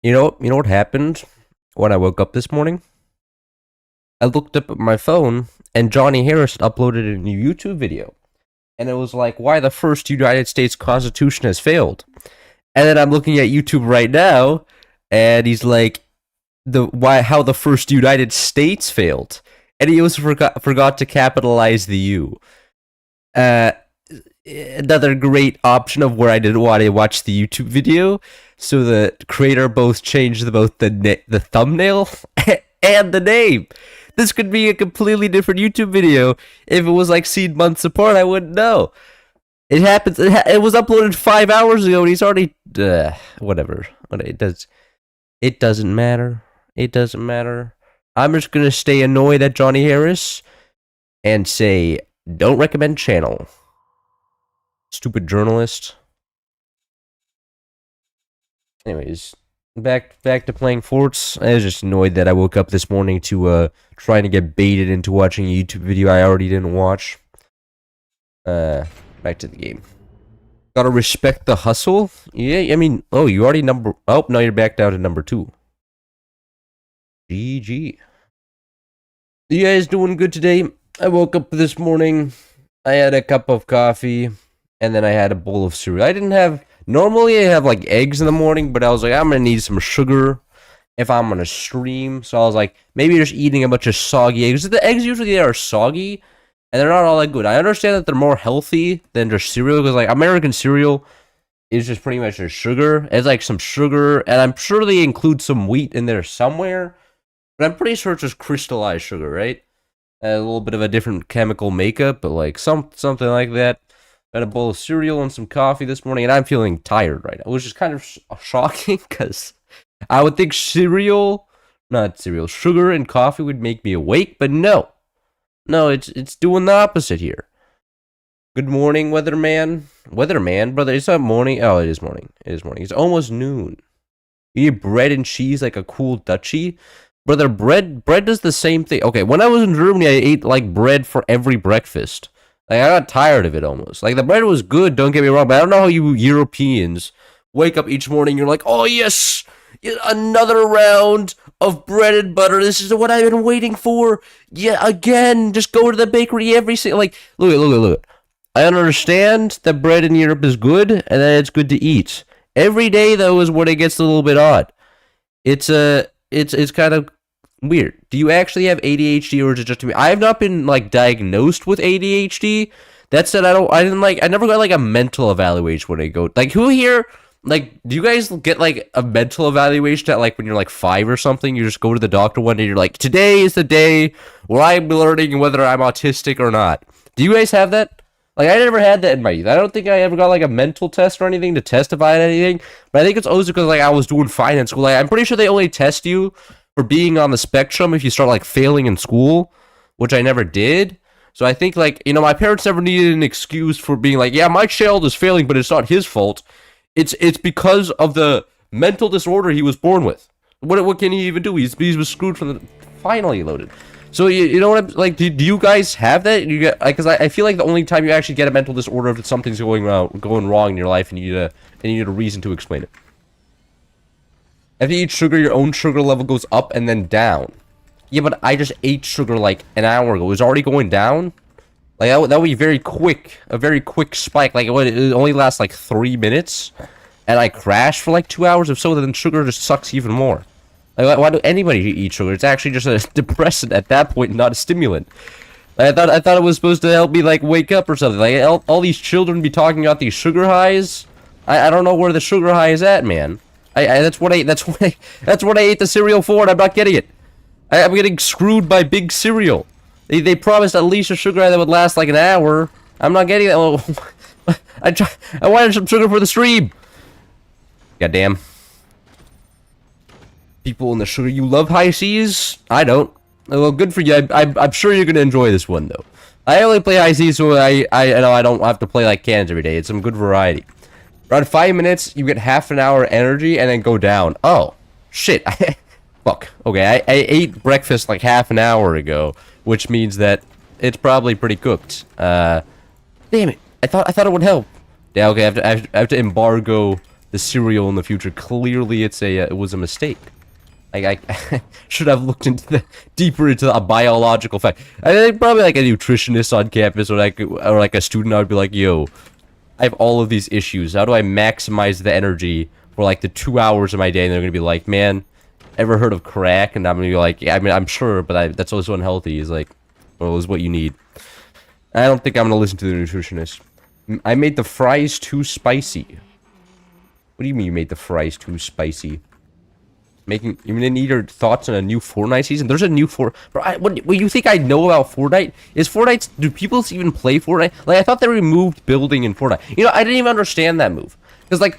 You know what happened when I woke up this morning? I looked up at my phone and Johnny Harris uploaded a new YouTube video. And it was like, why the first United States Constitution has failed. And then I'm looking at YouTube right now, and he's like, how the first United States failed. And he also forgot to capitalize the U. Another great option of where I didn't want to watch the YouTube video. So the creator both changed both the thumbnail and the name. This could be a completely different YouTube video. If it was like seen months apart, I wouldn't know. It happens. It was uploaded 5 hours ago, and he's already whatever. It doesn't matter. It doesn't matter. I'm just gonna stay annoyed at Johnny Harris and say, don't recommend channel. Stupid journalist. Anyways, back to playing Forts. I was just annoyed that I woke up this morning to trying to get baited into watching a YouTube video I already didn't watch. Back to the game. Gotta respect the hustle. Yeah, I mean, oh, you already oh, no, you're back down to number 2. GG. You guys doing good today? I woke up this morning. I had a cup of coffee, and then I had a bowl of cereal. Normally I have like eggs in the morning, but I was like, I'm gonna need some sugar if I'm gonna stream. So I was like, maybe just eating a bunch of soggy eggs. The eggs usually are soggy, and they're not all that good. I understand that they're more healthy than just cereal, because like American cereal is just pretty much just sugar. It's like some sugar, and I'm sure they include some wheat in there somewhere, but I'm pretty sure it's just crystallized sugar, right? A little bit of a different chemical makeup, but like something like that. I had a bowl of cereal and some coffee this morning, and I'm feeling tired right now, which is kind of shocking, because I would think sugar and coffee would make me awake, but no. No, it's doing the opposite here. Good morning, weatherman. Weatherman, brother, it's not morning. Oh, it is morning. It is morning. It's almost noon. You eat bread and cheese like a cool Dutchie? Brother, bread does the same thing. Okay, when I was in Germany, I ate like bread for every breakfast. Like, I got tired of it almost. Like, the bread was good, don't get me wrong, but I don't know how you Europeans wake up each morning, you're like, oh yes, another round of bread and butter. This is what I've been waiting for. Yeah, again, just go to the bakery every single, like, look. I understand that bread in Europe is good, and that it's good to eat. Every day, though, is when it gets a little bit odd. It's kind of weird. Do you actually have ADHD, or is it just me? I have not been like diagnosed with ADHD. That said, I never got like a mental evaluation when I go. Like, who here? Like, do you guys get like a mental evaluation at like when you're like 5 or something? You just go to the doctor one day. You're like, today is the day where I'm learning whether I'm autistic or not. Do you guys have that? Like, I never had that in my youth. I don't think I ever got like a mental test or anything to testify at anything. But I think it's always because like I was doing fine in school. Like, I'm pretty sure they only test you for being on the spectrum if you start like failing in school, which I never did. So I think like, you know, my parents never needed an excuse for being like, yeah, my child is failing, but it's not his fault. It's because of the mental disorder he was born with. What can he even do? He was screwed from the finally loaded. So you know what I'm like? Do you guys have that? You get because I feel like the only time you actually get a mental disorder if something's going wrong in your life and you need a reason to explain it. If you eat sugar, your own sugar level goes up and then down. Yeah, but I just ate sugar like an hour ago. It was already going down. Like that would be very quick, a very quick spike. Like it only lasts like 3 minutes, and I crash for like 2 hours. If so, then sugar just sucks even more. Like why do anybody eat sugar? It's actually just a depressant at that point, not a stimulant. I thought it was supposed to help me like wake up or something. Like all these children be talking about these sugar highs. I don't know where the sugar high is at, man. That's what I ate the cereal for, and I'm not getting it. I'm getting screwed by big cereal. They promised at least a sugar high that would last like an hour. I'm not getting that. Oh, I wanted some sugar for the stream. Goddamn. People in the sugar. You love high C's? I don't. Well, good for you. I'm sure you're gonna enjoy this one though. I only play high C's, so I know I don't have to play like cans every day. It's some good variety. Around 5 minutes, you get half an hour energy and then go down. Oh, shit. Fuck. Okay, I ate breakfast like half an hour ago, which means that it's probably pretty cooked. Damn it. I thought it would help. Yeah, okay, I have to embargo the cereal in the future. Clearly, it was a mistake. Like, I should have looked deeper into a biological fact. I think probably like a nutritionist on campus or like a student, I would be like, yo, I have all of these issues. How do I maximize the energy for like the 2 hours of my day? And they're gonna be like, man, ever heard of crack? And I'm gonna be like, yeah, I mean, I'm sure, but that's also unhealthy. Is like, well, is what you need. I don't think I'm gonna listen to the nutritionist. I made the fries too spicy. What do you mean you made the fries too spicy? You need your thoughts on a new Fortnite season? There's a new what you think I know about Fortnite? Do people even play Fortnite? Like, I thought they removed building in Fortnite. You know, I didn't even understand that move. Because, like,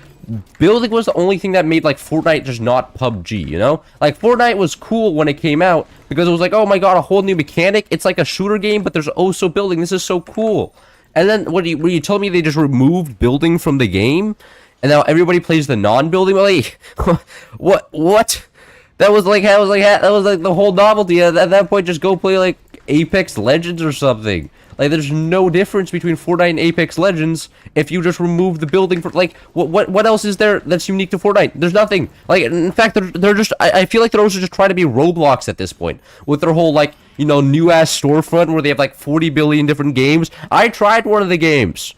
building was the only thing that made, like, Fortnite just not PUBG, you know? Like, Fortnite was cool when it came out because it was like, oh my god, a whole new mechanic. It's like a shooter game, but there's also building. This is so cool. And then, were you telling me they just removed building from the game? And now everybody plays the non-building. Like, what? That was like the whole novelty. At that point, just go play like Apex Legends or something. Like, there's no difference between Fortnite and Apex Legends if you just remove the building for like what else is there that's unique to Fortnite? There's nothing. Like, in fact, they're just I feel like they're also just trying to be Roblox at this point with their whole like, you know, new ass storefront where they have like 40 billion different games. I tried one of the games.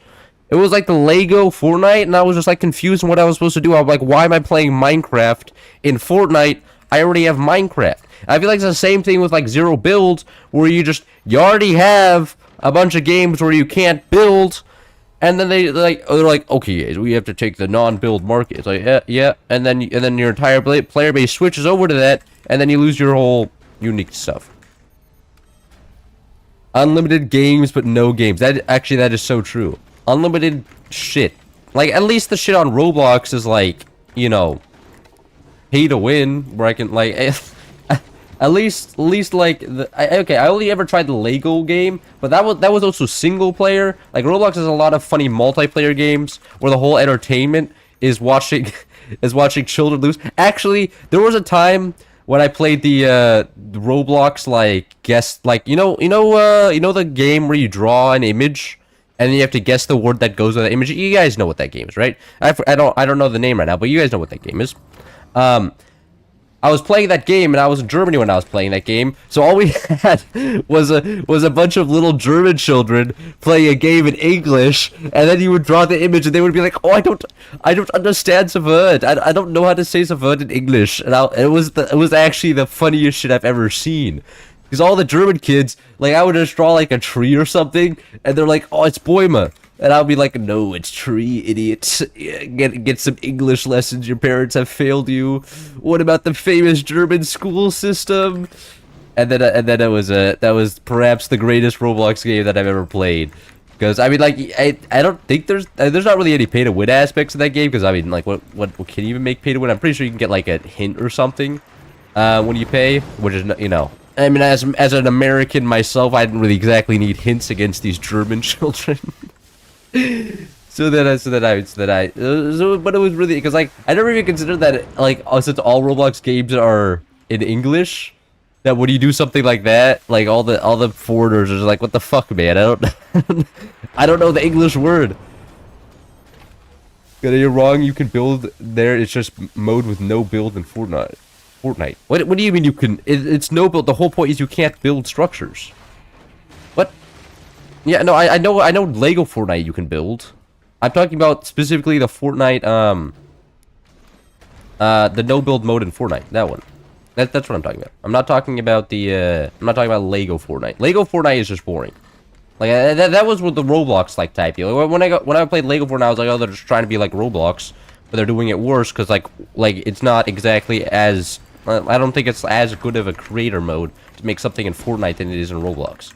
It was like the Lego Fortnite, and I was just like confused on what I was supposed to do. I'm like, why am I playing Minecraft in Fortnite? I already have Minecraft. I feel like it's the same thing with like Zero Build, where you already have a bunch of games where you can't build, and then they're like, okay, we have to take the non-build market. It's like, yeah, and then your entire player base switches over to that, and then you lose your whole unique stuff. Unlimited games, but no games. That is so true. Unlimited shit. Like, at least the shit on Roblox is like, you know, pay to win, where I can like at least like okay, I only ever tried the Lego game, but that was also single player. Like, Roblox has a lot of funny multiplayer games where the whole entertainment is watching children lose. Actually, there was a time when I played the Roblox you know the game where you draw an image and then you have to guess the word that goes with the image. You guys know what that game is, right? I don't know the name right now, but you guys know what that game is. I was playing that game, and I was in Germany when I was playing that game. So all we had was a bunch of little German children playing a game in English, and then you would draw the image, and they would be like, "Oh, I don't understand the word. I don't know how to say the word in English." And it was actually the funniest shit I've ever seen. Because all the German kids, like, I would just draw like a tree or something, and they're like, "Oh, it's Bäume." And I'll be like, "No, it's tree, idiots. Get some English lessons. Your parents have failed you. What about the famous German school system?" And then that was perhaps the greatest Roblox game that I've ever played. Because I mean, like, I don't think there's not really any pay to win aspects of that game. Because I mean, like, what can you even make pay to win? I'm pretty sure you can get like a hint or something when you pay, which is, you know. I mean, as an American myself, I didn't really exactly need hints against these German children. But it was really, because like, I never even considered that, like, since all Roblox games are in English, that when you do something like that, like, all the foreigners are just like, "What the fuck, man? I don't know the English word." You're wrong. You can build there. It's just mode with no build in Fortnite. What do you mean you can? It's no build. The whole point is you can't build structures. What? Yeah, no, I know Lego Fortnite you can build. I'm talking about specifically the Fortnite, the no build mode in Fortnite. That one. That's what I'm talking about. I'm not talking about I'm not talking about Lego Fortnite. Lego Fortnite is just boring. Like, that was with the Roblox like type deal. When I played Lego Fortnite, I was like, oh, they're just trying to be like Roblox, but they're doing it worse because like it's not exactly as I don't think it's as good of a creator mode to make something in Fortnite than it is in Roblox.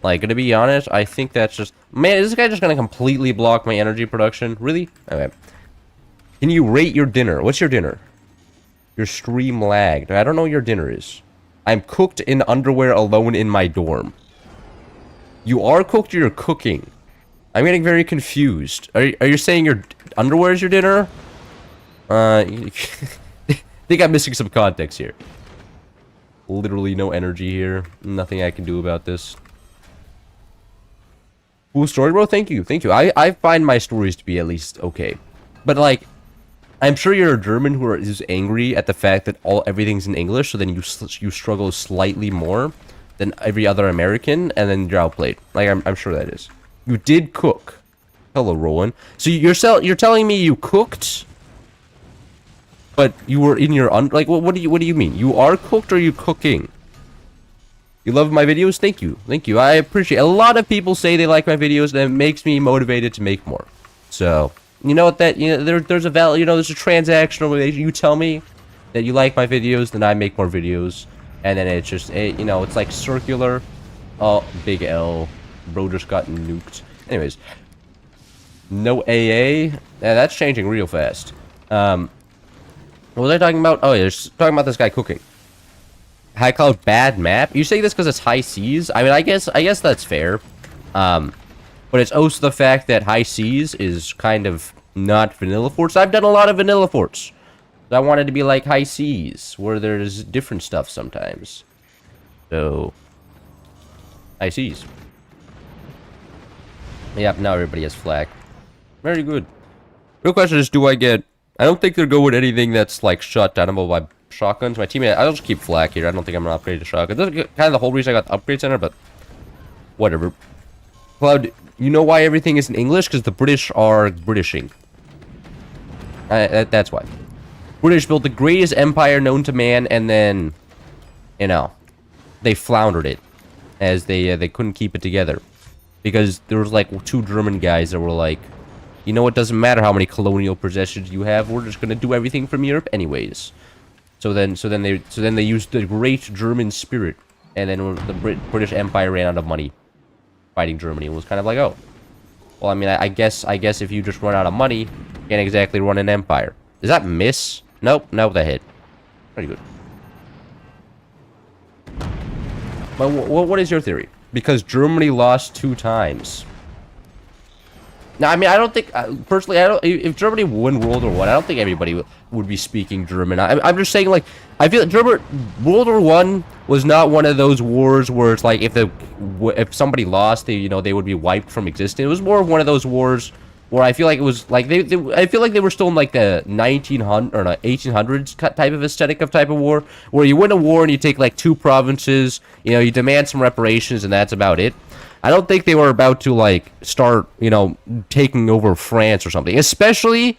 Like, to be honest, I think that's just... Man, is this guy just gonna completely block my energy production? Really? Okay. Can you rate your dinner? What's your dinner? Your stream lagged. I don't know what your dinner is. I'm cooked in underwear alone in my dorm. You are cooked or you're cooking? I'm getting very confused. Are you saying your underwear is your dinner? I think I'm missing some context here. Literally no energy here. Nothing I can do about this. Cool story, bro. Thank you. I find my stories to be at least okay. But, like, I'm sure you're a German who's angry at the fact that everything's in English, so then you struggle slightly more than every other American, and then you're outplayed. Like I'm sure that is. You did cook. Hello, Rowan. So you're telling me you cooked, but you were in your like what do you mean? You are cooked or are you cooking? You love my videos? Thank you. I appreciate it. A lot of people say they like my videos, and it makes me motivated to make more. So, you know what, there's a value, there's a transactional relation. You tell me that you like my videos, then I make more videos. And then it's just, it's like circular. Oh, big L. Bro just got nuked. Anyways. No AA. Yeah, that's changing real fast. What was I talking about? Oh, yeah, just talking about this guy cooking. High cloud bad map. You say this because it's high seas? I mean, I guess that's fair. But it's also the fact that high seas is kind of not vanilla forts. I've done a lot of vanilla forts. I wanted to be like high seas, where there's different stuff sometimes. So, high seas. Yep, now everybody has flak. Very good. Real question is, do I get... I don't think they're going anything that's like shot downable by shotguns. My teammate, I'll just keep flak here. I don't think I'm gonna upgrade to shotgun. That's kind of the whole reason I got the upgrade center, but whatever. Cloud, you know why everything is in English? Because the British are Britishing. That's why. British built the greatest empire known to man, and then, they floundered it, as they couldn't keep it together, because there was like 2 German guys that were like, you know, it doesn't matter how many colonial possessions you have. We're just gonna do everything from Europe, anyways. So then they used the great German spirit, and then the British Empire ran out of money fighting Germany. It was kind of like, oh, well, I mean, I guess if you just run out of money, you can't exactly run an empire. Does that miss? Nope, that hit. Pretty good. But what is your theory? Because Germany lost 2 times. Now, I mean, I don't think, personally, if Germany won World War I, I don't think everybody would be speaking German. I'm just saying, like, I feel like World War I was not one of those wars where it's like, if somebody lost, they would be wiped from existence. It was more of one of those wars where I feel like it was, like, I feel like they were still in, like, the 1800s type of aesthetic of type of war, where you win a war and you take, like, 2 provinces, you demand some reparations, and that's about it. I don't think they were about to, like, start, taking over France or something. Especially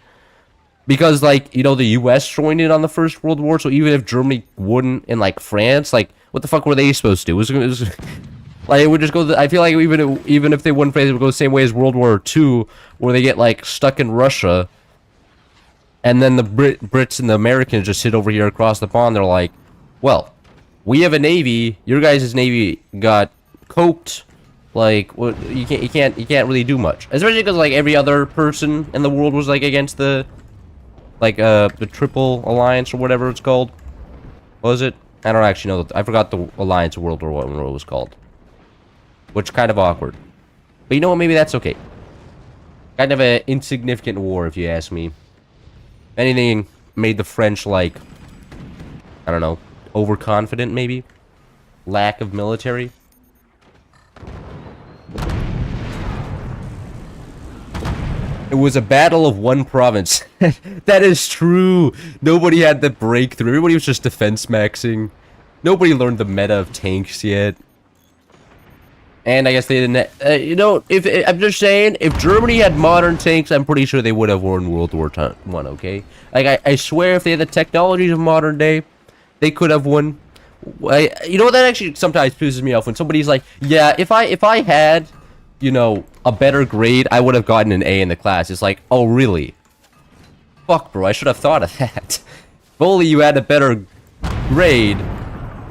because, like, the U.S. joined in on the First World War, so even if Germany wouldn't in, like, France, like, what the fuck were they supposed to do? It was like, it would just go... I feel like even if they wouldn't France, it would go the same way as World War II, where they get, like, stuck in Russia, and then the Brits and the Americans just sit over here across the pond. They're like, well, we have a navy. Your guys' navy got coked. Like, what, you can't really do much, especially because, like, every other person in the world was, like, against the Triple Alliance or whatever it's called. What was it? I don't actually know. I forgot the Alliance of World War I, what it was called, which kind of awkward. But you know what? Maybe that's okay. Kind of an insignificant war, if you ask me. If anything, made the French, like, I don't know, overconfident, maybe, lack of military. It was a battle of one province. That is true. Nobody had the breakthrough. Everybody was just defense maxing. Nobody learned the meta of tanks yet. And I guess they didn't... I'm just saying, if Germany had modern tanks, I'm pretty sure they would have won World War I, okay? Like, I swear if they had the technologies of modern day, they could have won. That actually sometimes pisses me off when somebody's like, yeah, if I had... a better grade, I would have gotten an A in the class. It's like, oh, really? Fuck, bro, I should have thought of that. If only you had a better grade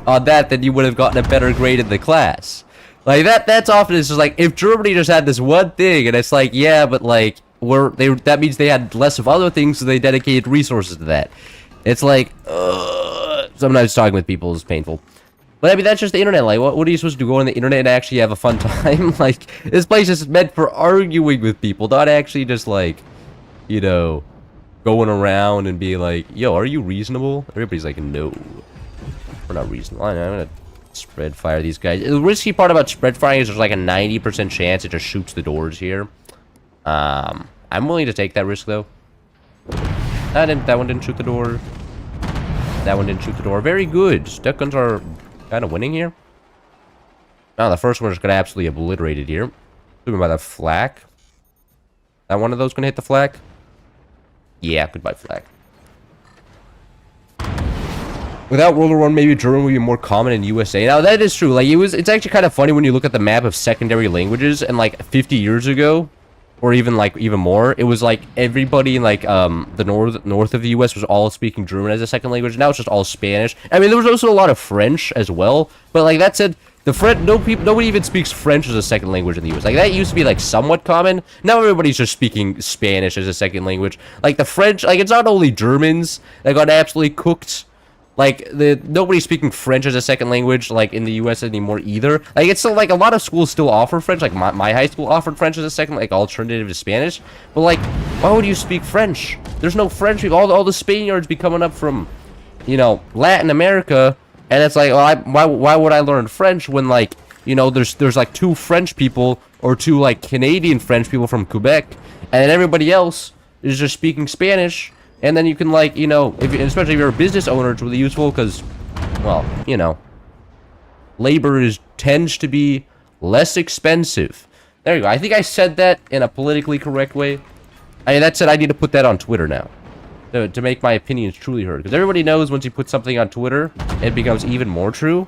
on that, then you would have gotten a better grade in the class. Like, that's often, it's just like, if Germany just had this one thing, and it's like, yeah, but, like, that means they had less of other things, so they dedicated resources to that. It's like, sometimes talking with people is painful. But I mean, that's just the internet. Like, what are you supposed to do? Go on the internet and actually have a fun time? Like, this place is meant for arguing with people, not actually just, like, going around and be like, yo, are you reasonable? Everybody's like, no, we're not reasonable. I'm gonna spread fire these guys. The risky part about spread firing is there's like a 90% chance it just shoots the doors here. I'm willing to take that risk, though. That one didn't shoot the door. That one didn't shoot the door. Very good. Duck guns are kind of winning here. Now the first one is going to absolutely obliterate it here. Looking by the flak. That one of those going to hit the flak? Yeah, goodbye flak. Without World War I, maybe German would be more common in USA. Now that is true. Like it's actually kind of funny when you look at the map of secondary languages, and like 50 years ago, or even more, it was like everybody in like the north of the US was all speaking German as a second language. Now it's just all Spanish. I mean, there was also a lot of French as well. But like that said, nobody even speaks French as a second language in the US. Like that used to be like somewhat common. Now everybody's just speaking Spanish as a second language. Like the French, like it's not only Germans that got absolutely cooked. Like, nobody's speaking French as a second language, like, in the U.S. anymore, either. Like, it's still, like, a lot of schools still offer French. Like, my high school offered French as a second, like, alternative to Spanish. But, like, why would you speak French? There's no French people. All the Spaniards be coming up from, you know, Latin America. And it's like, well, why would I learn French when, like, you know, there's like, 2 French people or 2, like, Canadian French people from Quebec. And then everybody else is just speaking Spanish. And then you can, like, you know, especially if you're a business owner, it's really useful because, well, you know, labor tends to be less expensive. There you go. I think I said that in a politically correct way. That said, I need to put that on Twitter now to make my opinions truly heard. Because everybody knows once you put something on Twitter, it becomes even more true.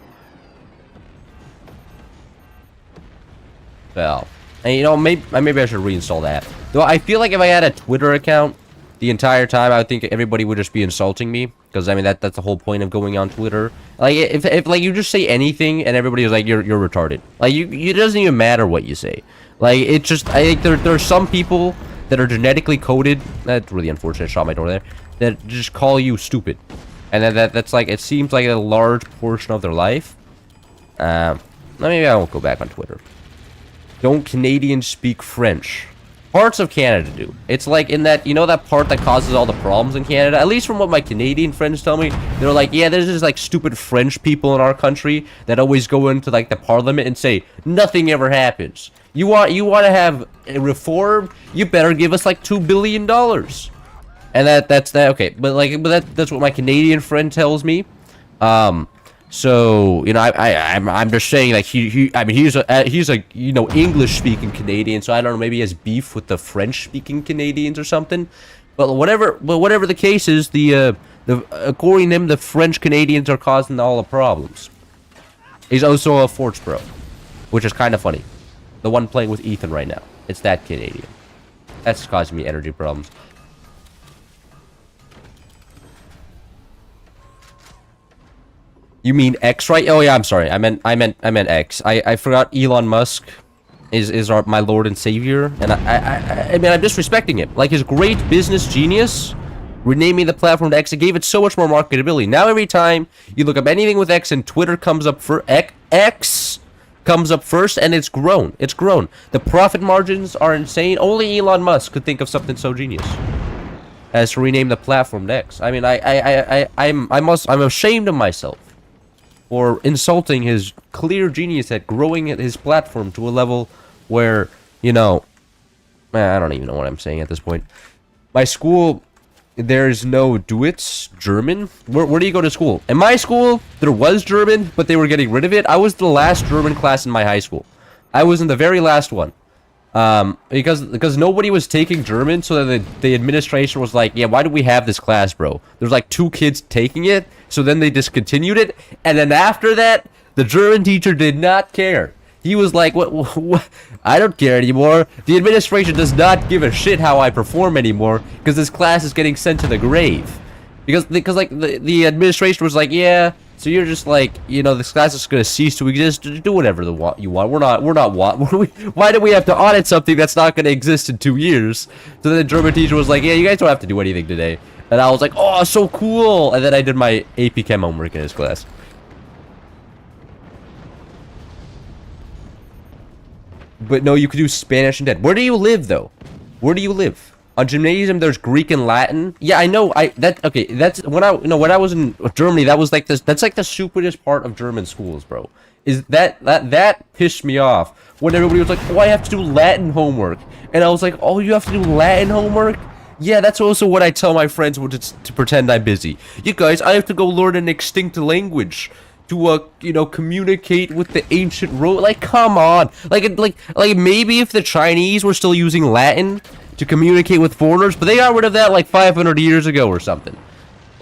Well, and, you know, maybe I should reinstall that. Though I feel like if I had a Twitter account the entire time, I would think everybody would just be insulting me, because I mean that's the whole point of going on Twitter. Like if like you just say anything and everybody is like you're retarded. Like it doesn't even matter what you say. Like it just I think there are some people that are genetically coded. That's really unfortunate. Shot my door there. That just call you stupid, and that's like it seems like a large portion of their life. Maybe I won't go back on Twitter. Don't Canadians speak French? Parts of Canada do. It's like in that, you know, that part that causes all the problems in Canada? At least from what my Canadian friends tell me, they're like, yeah, there's just like stupid French people in our country that always go into like the parliament and say nothing ever happens. You want to have a reform? You better give us like $2 billion. And that's that. Okay, but that's what my Canadian friend tells me. So, you know, I'm just saying, like, I mean, he's a you know, English-speaking Canadian, so I don't know, maybe he has beef with the French-speaking Canadians or something. But whatever the case is, according to him, the French Canadians are causing all the problems. He's also a Forts bro, which is kind of funny. The one playing with Ethan right now. It's that Canadian. That's causing me energy problems. You mean X, right? Oh yeah, I'm sorry. I meant X. I forgot Elon Musk is my lord and savior, and I mean I'm disrespecting him. Like his great business genius, renaming the platform to X, it gave it so much more marketability. Now every time you look up anything with X and Twitter comes up for X comes up first, and it's grown. It's grown. The profit margins are insane. Only Elon Musk could think of something so genius as to rename the platform to X. I mean, I'm ashamed of myself for insulting his clear genius at growing his platform to a level where, you know, I don't even know what I'm saying at this point. My school, there's no Deutsch German. Where do you go to school? In my school, there was German, but they were getting rid of it. I was the last German class in my high school. I was in the very last one. Because nobody was taking German, so the administration was like, yeah, why do we have this class, bro? There's like 2 kids taking it, so then they discontinued it, and then after that, the German teacher did not care. He was like, what? I don't care anymore. The administration does not give a shit how I perform anymore, because this class is getting sent to the grave. Because like, the administration was like, yeah, so you're just like, you know, this class is going to cease to exist. Do whatever you want. Why do we have to audit something that's not going to exist in 2 years? So then the German teacher was like, yeah, you guys don't have to do anything today. And I was like, oh, so cool. And then I did my AP Chem homework in his class. But no, you could do Spanish instead. Where do you live, though? Where do you live? On Gymnasium, there's Greek and Latin. Yeah, I know. Okay. That's when I was in Germany. That was like this. That's like the stupidest part of German schools, bro. Is that pissed me off when everybody was like, "Oh, I have to do Latin homework," and I was like, "Oh, you have to do Latin homework? Yeah, that's also what I tell my friends to pretend I'm busy. You guys, I have to go learn an extinct language to communicate with the ancient like, come on. Like maybe if the Chinese were still using Latin to communicate with foreigners, but they got rid of that like 500 years ago or something.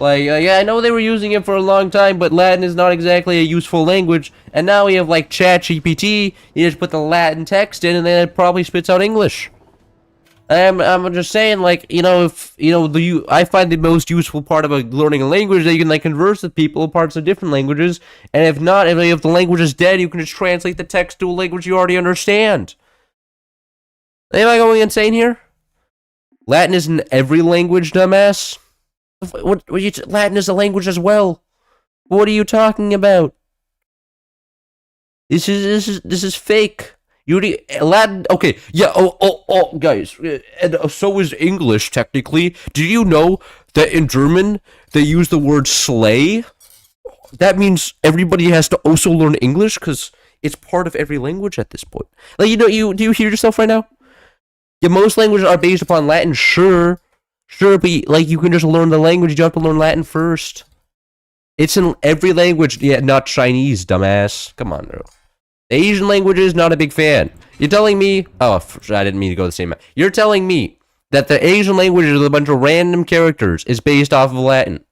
Like, yeah, I know they were using it for a long time, but Latin is not exactly a useful language. And now we have like ChatGPT. You just put the Latin text in, and then it probably spits out English. I'm just saying, like, if I find the most useful part about learning a language that you can like converse with people in parts of different languages, and if not, if the language is dead, you can just translate the text to a language you already understand. Am I going insane here? Latin isn't every language, dumbass. Latin is a language as well. What are you talking about? This is fake. Latin, okay, yeah, guys, and so is English, technically. Do you know that in German, they use the word slay? That means everybody has to also learn English, because it's part of every language at this point. Like, do you hear yourself right now? Yeah, most languages are based upon Latin, sure, but, like, you can just learn the language, you have to learn Latin first. It's in every language, yeah, not Chinese, dumbass. Come on, bro. The Asian languages, not a big fan. You're telling me... Oh, I didn't mean to go the same... You're telling me that the Asian languages with a bunch of random characters is based off of Latin.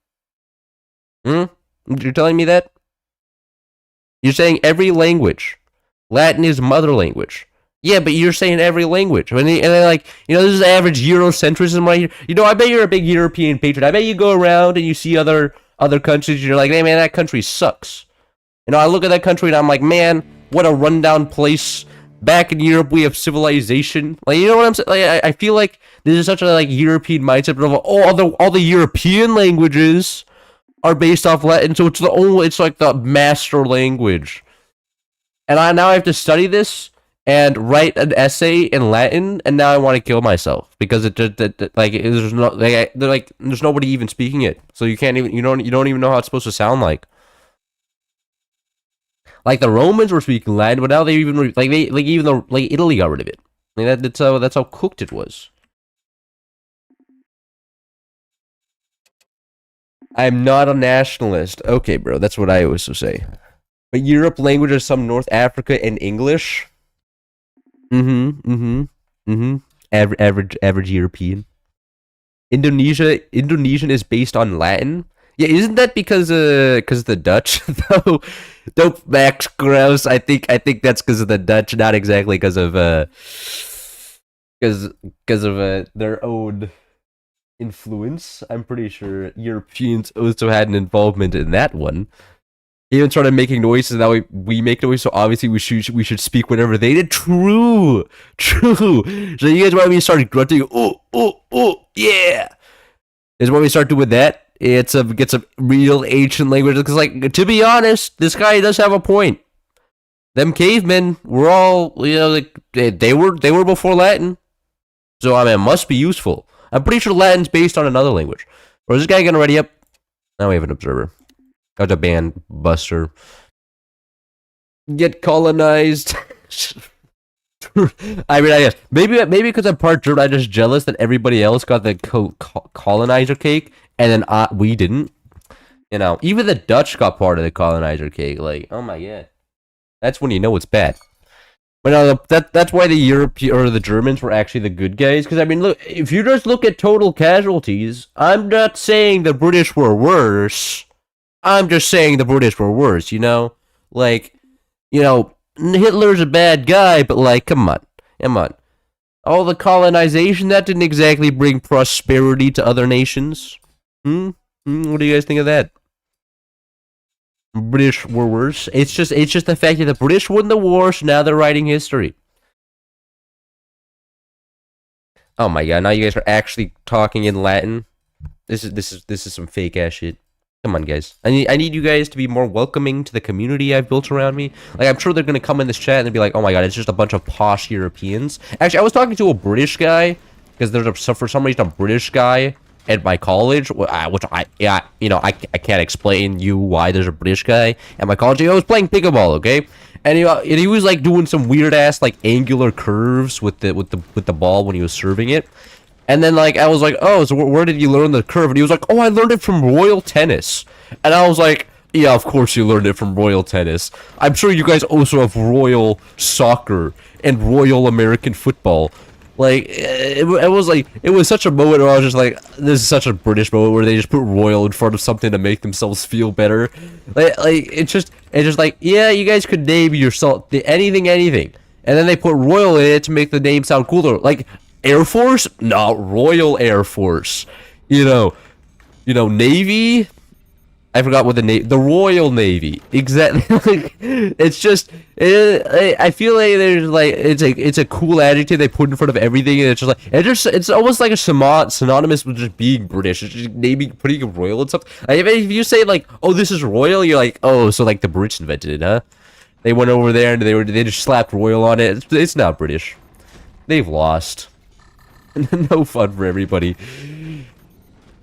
You're telling me that? You're saying every language. Latin is mother language. Yeah, but you're saying every language. And then, like, this is average Eurocentrism right here. I bet you're a big European patriot. I bet you go around and you see other countries and you're like, hey, man, that country sucks. I look at that country and I'm like, man... What a rundown place. Back in Europe, we have civilization. Like, you know what I'm saying? Like, I feel like this is such a like European mindset. But all the European languages are based off Latin, so it's like the master language. And now I have to study this and write an essay in Latin, and now I want to kill myself because there's nobody even speaking it, so you don't even know how it's supposed to sound like. Like the Romans were speaking Latin, but now they even Italy got rid of it. Like that's how cooked it was. I'm not a nationalist. Okay, bro, that's what I always say. But Europe languages, some North Africa and English. Average European. Indonesian is based on Latin. Yeah, isn't that because the Dutch though? Dope Max Gross. I think that's because of the Dutch, not exactly because of their own influence. I'm pretty sure Europeans also had an involvement in that one. Even started making noises. Now we make noise, so obviously we should speak whenever they did. True. So you guys want me to start grunting? Oh, yeah. Is when we start doing that. Get some real ancient language, because, like, to be honest, this guy does have a point. Them cavemen were all, like, they were before Latin, so I mean, it must be useful. I'm pretty sure Latin's based on another language. Or is this guy getting ready up? Now we have an observer. Got a band buster. Get colonized. I mean, I guess maybe because I'm part German, I'm just jealous that everybody else got the colonizer cake, and then we didn't. Even the Dutch got part of the colonizer cake. Like, oh my god, that's when you know it's bad. But no, that's why the European or the Germans were actually the good guys. Because I mean, look, if you just look at total casualties, I'm not saying the British were worse. I'm just saying the British were worse. Like, Hitler's a bad guy, but like, come on. All the colonization, that didn't exactly bring prosperity to other nations. What do you guys think of that? British were worse. It's just the fact that the British won the war, so now they're writing history. Oh my god! Now you guys are actually talking in Latin. This is some fake ass shit. Come on, guys. I need you guys to be more welcoming to the community I've built around me. Like, I'm sure they're gonna come in this chat and be like, "Oh my god, it's just a bunch of posh Europeans." Actually, I was talking to a British guy because for some reason a British guy at my college, which I can't explain you why there's a British guy at my college. I was playing pickleball, okay, and he was like doing some weird ass like angular curves with the ball when he was serving it. And then like I was like, oh, so where did you learn the curve? And he was like, oh, I learned it from Royal Tennis. And I was like, yeah, of course you learned it from Royal Tennis. I'm sure you guys also have Royal Soccer and Royal American Football. Like, it was like, it was such a moment where I was just like, this is such a British moment where they just put royal in front of something to make themselves feel better. Like it's just like, yeah, you guys could name yourself anything. And then they put royal in it to make the name sound cooler. Like, Air Force? No, Royal Air Force. You know, Navy? I forgot what the Royal Navy. Exactly. Like, it's just, I feel like there's like, it's a cool adjective they put in front of everything, and it's just like, it's almost like a synonymous with just being British. It's just naming, putting royal and stuff. Like, if you say like, oh, this is royal, you're like, oh, so like the Brits invented it, huh? They went over there and they just slapped royal on it. It's not British. They've lost. No fun for everybody.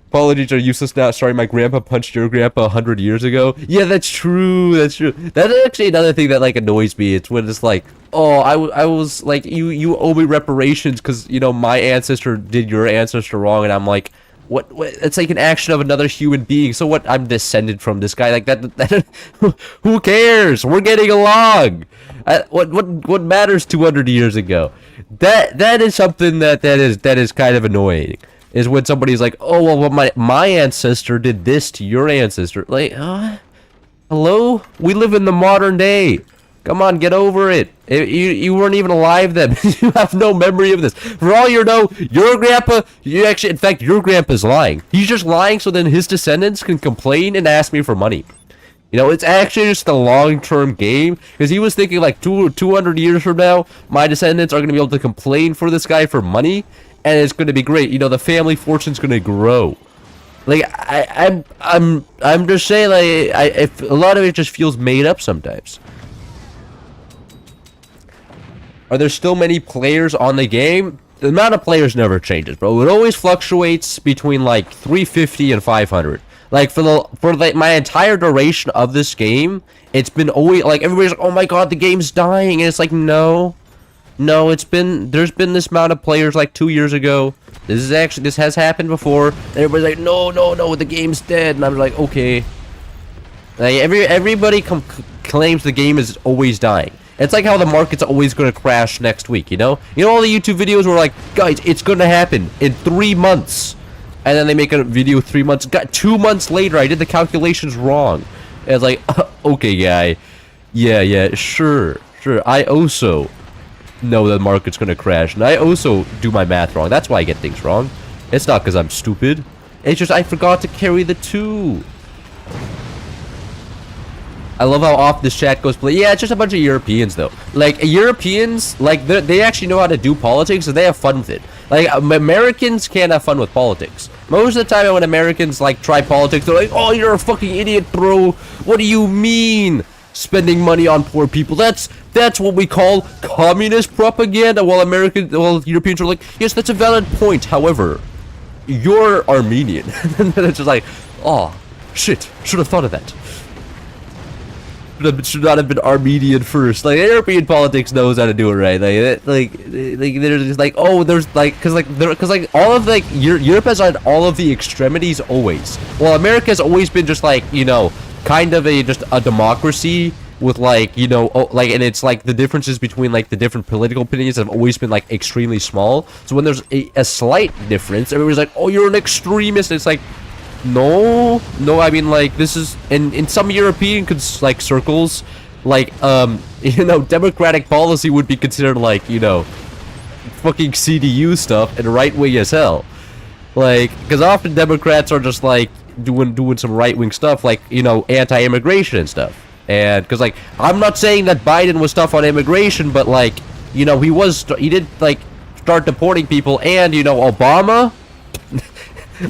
Apologies are useless now. Sorry, my grandpa punched your grandpa 100 years ago. Yeah, that's true. That's true. That's actually another thing that like annoys me. It's when it's like, oh, I was like, you owe me reparations because you know my ancestor did your ancestor wrong, and I'm like, what? It's like an action of another human being. So what? I'm descended from this guy. Like that who cares? We're getting along. What matters 200 years ago? That is something that is kind of annoying. Is when somebody's like, oh, well, my ancestor did this to your ancestor. Like, hello? We live in the modern day. Come on, get over it. You weren't even alive then. You have no memory of this. For all you know, your grandpa, in fact, your grandpa's lying. He's just lying so then his descendants can complain and ask me for money. You know, it's actually just a long-term game, because he was thinking like 200 years from now, my descendants are going to be able to complain for this guy for money, and it's going to be great. You know, the family fortune's going to grow. Like, I'm just saying, like, if a lot of it just feels made up sometimes. Are there still many players on the game? The amount of players never changes, bro. It always fluctuates between like 350 and 500. Like for my entire duration of this game, it's been always like everybody's like, oh my god, the game's dying, and it's like no, there's been this amount of players like 2 years ago. This has happened before. And everybody's like, no, the game's dead, and I'm like, okay. Like everybody claims the game is always dying. It's like how the market's always going to crash next week, you know? You know all the YouTube videos where like, guys, it's going to happen in 3 months. And then they make a video 3 months. Got 2 months later, I did the calculations wrong. And it's like, okay, guy. Yeah, sure. I also know the market's going to crash. And I also do my math wrong. That's why I get things wrong. It's not because I'm stupid. It's just I forgot to carry the 2. I love how off this chat goes. Yeah, it's just a bunch of Europeans, though. Like, Europeans, like, they actually know how to do politics, and they have fun with it. Like, Americans can't have fun with politics. Most of the time when Americans, like, try politics, they're like, oh, you're a fucking idiot, bro. What do you mean? Spending money on poor people. That's what we call communist propaganda. While Europeans are like, yes, that's a valid point. However, you're Armenian. And then it's just like, oh, shit. Should have thought of that. Should not have been Armenian first. Like, European politics knows how to do it right. Like they're just like, oh, there's like, cause like all of like Europe has had all of the extremities always. Well, America's always been just like, you know, kind of just a democracy with like, you know, like, and it's like the differences between like the different political opinions have always been like extremely small. So when there's a slight difference, everybody's like, oh, you're an extremist. And it's like, no, I mean, like, this is in some European like circles, like, you know, democratic policy would be considered like, you know, fucking CDU stuff and right wing as hell. Like, because often Democrats are just like doing some right wing stuff, like, you know, anti-immigration and stuff. And because like, I'm not saying that Biden was tough on immigration, but like, you know, he did like start deporting people, and you know, Obama.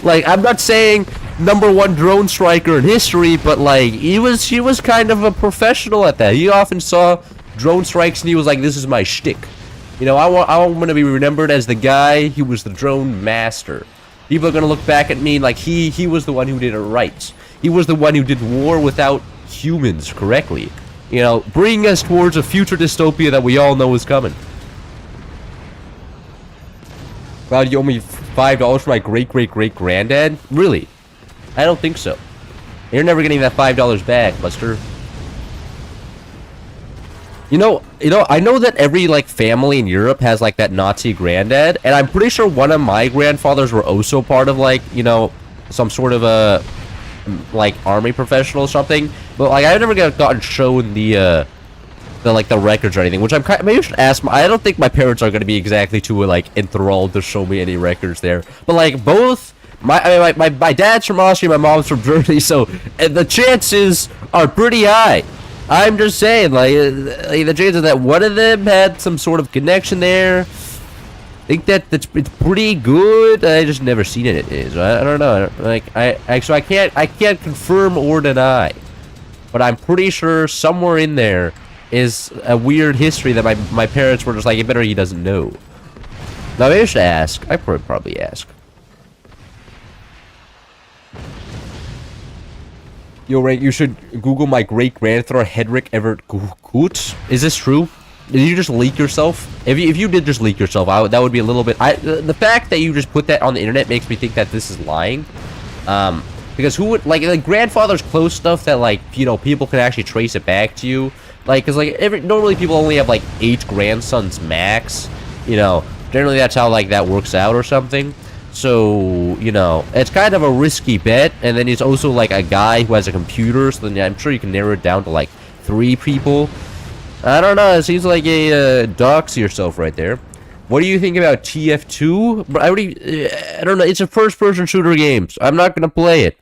Like, I'm not saying #1 drone striker in history, but like he was kind of a professional at that. He often saw drone strikes and he was like, this is my shtick. You know, I want to be remembered as the guy who was the drone master. People are gonna look back at me like he was the one who did it right. He was the one who did war without humans correctly. You know, bringing us towards a future dystopia that we all know is coming. Cloud, you owe me $5 for my great-great-great-granddad? Really? I don't think so. You're never getting that $5 back, Buster. You know, I know that every, like, family in Europe has, like, that Nazi granddad, and I'm pretty sure one of my grandfathers were also part of, like, you know, some sort of a, like, army professional or something, but, like, I've never gotten shown the records or anything, which I'm kind of, maybe I should ask. I don't think my parents are going to be exactly too, like, enthralled to show me any records there, but, like, both, my dad's from Austria, my mom's from Germany, so the chances are pretty high. I'm just saying, like, the chances that one of them had some sort of connection there, I think that it's pretty good. I just never seen it. So I don't know. Like, so I can't confirm or deny, but I'm pretty sure somewhere in there is a weird history that my parents were just like, it better he doesn't know. Now maybe I should ask. I probably ask. Yo, Rank, you should Google my great-grandfather, Hedrick Everett Coots. Is this true? Did you just leak yourself? If you did just leak yourself, that would be a little bit... the fact that you just put that on the internet makes me think that this is lying. Because who would... Like, grandfather's close stuff that, like, you know, people can actually trace it back to you. Like, because, like, normally people only have, like, 8 grandsons max. You know, generally that's how, like, that works out or something. So, you know, it's kind of a risky bet, and then he's also, like, a guy who has a computer, so then I'm sure you can narrow it down to, like, 3 people. I don't know, it seems like a, dox yourself right there. What do you think about TF2? I don't know, it's a first-person shooter game, so I'm not gonna play it.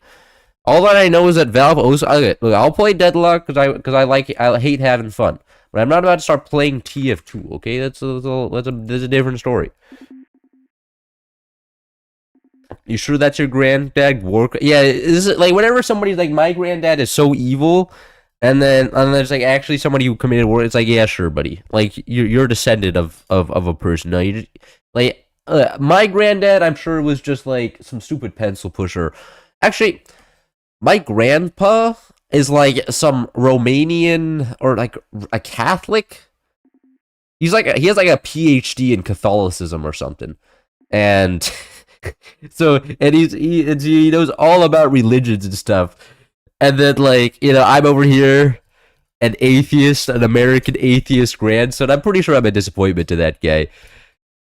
All that I know is that Valve also... Okay, look, I'll play Deadlock, because I hate having fun. But I'm not about to start playing TF2, okay? That's a different story. You sure that's your granddad? Yeah, is it like whenever somebody's like, my granddad is so evil, and then there's like actually somebody who committed war. It's like, yeah, sure, buddy. Like you're a descendant of a person. No, you just, like my granddad. I'm sure was just like some stupid pencil pusher. Actually, my grandpa is like some Romanian or like a Catholic. He has like a PhD in Catholicism or something, and. So, and he knows all about religions and stuff. And then, like, you know, I'm over here, an atheist, an American atheist grandson. I'm pretty sure I'm a disappointment to that guy.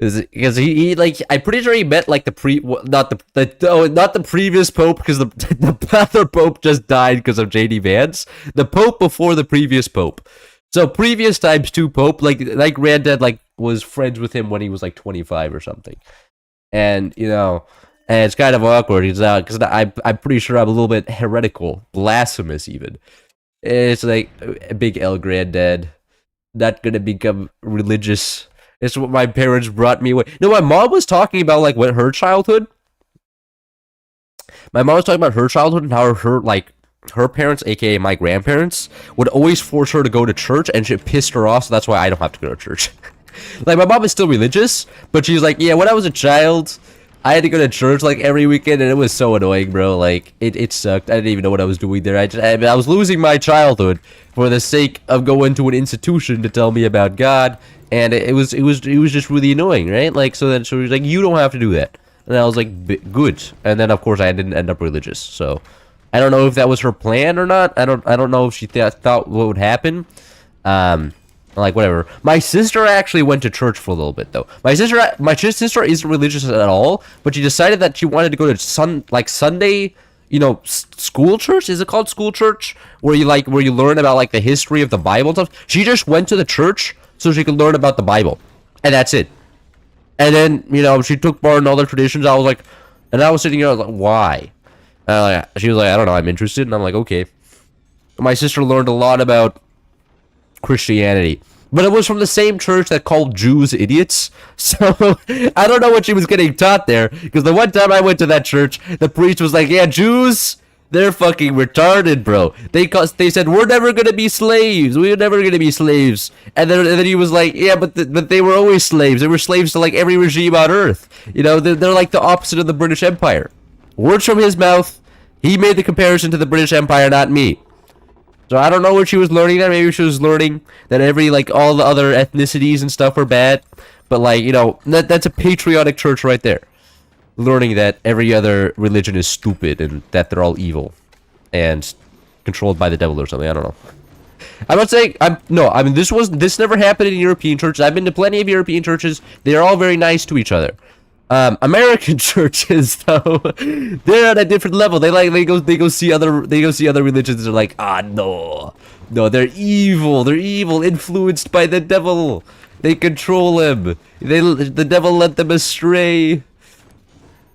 Because he like, I'm pretty sure he met, like, not the previous pope, because the other pope just died because of JD Vance. The pope before the previous pope. So, previous times 2 pope, like granddad, like, was friends with him when he was, like, 25 or something. And, you know, and it's kind of awkward, because I'm pretty sure I'm a little bit heretical, blasphemous even. It's like, a big L granddad, not gonna become religious. It's what my parents brought me away. No, my mom was talking about, like, what her childhood. My mom was talking about her childhood and how her parents, aka my grandparents, would always force her to go to church, and it pissed her off, so that's why I don't have to go to church. Like, my mom is still religious, but she's like, yeah, when I was a child, I had to go to church, like, every weekend, and it was so annoying, bro. Like, it sucked. I didn't even know what I was doing there. I was losing my childhood for the sake of going to an institution to tell me about God, and it was just really annoying, right? Like, so she was like, you don't have to do that. And I was like, good. And then, of course, I didn't end up religious, so... I don't know if that was her plan or not. I don't know if she thought what would happen. Like, whatever. My sister actually went to church for a little bit, though. My sister isn't religious at all, but she decided that she wanted to go to Sunday, you know, school church. Is it called school church? Where you learn about, like, the history of the Bible and stuff. She just went to the church so she could learn about the Bible, and that's it. And then, you know, she took part in all the traditions. I was like, and I was sitting here, I was like, why? She was like, I don't know, I'm interested, and I'm like, okay. My sister learned a lot about Christianity, but it was from the same church that called Jews idiots, so I don't know what she was getting taught there, because the one time I went to that church, the priest was like, yeah, Jews, they're fucking retarded, bro. They said, we're never gonna be slaves, we're never gonna be slaves, and then he was like, yeah, but they were always slaves, they were slaves to, like, every regime on earth, you know, they're like the opposite of the British Empire. Words from his mouth, he made the comparison to the British Empire, not me. So I don't know what she was learning there. Maybe she was learning that all the other ethnicities and stuff were bad. But like, you know, that's a patriotic church right there. Learning that every other religion is stupid and that they're all evil and controlled by the devil or something. I don't know. I'm not saying I mean this never happened in European churches. I've been to plenty of European churches. They're all very nice to each other. American churches though, they're at a different level. They go see other religions. They're like, no, they're evil. They're evil, influenced by the devil. They control him. The devil led them astray.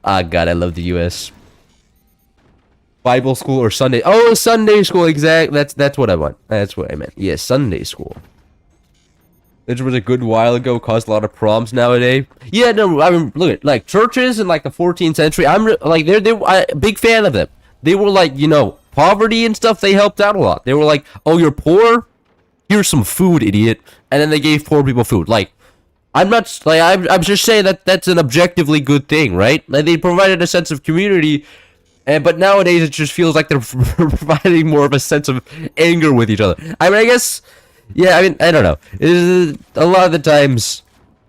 Ah, God, I love the U.S. Bible school or Sunday. Oh, Sunday school, exactly. That's what I want. That's what I meant. Yeah, Sunday school. Which was a good while ago, caused a lot of problems nowadays. Yeah, no, I mean, look at like churches in like the 14th century. I'm a big fan of them. They were like, you know, poverty and stuff. They helped out a lot. They were like, oh, you're poor? Here's some food, idiot. And then they gave poor people food. Like, I'm just saying that that's an objectively good thing, right? Like, they provided a sense of community, but nowadays it just feels like they're providing more of a sense of anger with each other. I mean, I guess, yeah, I mean, I don't know. A lot of the times,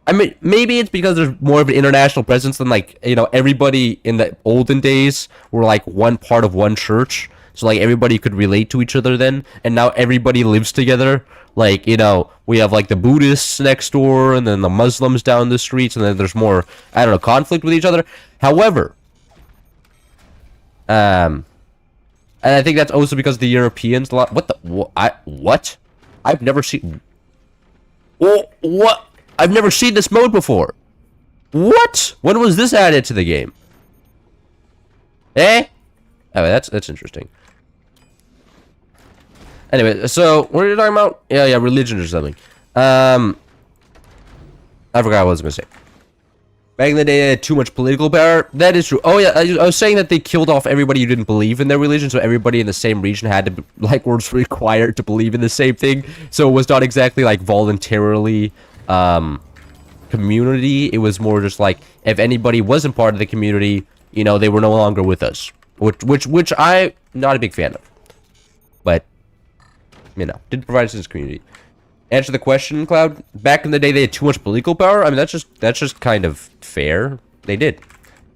I mean, maybe it's because there's more of an international presence than, like, you know, everybody in the olden days were, like, one part of one church. So, like, everybody could relate to each other then, and now everybody lives together. Like, you know, we have, like, the Buddhists next door, and then the Muslims down the streets, and then there's more, I don't know, conflict with each other. However, and I think that's also because the Europeans, what? I've never seen, what? I've never seen this mode before. What? When was this added to the game? Eh? Oh, that's interesting. Anyway, so what are you talking about? Yeah, religion or something. I forgot what I was gonna say. Back in the day, they had too much political power. That is true. Oh yeah, I was saying that they killed off everybody who didn't believe in their religion, so everybody in the same region had to, like, was required to believe in the same thing. So it was not exactly like voluntarily community. It was more just like if anybody wasn't part of the community, you know, they were no longer with us. Which I'm not a big fan of. But, you know, didn't provide us in this community. Answer the question, Cloud. Back in the day, they had too much political power. I mean, that's just kind of fair. They did.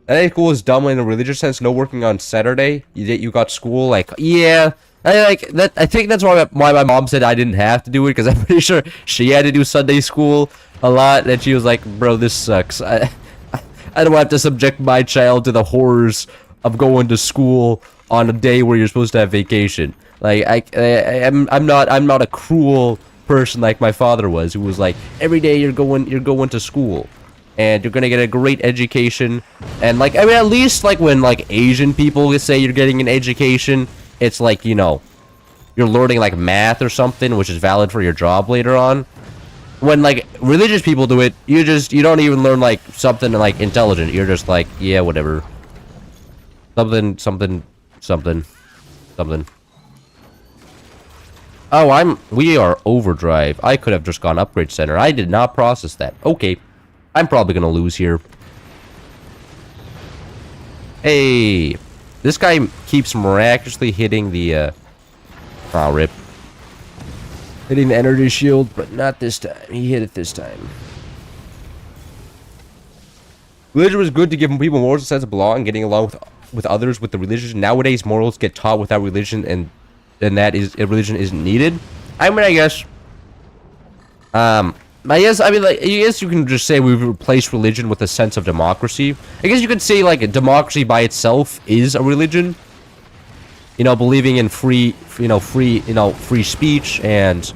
I think school is dumb in a religious sense. No working on Saturday. You got school. Like, yeah, I like that. I think that's why my mom said I didn't have to do it, because I'm pretty sure she had to do Sunday school a lot, and she was like, "Bro, this sucks. I don't have to subject my child to the horrors of going to school on a day where you're supposed to have vacation." Like, I'm not a cruel person like my father was, who was like, every day you're going to school and you're gonna get a great education. And like, I mean, at least like when like Asian people say you're getting an education, it's like, you know, you're learning like math or something, which is valid for your job later on. When like religious people do it, you don't even learn like something like intelligent. You're just like, yeah, whatever, something. Oh, we are overdrive. I could have just gone upgrade center. I did not process that. Okay. I'm probably gonna lose here. Hey. This guy keeps miraculously hitting the, oh, rip. Hitting the energy shield, but not this time. He hit it this time. Religion was good to give people morals, a sense of belonging, getting along with others with the religion. Nowadays, morals get taught without religion, and religion isn't needed. I mean, I guess you can just say we've replaced religion with a sense of democracy. I guess you could say like a democracy by itself is a religion. You know, believing in free speech and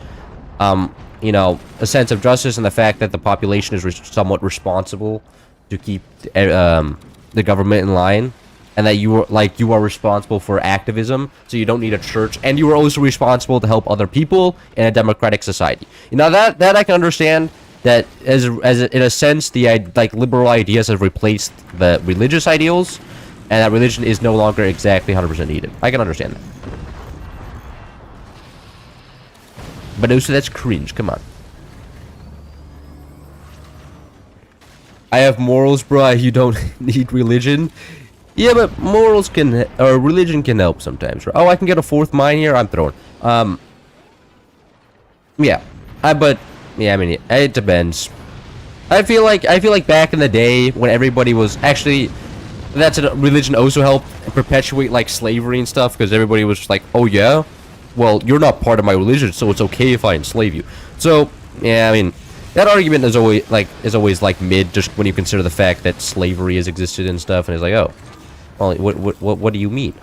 you know, a sense of justice, and the fact that the population is somewhat responsible to keep the government in line. And that you are responsible for activism, so you don't need a church, and you are also responsible to help other people in a democratic society. You know, that I can understand. That as in a sense, the like liberal ideas have replaced the religious ideals, and that religion is no longer exactly 100% needed. I can understand that. But also, that's cringe. Come on. I have morals, bruh. You don't need religion. Yeah, but morals or religion can help sometimes. Oh, I can get a 4th mine here. I'm throwing. Yeah, I mean, it depends. I feel like back in the day when everybody was actually, that's a religion also helped perpetuate like slavery and stuff, because everybody was just like, oh yeah, well you're not part of my religion, so it's okay if I enslave you. So yeah, I mean, that argument is always like mid, just when you consider the fact that slavery has existed and stuff, and it's like, oh, well, what do you mean?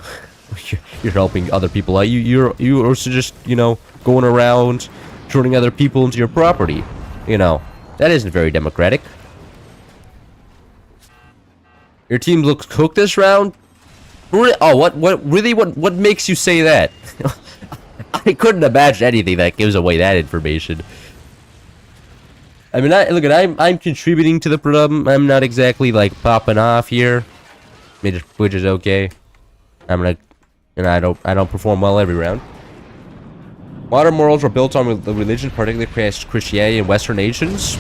You're helping other people out. You're also just, you know, going around turning other people into your property. You know, that isn't very democratic. Your team looks cooked this round. Oh, what makes you say that? I couldn't imagine anything that gives away that information. I mean, I'm contributing to the problem. I'm not exactly like popping off here, which is okay. I don't perform well every round. Modern morals were built on religion, particularly Christianity and Western nations.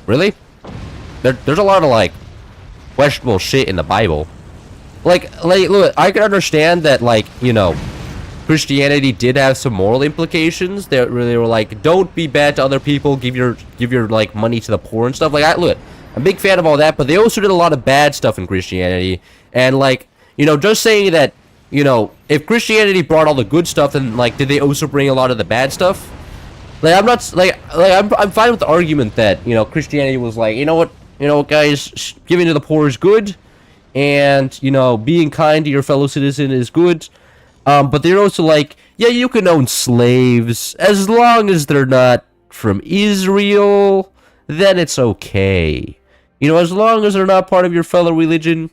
Really? There's a lot of like questionable shit in the Bible. Like look, I can understand that, like, you know, Christianity did have some moral implications. They were like, don't be bad to other people, give your like money to the poor and stuff. Like, I'm a big fan of all that, but they also did a lot of bad stuff in Christianity. And like, you know, just saying that, you know, if Christianity brought all the good stuff, then like, did they also bring a lot of the bad stuff? Like, I'm not like I'm fine with the argument that, you know, Christianity was like, you know what, guys, giving to the poor is good, and, you know, being kind to your fellow citizen is good. But they're also like, yeah, you can own slaves as long as they're not from Israel, then it's okay. You know, as long as they're not part of your fellow religion,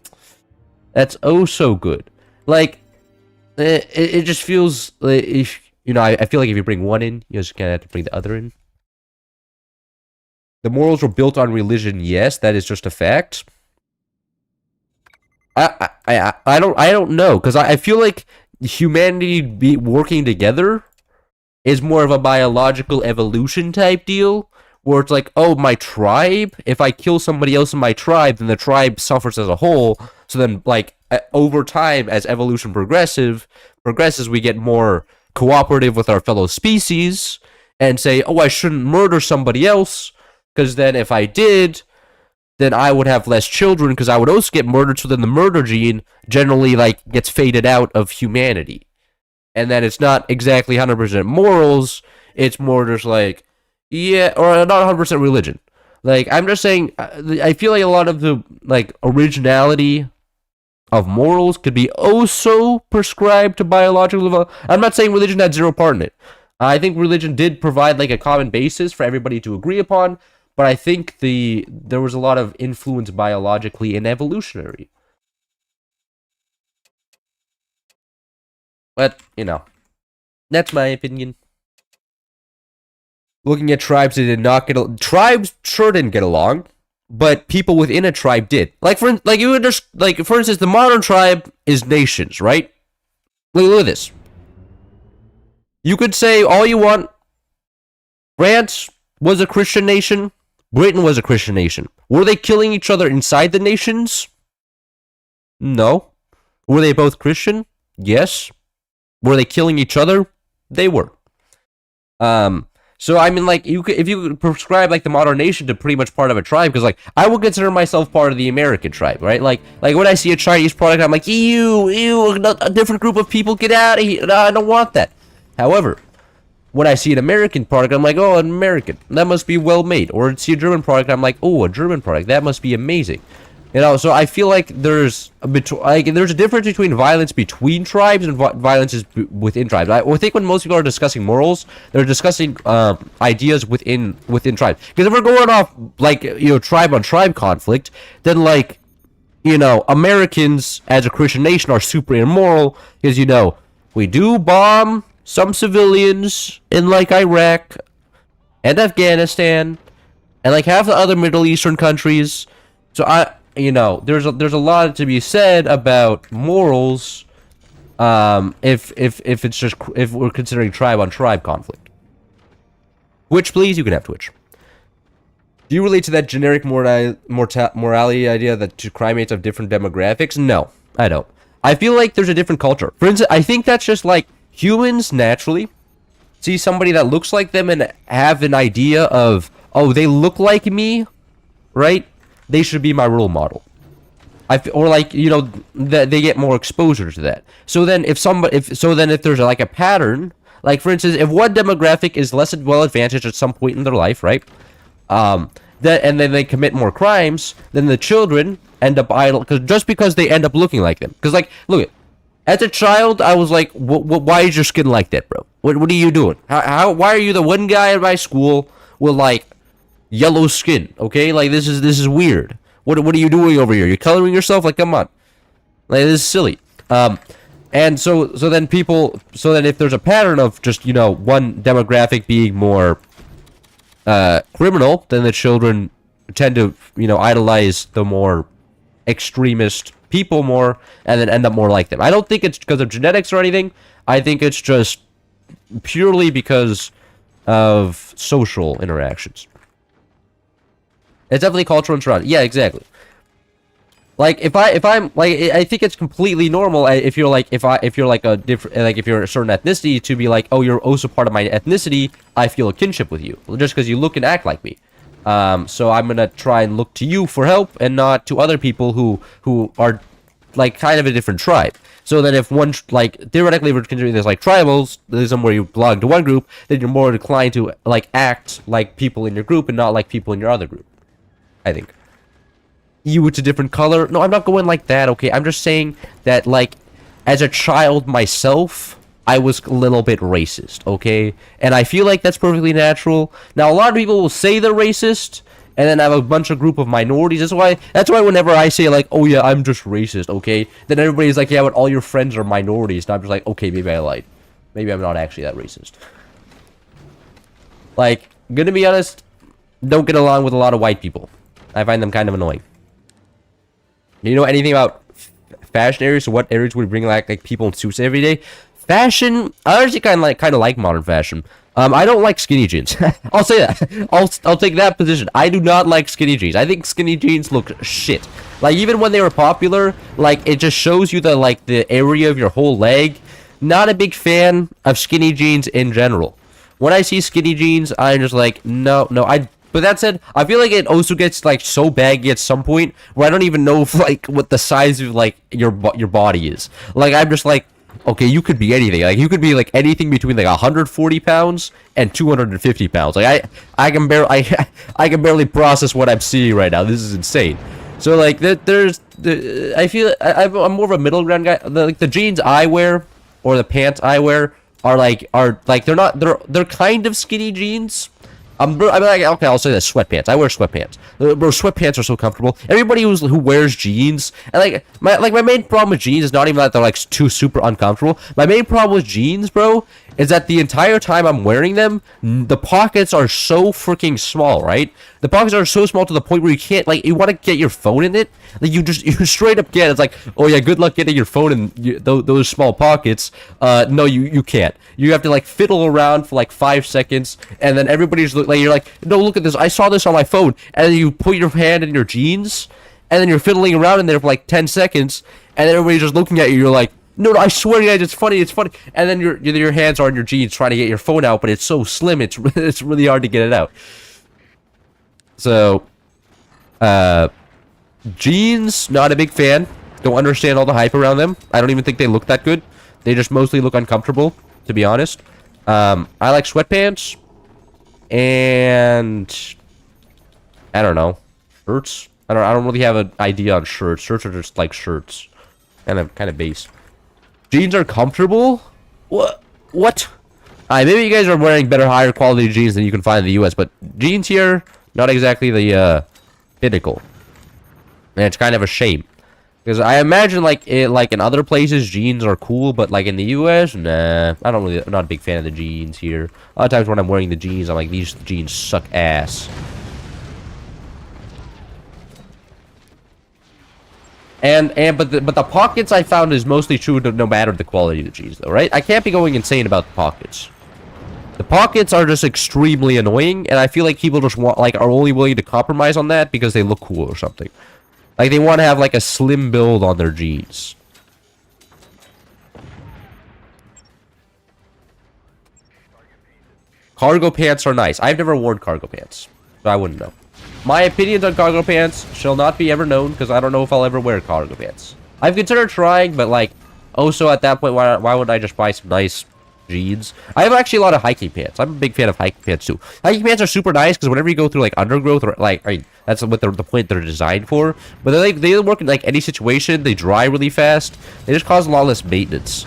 that's oh so good. Like, it just feels like, if, you know, I feel like if you bring one in, you just kind of have to bring the other in. The morals were built on religion, yes, that is just a fact. I don't know, because I feel like humanity working together is more of a biological evolution type deal, where it's like, oh, my tribe, if I kill somebody else in my tribe, then the tribe suffers as a whole. So then, like, over time, as evolution progresses, we get more cooperative with our fellow species and say, oh, I shouldn't murder somebody else, because then if I did, then I would have less children, because I would also get murdered. So then the murder gene generally, like, gets faded out of humanity. And then it's not exactly 100% morals, it's more just like, yeah, or not 100% religion. Like, I'm just saying, I feel like a lot of the, like, originality of morals could be also prescribed to biological. I'm not saying religion had zero part in it. I think religion did provide, like, a common basis for everybody to agree upon, but I think there was a lot of influence biologically and evolutionary. But, you know, that's my opinion. Looking at tribes, they did not get tribes sure didn't get along, but people within a tribe did. Like, for instance, the modern tribe is nations, right? Look at this. You could say all you want. France was a Christian nation. Britain was a Christian nation. Were they killing each other inside the nations? No. Were they both Christian? Yes. Were they killing each other? They were. So I mean, like, if you prescribe, like, the modern nation to pretty much part of a tribe, because, like, I would consider myself part of the American tribe, right? Like when I see a Chinese product, I'm like, ew, a different group of people, get out of here. No, I don't want that. However, when I see an American product, I'm like, oh, an American, that must be well made. Or see a German product, I'm like, oh, a German product, that must be amazing. You know, so I feel like there's a difference between violence between tribes and violence within tribes. I think when most people are discussing morals, they're discussing ideas within tribes. Because if we're going off, like, you know, tribe on tribe conflict, then, like, you know, Americans as a Christian nation are super immoral, because, you know, we do bomb some civilians in, like, Iraq and Afghanistan and, like, half the other Middle Eastern countries. So you know, there's a lot to be said about morals, if we're considering tribe on tribe conflict. Twitch, please, you can have Twitch. Do you relate to that generic morality idea that primates have different demographics? No, I don't. I feel like there's a different culture. For instance, I think that's just like humans naturally see somebody that looks like them and have an idea of, oh, they look like me, right? They should be my role model. Or like, you know, they get more exposure to that. So then if there's like a pattern, like for instance, if one demographic is less well advantaged at some point in their life, right? And then they commit more crimes, then the children end up idle, because they end up looking like them. Because like, look, as a child, I was like, why is your skin like that, bro? What are you doing? Why are you the one guy at my school with like yellow skin? Okay, like this is weird. What are you doing over here? You're coloring yourself? Like, come on. Like, this is silly. And so then if there's a pattern of just, you know, one demographic being more criminal, then the children tend to, you know, idolize the more extremist people more, and then end up more like them. I don't think it's because of genetics or anything. I think it's just purely because of social interactions. It's definitely cultural and surrounding. Yeah, exactly. Like if I'm like, I think it's completely normal if you're like if you're like a different, like if you're a certain ethnicity, to be like, oh, you're also part of my ethnicity, I feel a kinship with you just because you look and act like me. So I'm gonna try and look to you for help and not to other people who are like kind of a different tribe. So that if one, like, theoretically we're considering this like tribalism where you belong to one group, then you're more inclined to like act like people in your group and not like people in your other group. I think. You, it's a different color. No, I'm not going like that, okay? I'm just saying that, like, as a child myself, I was a little bit racist, okay? And I feel like that's perfectly natural. Now, a lot of people will say they're racist, and then have a bunch of group of minorities. That's why whenever I say, like, oh yeah, I'm just racist, okay? Then everybody's like, yeah, but all your friends are minorities. And I'm just like, okay, maybe I lied. Maybe I'm not actually that racist. Like, gonna be honest, don't get along with a lot of white people. I find them kind of annoying. You know anything about fashion areas? So what areas would bring like people in suits every day? Fashion, I actually kind of like modern fashion. I don't like skinny jeans. I'll say that. I'll take that position. I do not like skinny jeans. I think skinny jeans look shit. Like even when they were popular, like it just shows you the area of your whole leg. Not a big fan of skinny jeans in general. When I see skinny jeans, I'm just like, no. But that said, I feel like it also gets like so baggy at some point where I don't even know if, like what the size of like your body is. Like I'm just like, okay, you could be anything. Like you could be like anything between like 140 pounds and 250 pounds. Like I can barely process what I'm seeing right now. This is insane. So like I feel I'm more of a middle ground guy. The jeans I wear or the pants I wear are they're kind of skinny jeans. I'm like, okay, I'll say that sweatpants. I wear sweatpants. Bro, sweatpants are so comfortable. Everybody who wears jeans, and my main problem with jeans is not even that they're like too super uncomfortable. My main problem with jeans, bro, is that the entire time I'm wearing them, the pockets are so freaking small, right? The pockets are so small to the point where you can't, like, you want to get your phone in it, like you straight up get. It's like, oh yeah, good luck getting your phone in those small pockets. No, you can't. You have to like fiddle around for like 5 seconds, and then everybody's like, you're like, no, look at this. I saw this on my phone, and then you put your hand in your jeans, and then you're fiddling around in there for like 10 seconds, and then everybody's just looking at you. You're like, no, I swear to God, it's funny, and then your hands are in your jeans trying to get your phone out, but it's so slim, it's really hard to get it out. So, jeans, not a big fan. Don't understand all the hype around them. I don't even think they look that good. They just mostly look uncomfortable, to be honest. I like sweatpants, and I don't know, shirts. I don't really have an idea on shirts. Shirts are just like shirts, kind of base. Jeans are comfortable? What? Maybe you guys are wearing better, higher quality jeans than you can find in the US, but jeans here, not exactly the pinnacle. And it's kind of a shame. Because I imagine like in other places jeans are cool, but like in the US, nah, I'm not a big fan of the jeans here. A lot of times when I'm wearing the jeans, I'm like, these jeans suck ass. But the pockets I found is mostly true no matter the quality of the jeans though, right? I can't be going insane about the pockets. The pockets are just extremely annoying, and I feel like people just are only willing to compromise on that because they look cool or something. Like they want to have like a slim build on their jeans. Cargo pants are nice. I've never worn cargo pants. so I wouldn't know. My opinions on cargo pants shall not be ever known, because I don't know if I'll ever wear cargo pants. I've considered trying, but like, also at that point, why wouldn't I just buy some nice jeans? I have actually a lot of hiking pants. I'm a big fan of hiking pants too. Hiking pants are super nice because whenever you go through like undergrowth or like, I mean, that's what the point they're designed for. But they work in like any situation. They dry really fast. They just cause a lot less maintenance.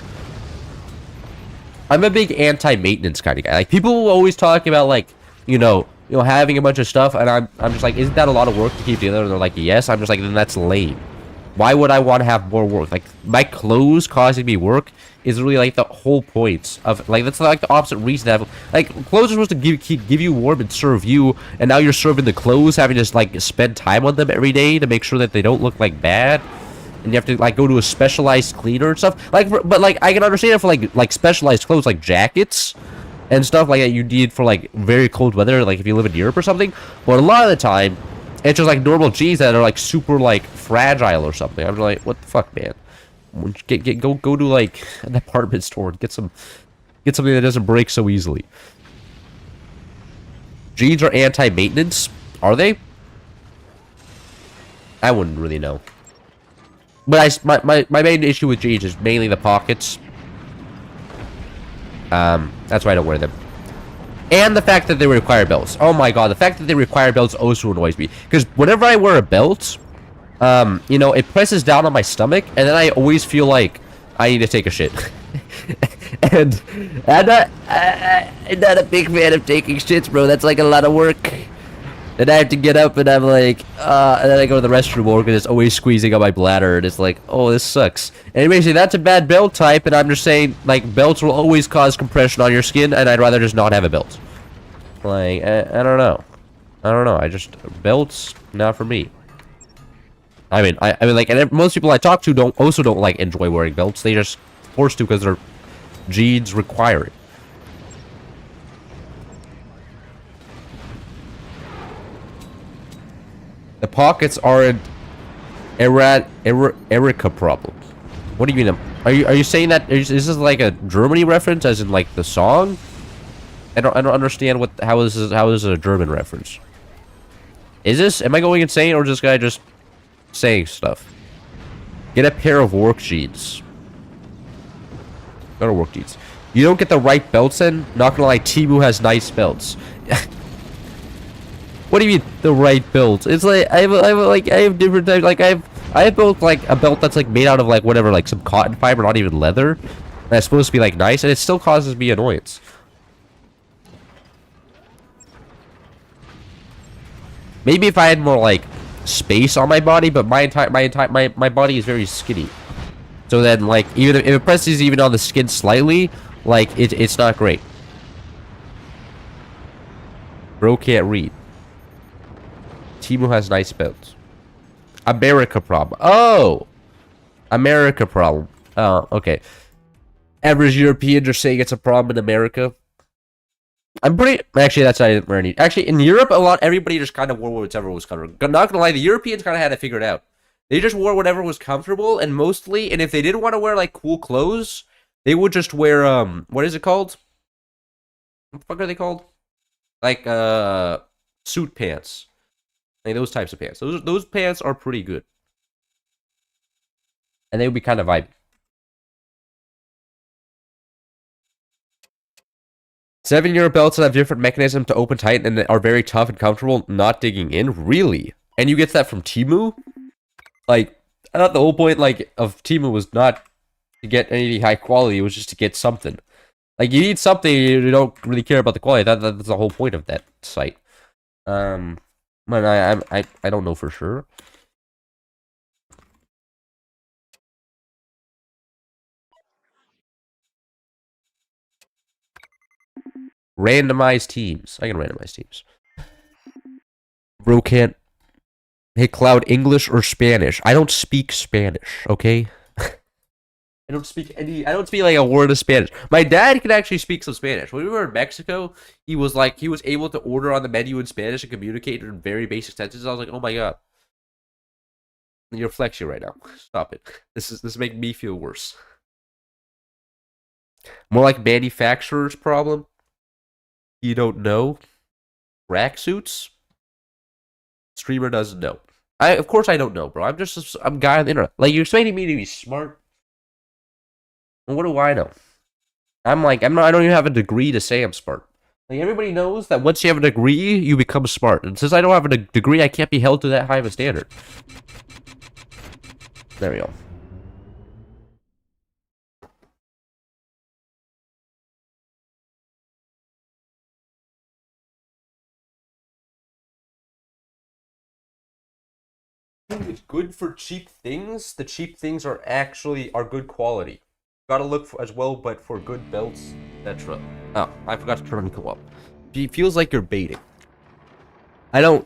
I'm a big anti-maintenance kind of guy. Like people will always talk about like, you know, having a bunch of stuff, and I'm just like, isn't that a lot of work to keep together? And they're like, yes. I'm just like, then that's lame. Why would I want to have more work? Like, my clothes causing me work is really, like, the whole point of, like, that's, like, the opposite reason to have, like, clothes are supposed to give you warm and serve you, and now you're serving the clothes, having to just, like, spend time on them every day to make sure that they don't look, like, bad, and you have to, like, go to a specialized cleaner and stuff. Like, but, like, I can understand it for, like, specialized clothes, like jackets and stuff like that you need for, like, very cold weather, like, if you live in Europe or something, but a lot of the time, it's just like normal jeans that are like super like fragile or something. I'm just like, what the fuck, man? Go to like an department store and get something that doesn't break so easily. Jeans are anti-maintenance, are they? I wouldn't really know. But my main issue with jeans is mainly the pockets. That's why I don't wear them. And the fact that they require belts. Oh my god, the fact that they require belts also annoys me. Because whenever I wear a belt, you know, it presses down on my stomach, and then I always feel like I need to take a shit. and I'm not a big fan of taking shits, bro. That's like a lot of work. And I have to get up, and I'm like, and then I go to the restroom more because it's always squeezing on my bladder, and it's like, oh, this sucks. And basically, that's a bad belt type, and I'm just saying, like, belts will always cause compression on your skin, and I'd rather just not have a belt. Like, I don't know. I don't know. Belts, not for me. I mean, like, and most people I talk to don't like enjoy wearing belts. They just forced to because their genes require it. The pockets aren't Erica problems. What do you mean? Are you saying that is this like a Germany reference, as in like the song? I don't understand how is this a German reference? Is this? Am I going insane, or is this guy just saying stuff? Get a pair of work jeans. Go to work jeans. You don't get the right belts in. Not gonna lie, Temu has nice belts. What do you mean the right belt? It's like I have different types. Like I have built like a belt that's like made out of like whatever, like some cotton fiber, not even leather. That's supposed to be like nice, and it still causes me annoyance. Maybe if I had more like space on my body, but my body is very skinny. So then like even if it presses even on the skin slightly, like it's not great. Bro can't read. Temu has nice belts. America problem. Oh! America problem. Oh, okay. Average Europeans are saying it's a problem in America. I'm pretty... Actually, that's not even any... Actually, in Europe, everybody just kind of wore whatever was comfortable. Not gonna lie, the Europeans kind of had it figured out. They just wore whatever was comfortable, and mostly... And if they didn't want to wear, like, cool clothes, they would just wear, what is it called? What the fuck are they called? Like, suit pants. Like those types of pants. Those pants are pretty good. And they would be kind of vibey. 7-year belts that have different mechanism to open tight and are very tough and comfortable, not digging in. Really? And you get that from Temu? Like, I thought the whole point like of Temu was not to get anything high quality, it was just to get something. Like you need something, you don't really care about the quality. That's the whole point of that site. But I don't know for sure. Randomized teams. I can randomize teams. Bro can't hit Cloud English or Spanish. I don't speak Spanish, okay? I don't speak like a word of Spanish. My dad can actually speak some Spanish. When we were in Mexico, he was able to order on the menu in Spanish and communicate in very basic sentences. I was like, oh my god. You're flexing right now. Stop it. This is making me feel worse. More like manufacturer's problem. You don't know? Tracksuits? streamer doesn't know. Of course I don't know, bro. I'm just a guy on the internet. Like, you're expecting me to be smart. Well, what do I know? I don't even have a degree to say I'm smart. Like, everybody knows that once you have a degree, you become smart. And since I don't have a degree, I can't be held to that high of a standard. There we go. It's good for cheap things. The cheap things are good quality. Gotta look for, as well, but for good belts, etc. Oh, I forgot to turn the co-op. It feels like you're baiting. I don't.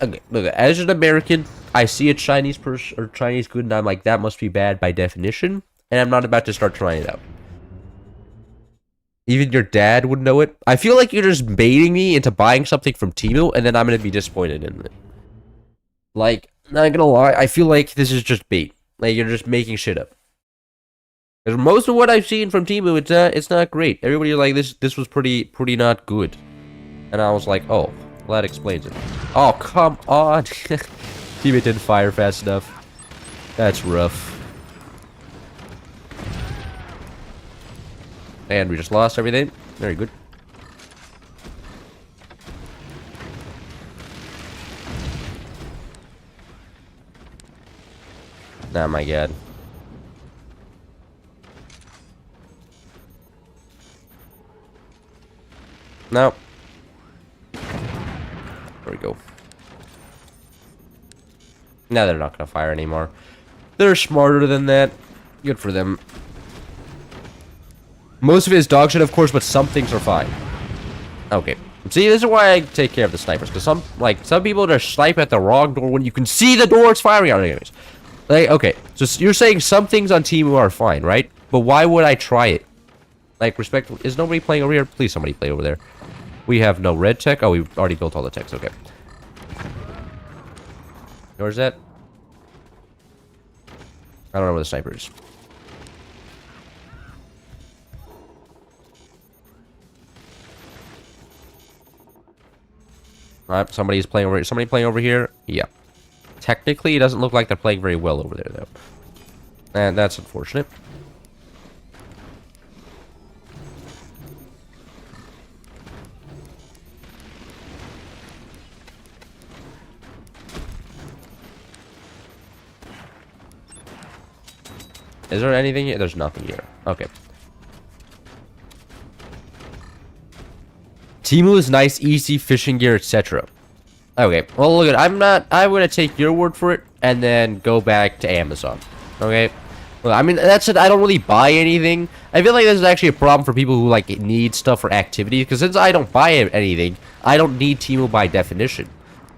Okay, look. As an American, I see a Chinese person or Chinese good, and I'm like, that must be bad by definition. And I'm not about to start trying it out. Even your dad would know it. I feel like you're just baiting me into buying something from Temu, and then I'm gonna be disappointed in it. Like, not gonna lie, I feel like this is just bait. Like, you're just making shit up. Because most of what I've seen from Temu, it's not great. Everybody's like, this was pretty not good. And I was like, oh, well, that explains it. Oh, come on. Teammate didn't fire fast enough. That's rough. And we just lost everything. Very good. Oh my god. No. There we go. Now they're not gonna fire anymore. They're smarter than that. Good for them. Most of it is dog shit, of course, but some things are fine. Okay. See, this is why I take care of the snipers, because some people just snipe at the wrong door when you can see the door it's firing on enemies. Like, okay, so you're saying some things on Temu are fine, right? But why would I try it? Like, respectfully, is nobody playing over here? Please, somebody play over there. We have no red tech. Oh, we've already built all the techs. Okay. Where's that? I don't know where the sniper is. Alright, somebody's playing over here. Somebody playing over here? Yeah. Technically, it doesn't look like they're playing very well over there, though. And that's unfortunate. Is there anything here? There's nothing here. Okay. Temu is nice, easy, fishing gear, etc. Okay, well, look, I'm gonna take your word for it, and then go back to Amazon. Okay? Well, I mean, that's it. I don't really buy anything. I feel like this is actually a problem for people who, like, need stuff for activity, because since I don't buy anything, I don't need Temu by definition.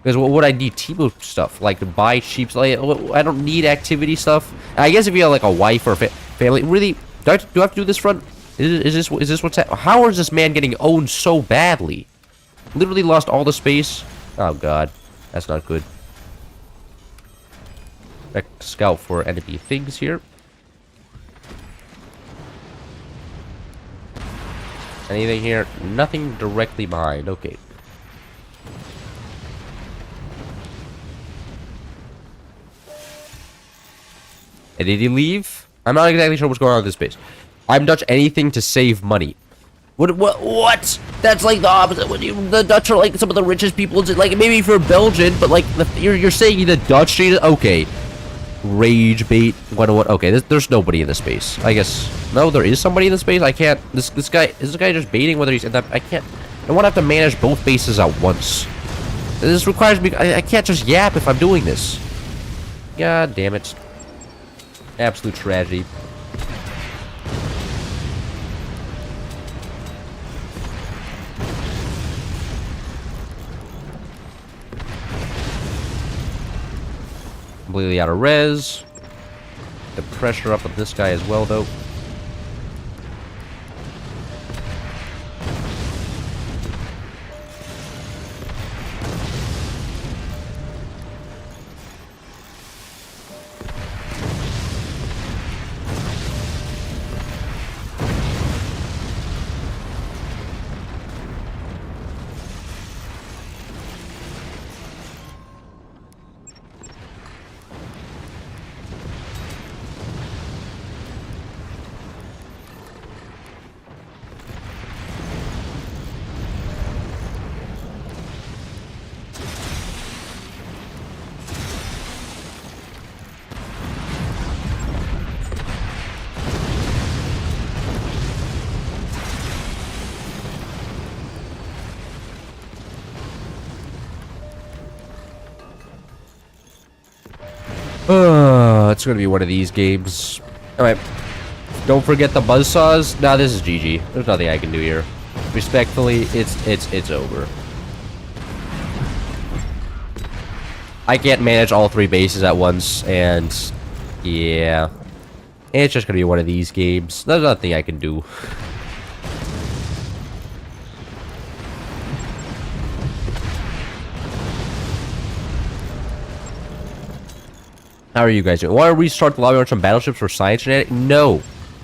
Because what would I need Temu stuff? Like, to buy cheap, like, I don't need activity stuff. I guess if you have, like, a wife or a family, really, do I have to do this front? Is this what's happening? How is this man getting owned so badly? Literally lost all the space. Oh god, that's not good. Let's scout for enemy things here. Anything here? Nothing directly behind. Okay. And did he leave? I'm not exactly sure what's going on with this base. I haven't touched anything to save money. What? That's like the opposite. The Dutch are like some of the richest people. Like, maybe if you're Belgian, but like you're saying the Dutch. Okay. Rage bait. What? Okay, there's nobody in the space. I guess no, there is somebody in the space. I can't. This guy just baiting whether he's in that. I can't. I want to have to manage both bases at once. This requires me. I can't just yap if I'm doing this. God damn it. Absolute tragedy. Completely out of res. The pressure up on this guy as well, though. It's gonna be one of these games. Alright. Don't forget the buzzsaws. Nah, this is GG. There's nothing I can do here. Respectfully, it's over. I can't manage all 3 bases at once, and yeah. It's just gonna be one of these games. There's nothing I can do. How are you guys doing? Want to restart the lobby on some battleships for science shenanigans? No.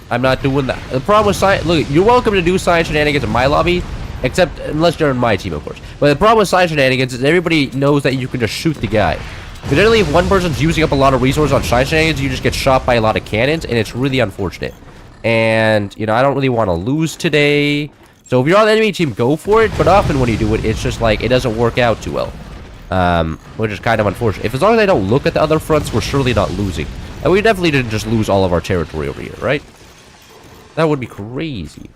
I'm not doing that. The problem with science... Look, you're welcome to do science shenanigans in my lobby, except unless you're in my team, of course. But the problem with science shenanigans is everybody knows that you can just shoot the guy. But generally, if one person's using up a lot of resources on science shenanigans, you just get shot by a lot of cannons, and it's really unfortunate. And, you know, I don't really want to lose today. So if you're on the enemy team, go for it. But often when you do it, it's just like, it doesn't work out too well. Which is kind of unfortunate. If as long as I don't look at the other fronts, we're surely not losing. And we definitely didn't just lose all of our territory over here, right? That would be crazy.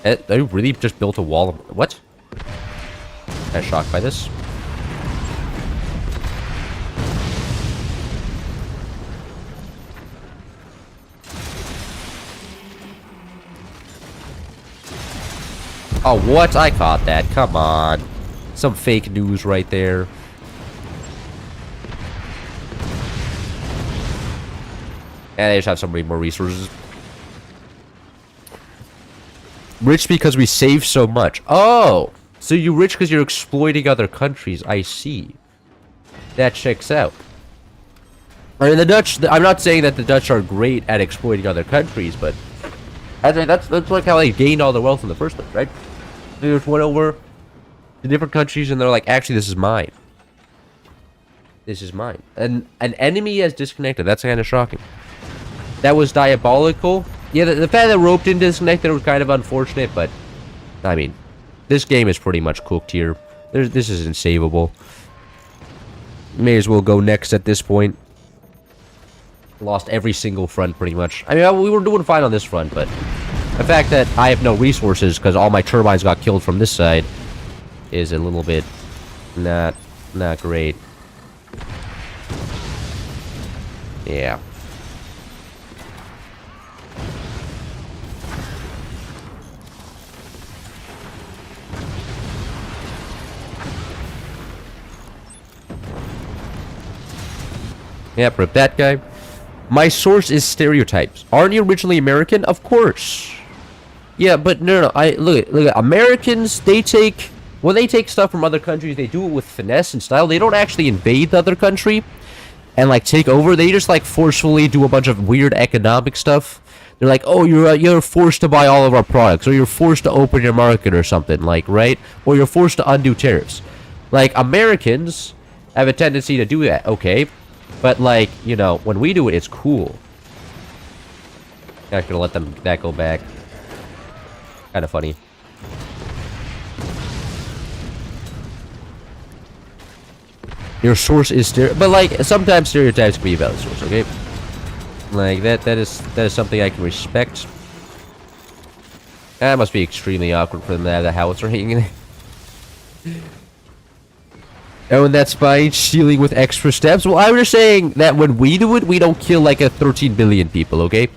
They really just built a wall of... What? I'm shocked by this. Oh, what? I caught that. Come on. Some fake news right there. And they just have so many more resources. Rich because we save so much. Oh! So you're rich because you're exploiting other countries. I see. That checks out. I mean, the Dutch... I'm not saying that the Dutch are great at exploiting other countries, but... I think that's like how they gained all the wealth in the first place, right? They just went over to different countries and they're like, actually, this is mine. This is mine. And an enemy has disconnected. That's kind of shocking. That was diabolical. Yeah, the fact that rope didn't disconnect was kind of unfortunate, but... I mean, this game is pretty much cooked here. This is unsavable. May as well go next at this point. Lost every single front, pretty much. I mean, we were doing fine on this front, but... The fact that I have no resources because all my turbines got killed from this side is a little bit not great. Yeah. Yep, rip that guy. My source is stereotypes. Aren't you originally American? Of course. Yeah, but no. Look at Americans. When they take stuff from other countries, they do it with finesse and style. They don't actually invade the other country and like take over. They just like forcefully do a bunch of weird economic stuff. They're like, oh, you're forced to buy all of our products, or you're forced to open your market or something, like, right? Or you're forced to undo tariffs. Like, Americans have a tendency to do that, okay? But like, you know, when we do it, it's cool. I'm not gonna let that go back. Kind of funny. Your source is but like sometimes stereotypes can be a valid source, okay? Like that is something I can respect. That must be extremely awkward for them to have the howitzer hanging in there. Oh, and that's by stealing with extra steps. Well, I was just saying that when we do it, we don't kill like a 13 billion people, okay?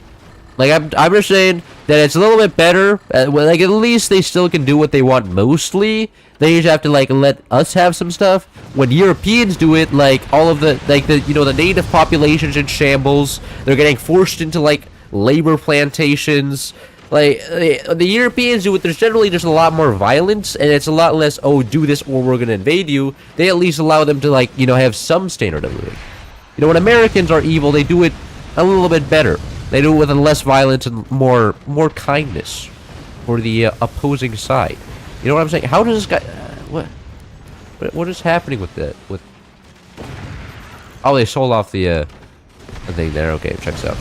Like, I'm just saying that it's a little bit better. Like, at least they still can do what they want mostly. They just have to, like, let us have some stuff. When Europeans do it, like, all of the, like, the, you know, the native populations in shambles. They're getting forced into, like, labor plantations. Like, the Europeans do it, there's generally just a lot more violence. And it's a lot less, oh, do this or we're going to invade you. They at least allow them to, like, you know, have some standard of living. You know, when Americans are evil, they do it a little bit better. They do it with less violence and more kindness for the opposing side. You know what I'm saying? How does this guy... What is happening with that? Oh, they sold off the thing there. Okay, checks out.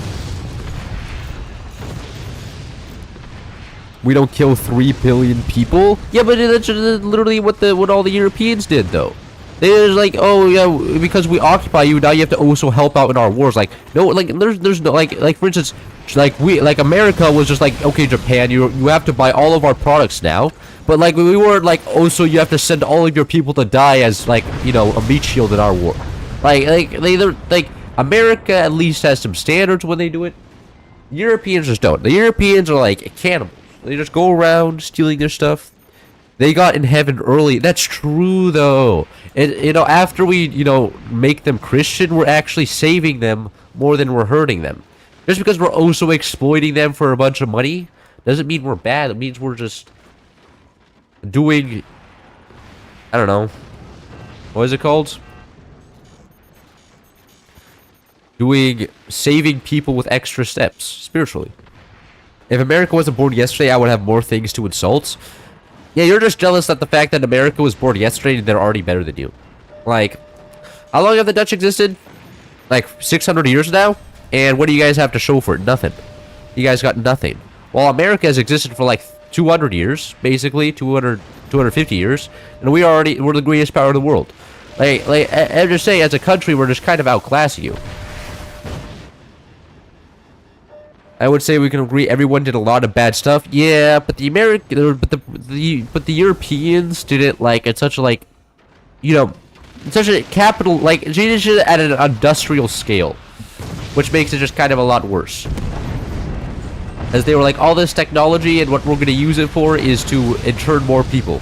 We don't kill 3 billion people? Yeah, but that's literally what all the Europeans did, though. There's like, oh yeah, because we occupy you, now you have to also help out in our wars. Like, no, like there's no like for instance, like America was just like, okay, Japan, you have to buy all of our products now. But like we weren't like, oh, so you have to send all of your people to die as like, you know, a meat shield in our war. They're like America at least has some standards when they do it. Europeans just don't. The Europeans are like cannibals. They just go around stealing their stuff. They got in heaven early. That's true, though. You know, after we, you know, make them Christian, we're actually saving them more than we're hurting them. Just because we're also exploiting them for a bunch of money doesn't mean we're bad. It means we're just doing, I don't know, what is it called? Saving people with extra steps, spiritually. If America wasn't born yesterday, I would have more things to insult. Yeah, you're just jealous that the fact that America was born yesterday and they're already better than you. Like, how long have the Dutch existed? Like, 600 years now? And what do you guys have to show for it? Nothing. You guys got nothing. Well, America has existed for like 200 years, basically, 250 years, and we're the greatest power in the world. Like, I'm just saying, as a country, we're just kind of outclassing you. I would say we can agree everyone did a lot of bad stuff. Yeah, but the Europeans did it like at such a like, you know, such a capital like they did it at an industrial scale, which makes it just kind of a lot worse. As they were like, all this technology and what we're gonna use it for is to intern more people.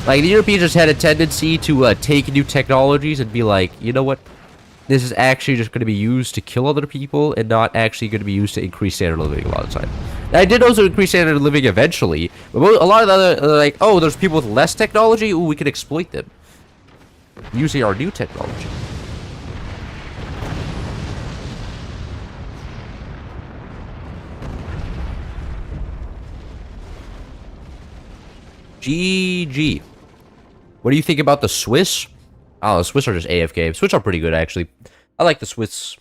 Like the Europeans just had a tendency to take new technologies and be like, you know what? This is actually just going to be used to kill other people and not actually going to be used to increase standard of living a lot of the time. And I did also increase standard of living eventually, but a lot of the other, like, oh, there's people with less technology, ooh, we can exploit them using our new technology. GG. What do you think about the Swiss? Oh, the Swiss are just AFK. Swiss are pretty good, actually. I like the Swiss.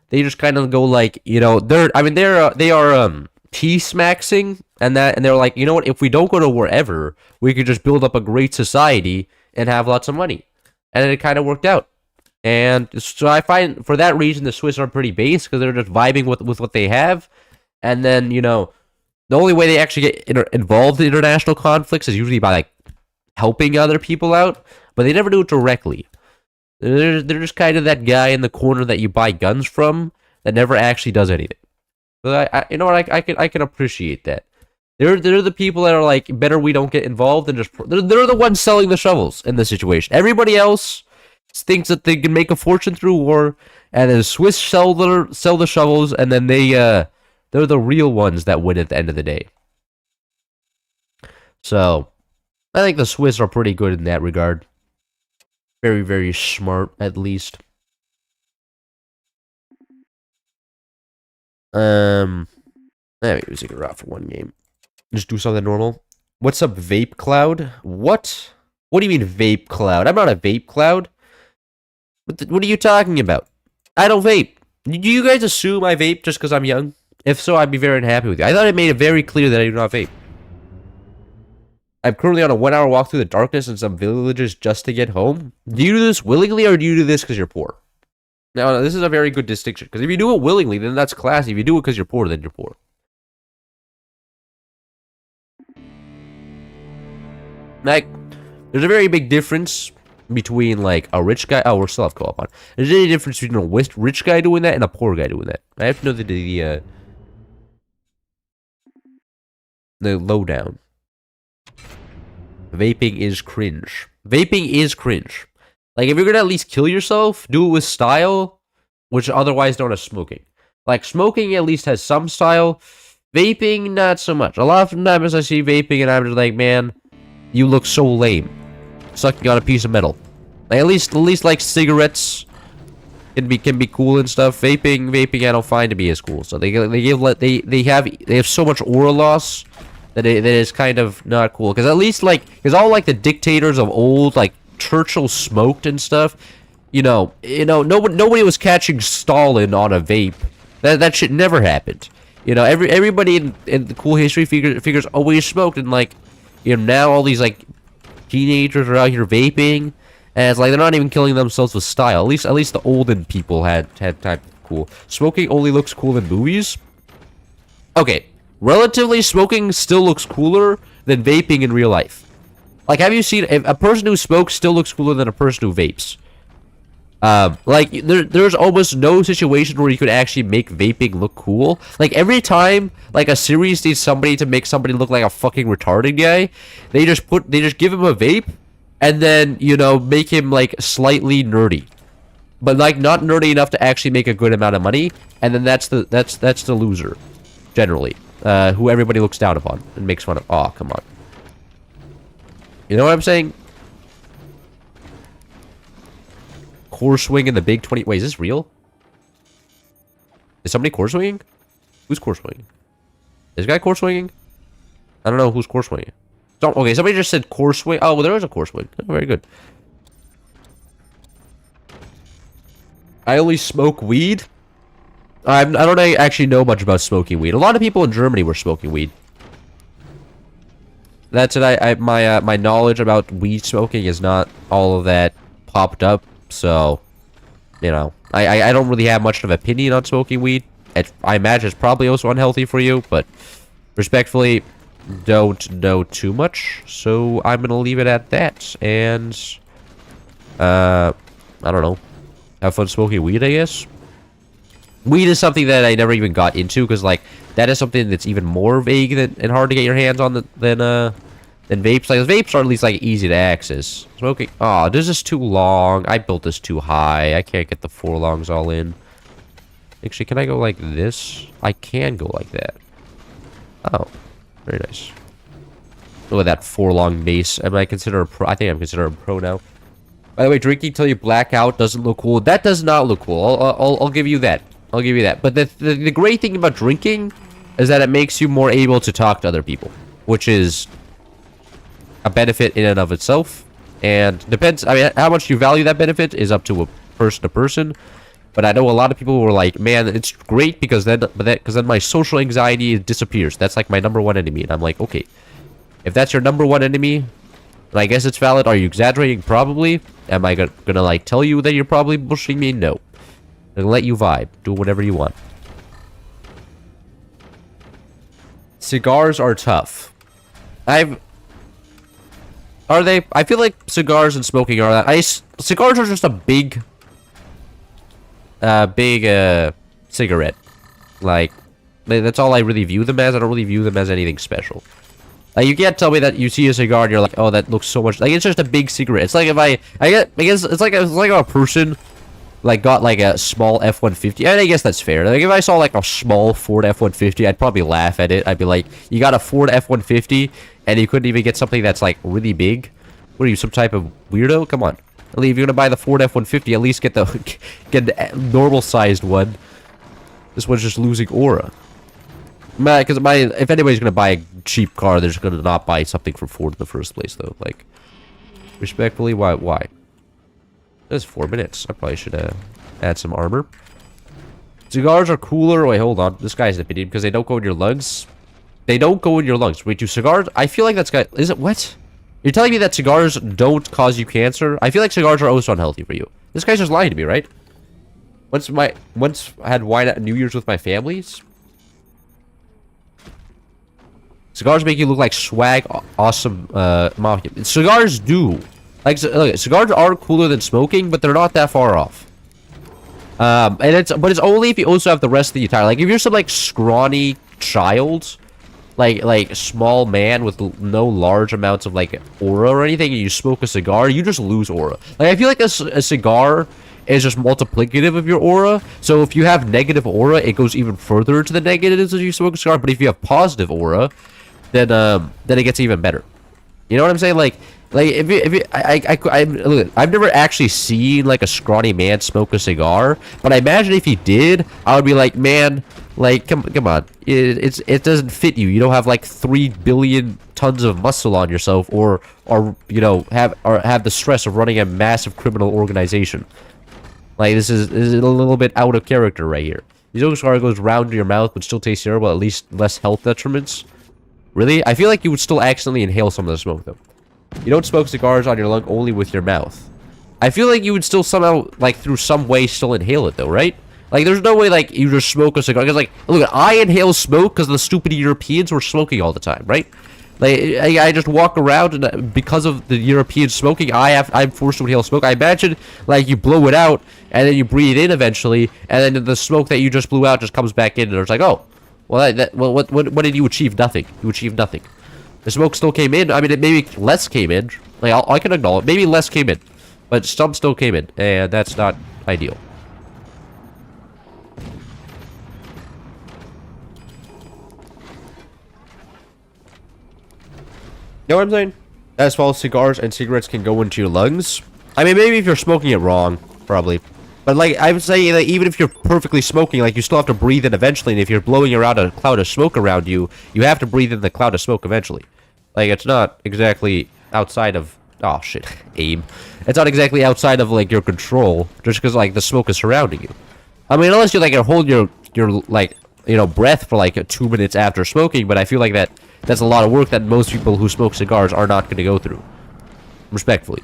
They just kind of go like, you know, they are peace maxing, and they're like, you know what? If we don't go to war ever, we could just build up a great society and have lots of money, and it kind of worked out. And so I find for that reason the Swiss are pretty base because they're just vibing with what they have, and then you know, the only way they actually get involved in international conflicts is usually by like helping other people out. But they never do it directly. They're just kind of that guy in the corner that you buy guns from that never actually does anything. But you know what? I can appreciate that. They're the people that are like, better we don't get involved and just they're the ones selling the shovels in this situation. Everybody else thinks that they can make a fortune through war, and the Swiss sell the shovels, and then they're the real ones that win at the end of the day. So I think the Swiss are pretty good in that regard. Very, very smart, at least. Maybe we take it off for one game. Just do something normal. What's up, Vape Cloud? What? What do you mean, Vape Cloud? I'm not a Vape Cloud. What are you talking about? I don't vape. Do you guys assume I vape just because I'm young? If so, I'd be very unhappy with you. I thought I made it very clear that I do not vape. I'm currently on a 1-hour walk through the darkness in some villages just to get home. Do you do this willingly, or do you do this because you're poor? Now, this is a very good distinction, because if you do it willingly, then that's classy. If you do it because you're poor, then you're poor. Like, there's a very big difference between, like, a rich guy... Oh, we're still off co-op on. There's a difference between a rich guy doing that and a poor guy doing that. I have to know the lowdown. Vaping is cringe. Vaping is cringe. Like, if you're gonna at least kill yourself, do it with style, which otherwise known as smoking. Like, smoking at least has some style. Vaping, not so much. A lot of times I see vaping and I'm just like, man, you look so lame. Sucking on a piece of metal. Like, at least like cigarettes can be cool and stuff. Vaping I don't find to be as cool. So they have so much aura loss that is kind of not cool. Because at least because all like the dictators of old, like Churchill smoked and stuff. You know, nobody was catching Stalin on a vape. That shit never happened. You know, everybody in the cool history figures always smoked, and like, you know, now all these like teenagers are out here vaping, And it's like they're not even killing themselves with style. At least the olden people had type of cool. Smoking only looks cool in movies. Okay, relatively, smoking still looks cooler than vaping in real life. Like, have you seen if a person who smokes still looks cooler than a person who vapes? Like, there's almost no situation where you could actually make vaping look cool. Like, every time, like, a series needs somebody to make somebody look like a fucking retarded guy, they just give him a vape, and then, you know, make him, like, slightly nerdy. But, like, not nerdy enough to actually make a good amount of money, and then that's the loser, generally. Who everybody looks down upon and makes fun of. Aw, come on. You know what I'm saying? Core swing in the big 20. Wait, is this real? Is somebody core swinging? Who's core swinging? Is this guy core swinging? I don't know who's core swinging. Okay, somebody just said core swing. Oh, well, there is a core swing. Oh, very good. I only smoke weed. I don't actually know much about smoking weed. A lot of people in Germany were smoking weed. That's it. My knowledge about weed smoking is not all of that popped up. So, you know, I don't really have much of an opinion on smoking weed. I imagine it's probably also unhealthy for you, but respectfully, don't know too much. So I'm gonna leave it at that. And I don't know. Have fun smoking weed, I guess. Weed is something that I never even got into because, like, that is something that's even more vague and hard to get your hands on than vapes. Like, vapes are at least, like, easy to access. Smoking. Oh, this is too long. I built this too high. I can't get the 4 longs all in. Actually, can I go like this? I can go like that. Oh, very nice. Look at that 4 long base. Am I considered a pro? I think I'm considered a pro now. By the way, drinking till you black out doesn't look cool. That does not look cool. I'll give you that. I'll give you that. But the great thing about drinking is that it makes you more able to talk to other people, which is a benefit in and of itself. And depends. I mean, how much you value that benefit is up to person. But I know a lot of people were like, "Man, it's great because then my social anxiety disappears. That's like my #1 enemy." And I'm like, okay, if that's your #1 enemy, and I guess it's valid. Are you exaggerating? Probably. Am I gonna like tell you that you're probably bullshitting me? No. I'm gonna let you vibe. Do whatever you want. Cigars are tough. Are they? I feel like cigars and smoking are that. Cigars are just a big cigarette. Like, that's all I really view them as. I don't really view them as anything special. Like, you can't tell me that you see a cigar and you're like, oh, that looks so much. Like, it's just a big cigarette. It's like if I guess it's like a person like got like a small F-150. And I guess that's fair. Like, if I saw like a small Ford F-150, I'd probably laugh at it. I'd be like, you got a Ford F-150 and you couldn't even get something that's like really big? What are you, some type of weirdo? Come on. If you're gonna buy the Ford F-150, at least get the normal sized one. This one's just losing aura. Because if anybody's gonna buy a cheap car, they're just gonna not buy something from Ford in the first place, though. Like, respectfully, why? That's 4 minutes. I probably should add some armor. Cigars are cooler. Wait, hold on. This guy's an opinion because they don't go in your lungs. They don't go in your lungs. Wait, do cigars? I feel like that's got. Is it what? You're telling me that cigars don't cause you cancer? I feel like cigars are also unhealthy for you. This guy's just lying to me, right? Once I had wine at New Year's with my families. Cigars make you look like swag, awesome, cigars do. Like, look, cigars are cooler than smoking, but they're not that far off. But it's only if you also have the rest of the attire. Like, if you're some, like, scrawny child, like small man with no large amounts of, like, aura or anything, and you smoke a cigar, you just lose aura. Like, I feel like a cigar is just multiplicative of your aura. So if you have negative aura, it goes even further to the negatives as you smoke a cigar. But if you have positive aura, then it gets even better. You know what I'm saying? Like look, I've never actually seen like a scrawny man smoke a cigar, but I imagine if he did, I would be like, man, like come on, it doesn't fit you. You don't have like 3 billion tons of muscle on yourself, or you know have the stress of running a massive criminal organization. Like this is a little bit out of character right here. The cigar goes round to your mouth, but still tastes terrible. At least less health detriments. Really? I feel like you would still accidentally inhale some of the smoke, though. You don't smoke cigars on your lung, only with your mouth. I feel like you would still somehow, like, through some way still inhale it, though, right? Like, there's no way, like, you just smoke a cigar. Because, like, look, I inhale smoke because the stupid Europeans were smoking all the time, right? Like, I just walk around, and because of the European smoking, I'm forced to inhale smoke. I imagine, like, you blow it out, and then you breathe in eventually, and then the smoke that you just blew out just comes back in, and it's like, oh, well, what did you achieve? Nothing. You achieved nothing. The smoke still came in. I mean, maybe less came in. Like, I can acknowledge, maybe less came in, but some still came in, and that's not ideal. You know what I'm saying? As well as cigars and cigarettes can go into your lungs. I mean, maybe if you're smoking it wrong, probably. But, like, I'm saying that even if you're perfectly smoking, like, you still have to breathe in eventually. And if you're blowing around a cloud of smoke around you, you have to breathe in the cloud of smoke eventually. Like, it's not exactly outside of... Oh, shit. Aim. It's not exactly outside of, like, your control. Just because, like, the smoke is surrounding you. I mean, unless you, like, hold your like, you know, breath for, like, 2 minutes after smoking. But I feel like that's a lot of work that most people who smoke cigars are not going to go through. Respectfully.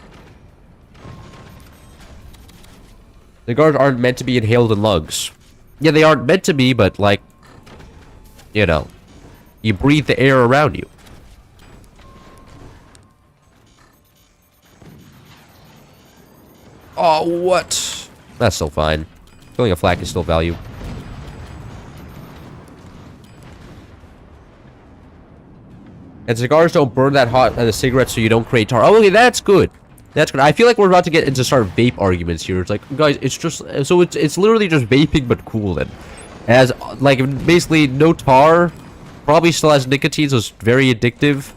Cigars aren't meant to be inhaled in lungs. Yeah, they aren't meant to be, but, like, you know, you breathe the air around you. Oh, what? That's still fine. Filling a flak is still value. And cigars don't burn that hot as a cigarette, so you don't create tar. Oh, okay, that's good. That's good. I feel like we're about to get into sort of vape arguments here. It's like, guys, it's just... So it's literally just vaping, but cool, then. As, like, basically no tar. Probably still has nicotine, so it's very addictive.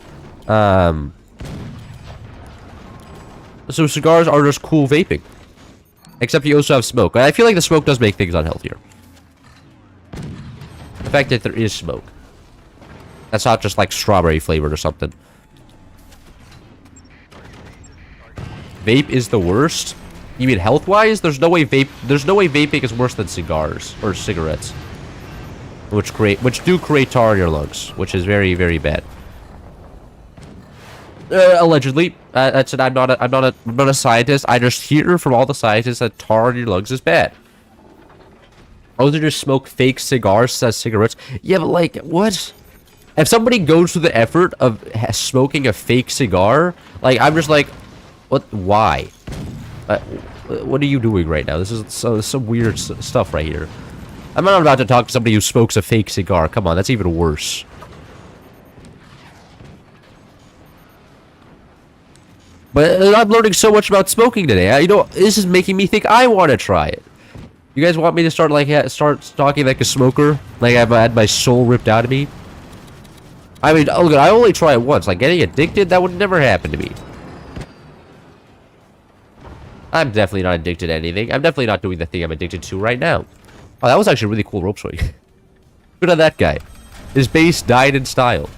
So cigars are just cool vaping. Except you also have smoke. I feel like the smoke does make things unhealthier. The fact that there is smoke. That's not just like strawberry flavored or something. Vape is the worst? You mean health-wise? There's no way vaping is worse than cigars or cigarettes. Which do create tar in your lungs, which is very, very bad. Allegedly. That's it. I'm not a scientist. I just hear from all the scientists that tar in your lungs is bad. Oh, they just smoke fake cigars, says cigarettes. Yeah, but like, what? If somebody goes through the effort of smoking a fake cigar, like, I'm just like, what? Why? What are you doing right now? This is some weird stuff right here. I'm not about to talk to somebody who smokes a fake cigar. Come on, that's even worse. But I'm learning so much about smoking today. You know, this is making me think I want to try it. You guys want me to start talking like a smoker? Like I've had my soul ripped out of me? I mean, look, I only try it once. Like, getting addicted, that would never happen to me. I'm definitely not addicted to anything. I'm definitely not doing the thing I'm addicted to right now. Oh, that was actually a really cool rope swing. Good on that guy. His base died in style.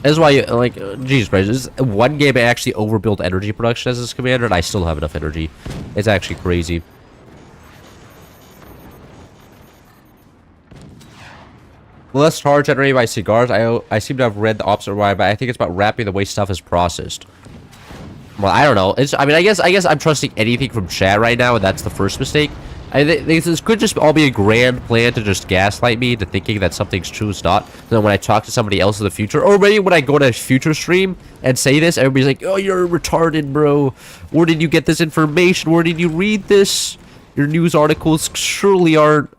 That's why, like, Jesus Christ, this is one game I actually overbuilt energy production as this commander, and I still have enough energy. It's actually crazy. Less tar generated by cigars. I seem to have read the opposite why, but I think it's about wrapping the way stuff is processed. Well, I don't know. I mean, I guess I'm trusting anything from chat right now, and that's the first mistake. This could just all be a grand plan to just gaslight me into thinking that something's true, it's not. Then when I talk to somebody else in the future, or maybe when I go to a future stream and say this, everybody's like, oh, you're retarded, bro. Where did you get this information? Where did you read this? Your news articles surely aren't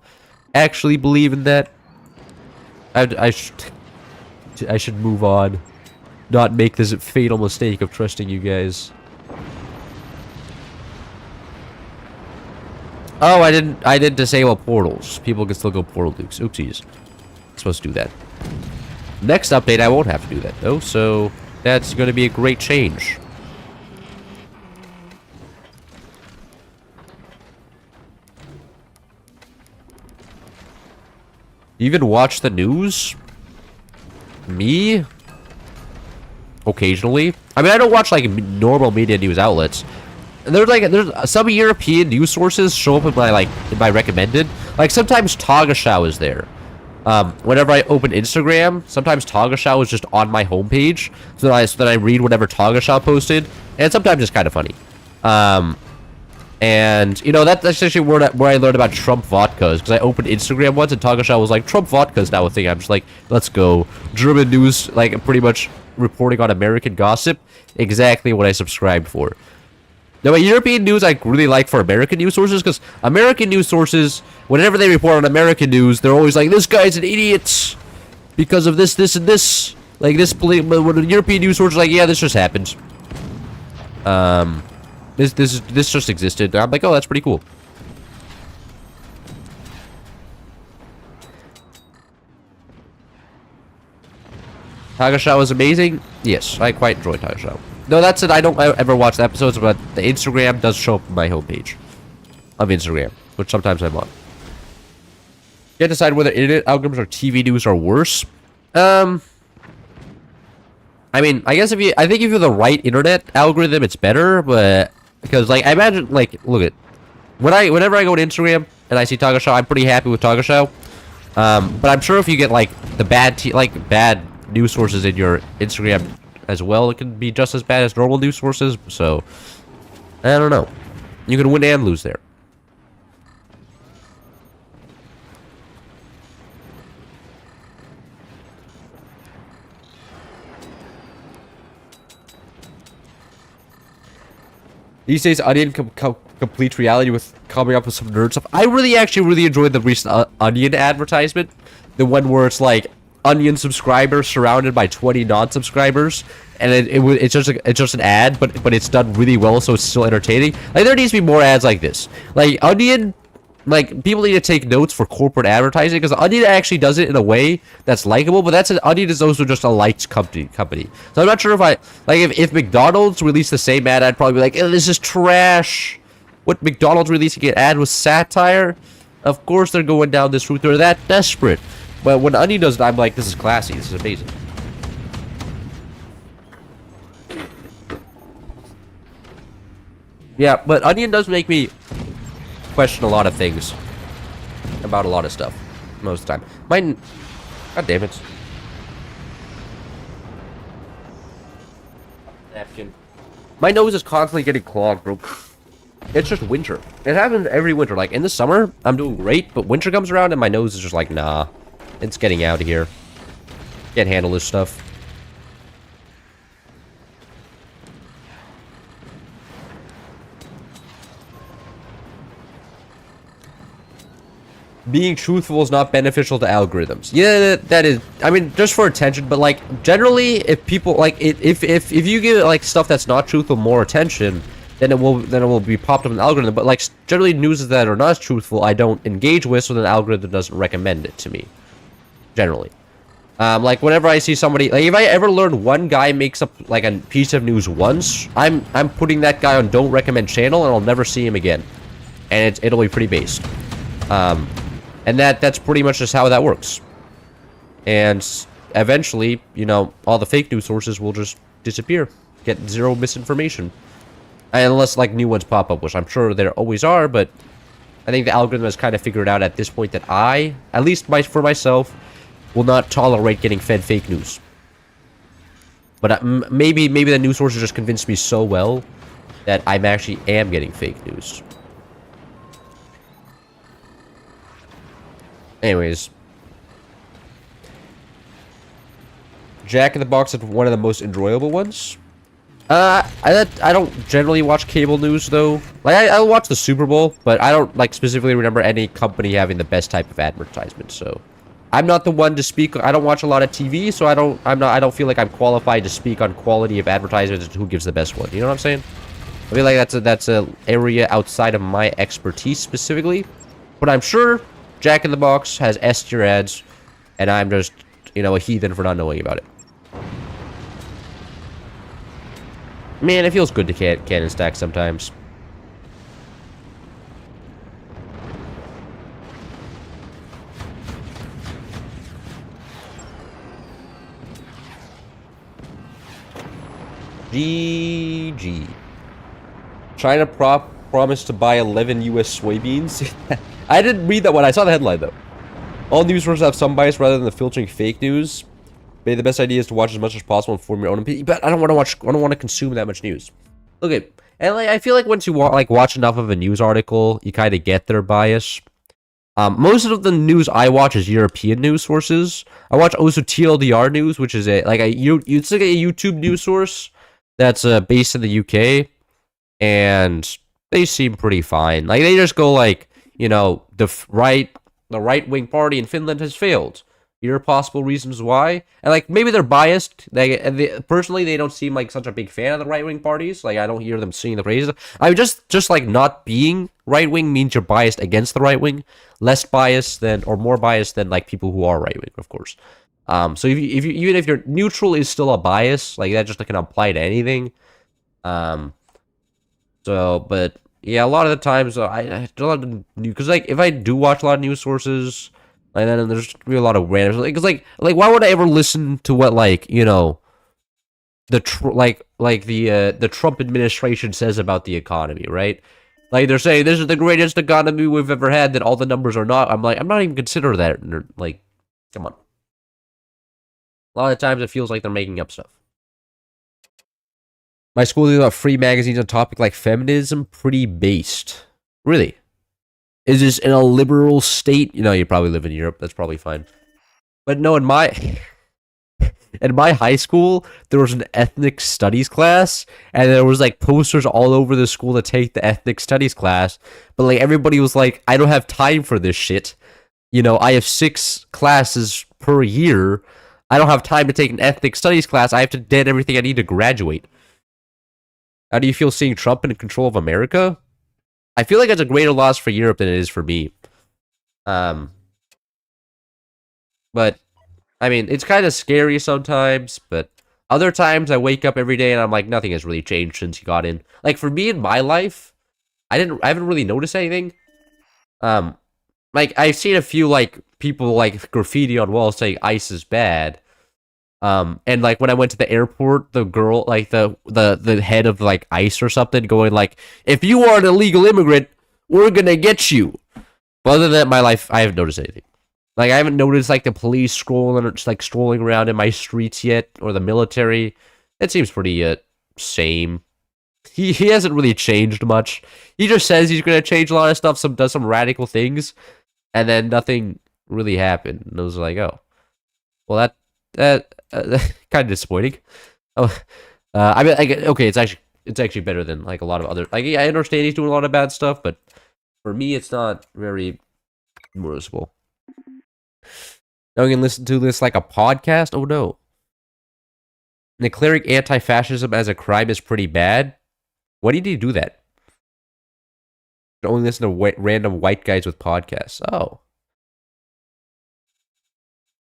actually believing that. I should move on. Not make this fatal mistake of trusting you guys. Oh, I didn't disable portals. People can still go portal dukes. Oopsies. I'm supposed to do that. Next update, I won't have to do that, though, so that's going to be a great change. You even watch the news? Me? Occasionally. I mean, I don't watch, like, normal media news outlets. There's some European news sources show up in my recommended. Like, sometimes Tagesschau is there. Whenever I open Instagram, sometimes Tagesschau is just on my homepage, so that I read whatever Tagesschau posted, and sometimes it's kind of funny. And, you know, that's actually where I learned about Trump vodkas, because I opened Instagram once, and Tagesschau was like, Trump vodka is now a thing. I'm just like, let's go. German news, like, pretty much reporting on American gossip, exactly what I subscribed for. Now, European news I really like for American news sources, because American news sources, whenever they report on American news, they're always like, this guy's an idiot because of this, this, and this. Like, this, but when the European news sources are like, yeah, this just happened. This just existed. I'm like, oh, that's pretty cool. Tagesschau is amazing. Yes, I quite enjoy Tagesschau. No, that's it. I don't ever watch the episodes, but the Instagram does show up on my homepage of Instagram, which sometimes I'm on. You can't decide whether internet algorithms or TV news are worse. I mean, I guess I think if you're the right internet algorithm, it's better, but because like I imagine, like, look at whenever I go to Instagram and I see Tagesschau, I'm pretty happy with Tagesschau. But I'm sure if you get like the bad news sources in your Instagram as well, it can be just as bad as normal news sources. So I don't know. You can win and lose there. These days, Onion complete reality with coming up with some nerd stuff. I actually enjoyed the recent Onion advertisement. The one where it's like Onion subscribers surrounded by 20 non-subscribers, and it's just an ad, but it's done really well, so it's still entertaining. Like, there needs to be more ads like this. Like Onion. Like, people need to take notes for corporate advertising, because Onion actually does it in a way that's likable, but Onion is also just a liked company. So I'm not sure if McDonald's released the same ad, I'd probably be like, this is trash. What McDonald's releasing an ad with satire? Of course they're going down this route. They're that desperate. But when Onion does it, I'm like, this is classy. This is amazing. Yeah, but Onion does make me question a lot of things about a lot of stuff most of the time. God damn it. Napkin. My nose is constantly getting clogged, bro. It's just winter. It happens every winter. Like, in the summer, I'm doing great, but winter comes around and my nose is just like, nah. It's getting out of here. Can't handle this stuff. Being truthful is not beneficial to algorithms. Yeah, that is. I mean, just for attention, but like generally, if people like if you give like stuff that's not truthful more attention, then it will be popped up in the algorithm. But like generally, news that are not truthful, I don't engage with, so the algorithm doesn't recommend it to me. Generally, like whenever I see somebody, like if I ever learn one guy makes up like a piece of news once, I'm putting that guy on don't recommend channel, and I'll never see him again, and it'll be pretty based. And that's pretty much just how that works. And eventually, you know, all the fake news sources will just disappear. Get zero misinformation. Unless, like, new ones pop up, which I'm sure there always are, but I think the algorithm has kind of figured out at this point that I, at least for myself, will not tolerate getting fed fake news. But maybe the news sources just convinced me so well that I actually am getting fake news. Anyways, Jack in the Box is one of the most enjoyable ones. I don't generally watch cable news though. Like I'll watch the Super Bowl, but I don't like specifically remember any company having the best type of advertisement. So I'm not the one to speak. I don't watch a lot of TV, so I don't feel like I'm qualified to speak on quality of advertisements and who gives the best one. You know what I'm saying? I feel like that's a area outside of my expertise specifically, but I'm sure Jack in the Box has S-tier ads, and I'm just, you know, a heathen for not knowing about it. Man, it feels good to cannon stack sometimes. GG. China promised to buy 11 US soybeans. I didn't read that one. I saw the headline, though. All news sources have some bias rather than the filtering fake news. Maybe the best idea is to watch as much as possible and form your own opinion. But I don't want to watch. I don't want to consume that much news. Okay, and like I feel like once you watch enough of a news article, you kind of get their bias. Most of the news I watch is European news sources. I watch also TLDR news, which is it's like a YouTube news source that's based in the UK, and they seem pretty fine. Like they just go like, you know, the right-wing party in Finland has failed. Here are possible reasons why, and like maybe they're biased. Personally, they don't seem like such a big fan of the right-wing parties. Like I don't hear them singing the praises. I mean, just like not being right-wing means you're biased against the right-wing, less biased than or more biased than like people who are right-wing, of course. So if you even if you're neutral is still a bias, like that just can apply to anything. But yeah, a lot of the times I do a lot of because like if I do watch a lot of news sources. And then there's gonna be a lot of random, because like why would I ever listen to what like you know the Trump administration says about the economy, right? Like they're saying this is the greatest economy we've ever had, that all the numbers are not. I'm like, I'm not even considering that. Like, come on. A lot of times it feels like they're making up stuff. My school did about free magazines on topic like feminism, pretty based. Really? Is this in a liberal state? You know, you probably live in Europe. That's probably fine. But no, in my high school, there was an ethnic studies class, and there was like posters all over the school to take the ethnic studies class. But like everybody was like, I don't have time for this shit. You know, I have 6 classes per year. I don't have time to take an ethnic studies class. I have to get everything I need to graduate. How do you feel seeing Trump in control of America? I feel like it's a greater loss for Europe than it is for me. But, I mean, it's kind of scary sometimes, but other times I wake up every day and I'm like, nothing has really changed since he got in. Like, for me in my life, I haven't really noticed anything. Like, I've seen a few, like, people, like, graffiti on walls saying ICE is bad. And like when I went to the airport, the girl, like the head of like ICE or something, going like, "If you are an illegal immigrant, we're gonna get you." But other than that, my life, I haven't noticed anything. Like I haven't noticed like the police strolling around in my streets yet, or the military. It seems pretty same. He hasn't really changed much. He just says he's gonna change a lot of stuff, does some radical things, and then nothing really happened. And I was like, oh, well that kind of disappointing. Oh, I mean, okay, it's actually better than like a lot of other. Like, yeah, I understand he's doing a lot of bad stuff, but for me, it's not very noticeable. Now we can listen to this like a podcast. Oh no! Declaring anti-fascism as a crime is pretty bad. Why did he do that? Only listen to random white guys with podcasts. Oh,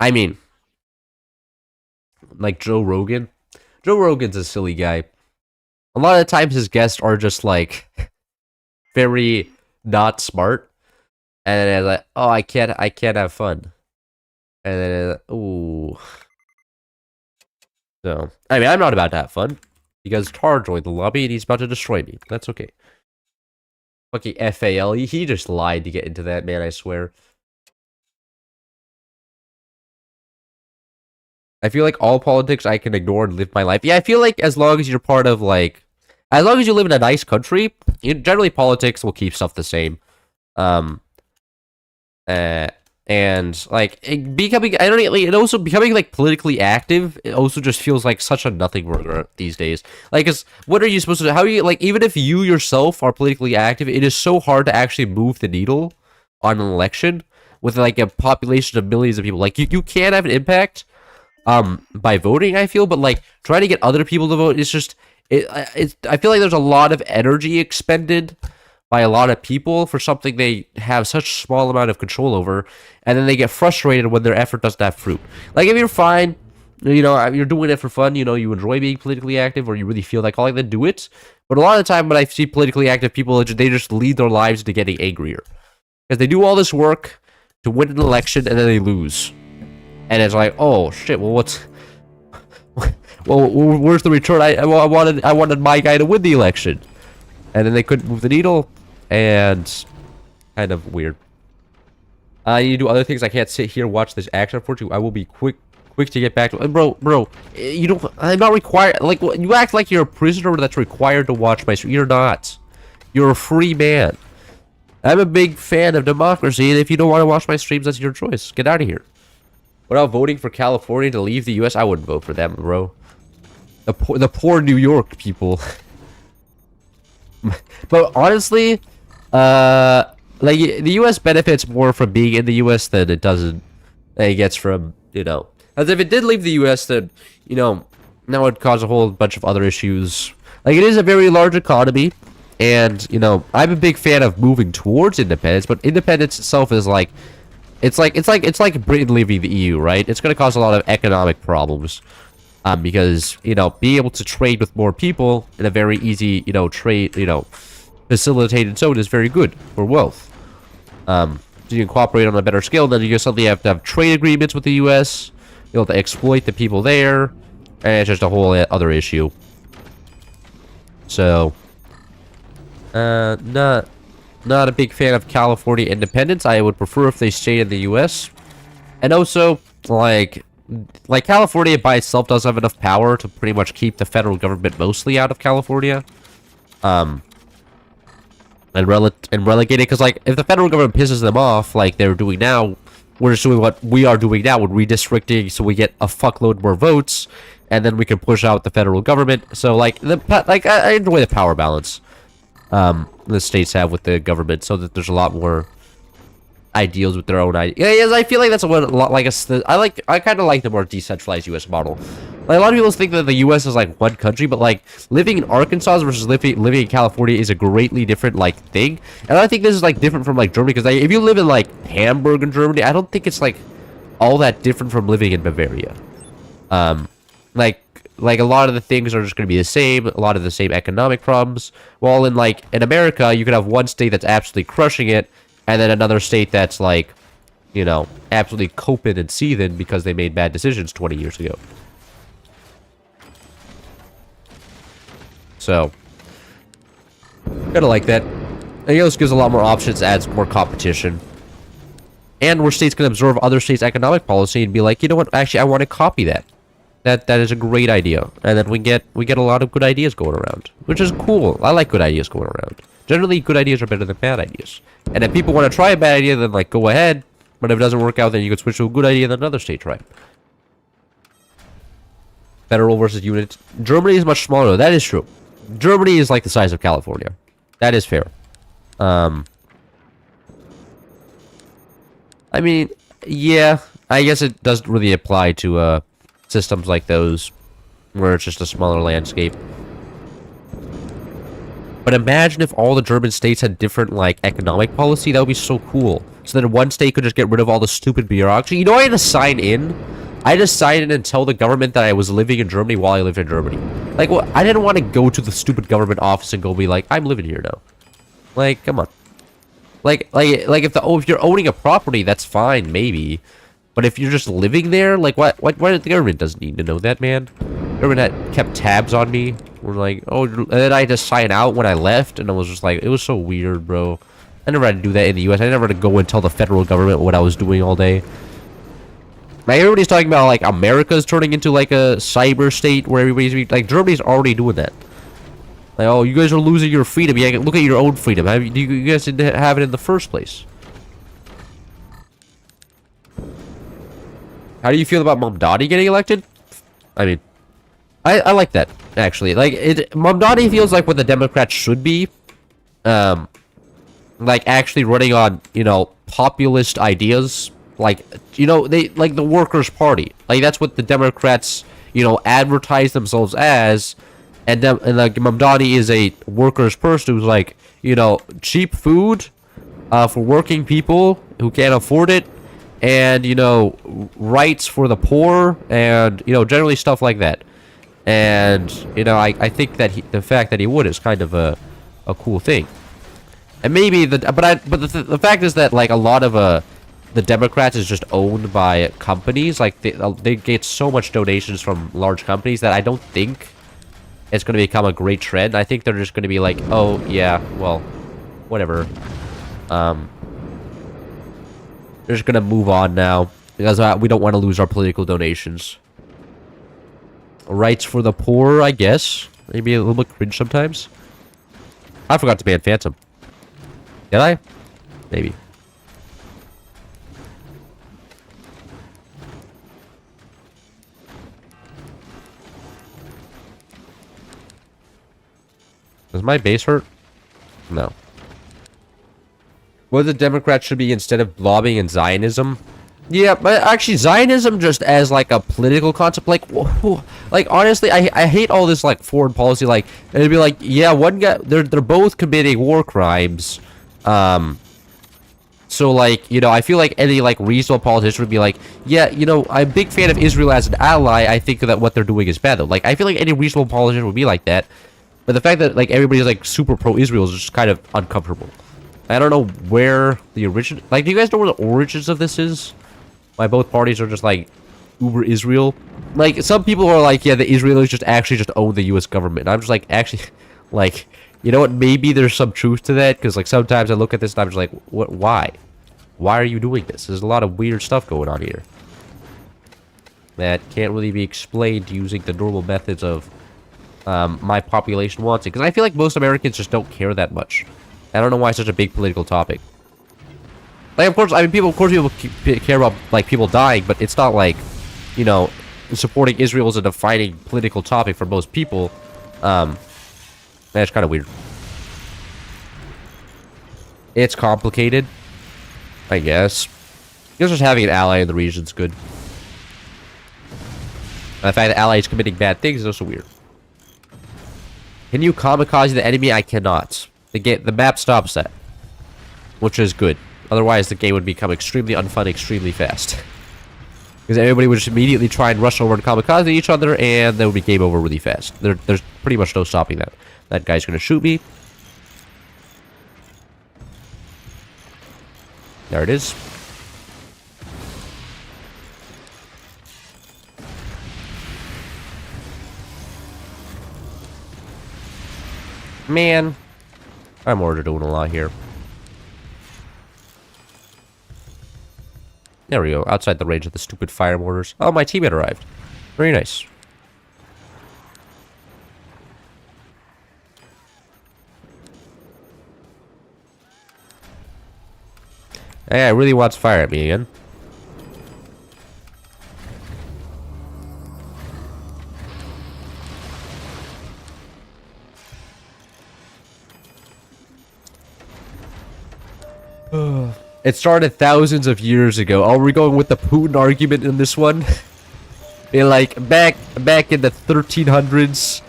I mean. Like Joe Rogan. Joe Rogan's a silly guy. A lot of times his guests are just like very not smart. And then like, oh, I can't have fun. And then ooh. So I mean, I'm not about to have fun. Because Tar joined the lobby and he's about to destroy me. That's okay. Fucking FAL. He just lied to get into that, man, I swear. I feel like all politics I can ignore and live my life. Yeah, I feel like as long as you're part of, like... As long as you live in a nice country, generally politics will keep stuff the same. And, like, becoming... I don't know, and also becoming, like, politically active, it also just feels like such a nothing burger these days. Like, cause what are you supposed to do? How are you... Like, even if you yourself are politically active, it is so hard to actually move the needle on an election with, like, a population of millions of people. Like, you can have an impact... by voting, I feel, but like trying to get other people to vote is just I feel like there's a lot of energy expended by a lot of people for something they have such small amount of control over, and then they get frustrated when their effort doesn't have fruit. Like if you're fine, you know, you're doing it for fun, you know, you enjoy being politically active, or you really feel like calling, then do it. But a lot of the time when I see politically active people, they just lead their lives to getting angrier because they do all this work to win an election and then they lose. And it's like, oh shit! Well, where's the return? I wanted my guy to win the election, and then they couldn't move the needle, and kind of weird. I need to do other things. I can't sit here and watch this action. Unfortunately, I will be quick to get back to. Bro, you don't. I'm not required. Like, you act like you're a prisoner that's required to watch my stream. You're not. You're a free man. I'm a big fan of democracy, and if you don't want to watch my streams, that's your choice. Get out of here. Without voting for California to leave the U.S., I wouldn't vote for them, bro. The poor New York people. But honestly, like, the U.S. benefits more from being in the U.S. than it doesn't. It gets from, as if it did leave the U.S., then, now it would cause a whole bunch of other issues. Like, it is a very large economy, and, I'm a big fan of moving towards independence, but independence itself is like, it's like Britain leaving the EU, right? It's going to cause a lot of economic problems, because, being able to trade with more people in a very easy, trade, facilitated zone is very good for wealth. So you can cooperate on a better scale, then you suddenly have to have trade agreements with the U.S., to exploit the people there, and it's just a whole other issue. So, not a big fan of California independence. I would prefer if they stayed in the U.S. And also, like California by itself doesn't have enough power to pretty much keep the federal government mostly out of California. And relegate it, because, like, if the federal government pisses them off, like they're doing now, we're just doing what we are doing now with redistricting, so we get a fuckload more votes, and then we can push out the federal government. So, like, I enjoy the power balance the states have with the government, so that there's a lot more ideals with their own ideas. Yes, I feel like that's what I kind of like the more decentralized U.S. model. Like, a lot of people think that the U.S. is like one country, but like living in Arkansas versus living in California is a greatly different like thing. And I think this is like different from like Germany, because if you live in like Hamburg in Germany, I don't think it's like all that different from living in Bavaria. Like a lot of the things are just going to be the same, a lot of the same economic problems. While in America, you could have one state that's absolutely crushing it, and then another state that's like, absolutely coping and seething because they made bad decisions 20 years ago. So, kind of like that. I think this gives a lot more options, adds more competition. And where states can absorb other states' economic policy and be like, you know what, actually, I want to copy that. That is a great idea. And then we get a lot of good ideas going around, which is cool. I like good ideas going around. Generally, good ideas are better than bad ideas. And if people want to try a bad idea, then, like, go ahead. But if it doesn't work out, then you can switch to a good idea, then another state try. Federal versus unit. Germany is much smaller. That is true. Germany is like the size of California. That is fair. I mean, yeah. I guess it doesn't really apply to systems like those, where it's just a smaller landscape. But imagine if all the German states had different, like, economic policy. That would be so cool. So that one state could just get rid of all the stupid bureaucracy. I had to sign in. I had to sign in and tell the government that I was living in Germany while I lived in Germany. Like, well, I didn't want to go to the stupid government office and go be like, I'm living here now. Like, come on. Like if you're owning a property, that's fine, maybe. But if you're just living there, like, why the government doesn't need to know that, man? The government had kept tabs on me. We're like, oh, and then I had to sign out when I left, and I was just like, it was so weird, bro. I never had to do that in the U.S. I never had to go and tell the federal government what I was doing all day. Like, everybody's talking about, like, America's turning into, like, a cyber state where everybody's, like, Germany's already doing that. Like, oh, you guys are losing your freedom. Yeah, look at your own freedom. You guys didn't have it in the first place. How do you feel about Mamdani getting elected? I mean, I like that, actually. Like, Mamdani feels like what the Democrats should be. Like, actually running on, populist ideas. Like, they, like, the Workers' Party. Like, that's what the Democrats, advertise themselves as. And like, Mamdani is a workers' person who's like, cheap food for working people who can't afford it. And, rights for the poor. And, generally stuff like that. And, I think that the fact that he would is kind of a cool thing. And maybe, the fact is that, like, a lot of, the Democrats is just owned by companies. Like, they get so much donations from large companies that I don't think it's going to become a great trend. I think they're just going to be like, oh, yeah, well, whatever. We're just gonna move on now because we don't want to lose our political donations. Rights for the poor, I guess. Maybe a little bit cringe sometimes. I forgot to ban Phantom. Did I? Maybe. Does my base hurt? No. What the Democrats should be instead of lobbying and Zionism? Yeah, but actually Zionism just as like a political concept, like honestly, I hate all this like foreign policy. Like it'd be like, yeah, one guy, they're both committing war crimes. So like, you know, I feel like any like reasonable politician would be like, yeah, you know, I'm a big fan of Israel as an ally. I think that what they're doing is bad though. Like I feel like any reasonable politician would be like that. But the fact that like everybody's like super pro-Israel is just kind of uncomfortable. I don't know where the origin, like, do you guys know where the origins of this is? Why both parties are just like uber Israel? Like some people are like, yeah, the Israelis just actually just own the U.S. government. And I'm just like, actually, like, you know what? Maybe there's some truth to that because like sometimes I look at this and I'm just like, what? Why? Why are you doing this? There's a lot of weird stuff going on here that can't really be explained using the normal methods of my population wants it. Because I feel like most Americans just don't care that much. I don't know why it's such a big political topic. Like, of course, I mean, people care about, like, people dying, but it's not like, you know, supporting Israel is a defining political topic for most people. That's kind of weird. It's complicated, I guess. I guess just having an ally in the region is good. And the fact that allies committing bad things is also weird. Can you kamikaze the enemy? I cannot. The map stops that, which is good. Otherwise, the game would become extremely unfun extremely fast. Because everybody would just immediately try and rush over and kamikaze each other, and then would be game over really fast. There's pretty much no stopping that. That guy's gonna shoot me. There it is. Man, I'm already doing a lot here. There we go, outside the range of the stupid fire mortars. Oh, my teammate arrived. Very nice. Hey, I really wants fire at me again. It started thousands of years ago. Are we going with the Putin argument in this one? Like back in the 1300s,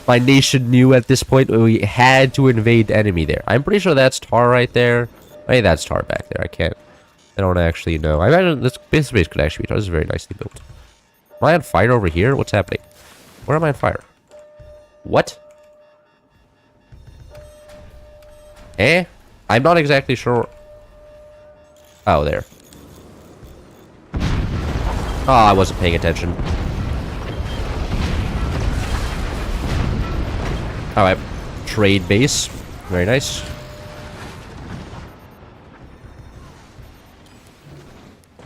my nation knew at this point we had to invade the enemy there. I'm pretty sure that's tar right there. Maybe that's tar back there. I don't actually know. I imagine this base could actually be tar. This is very nicely built. Am I on fire over here? What's happening? Where am I on fire? What? Eh? I'm not exactly sure. Oh, there. Oh, I wasn't paying attention. Alright. Trade base. Very nice.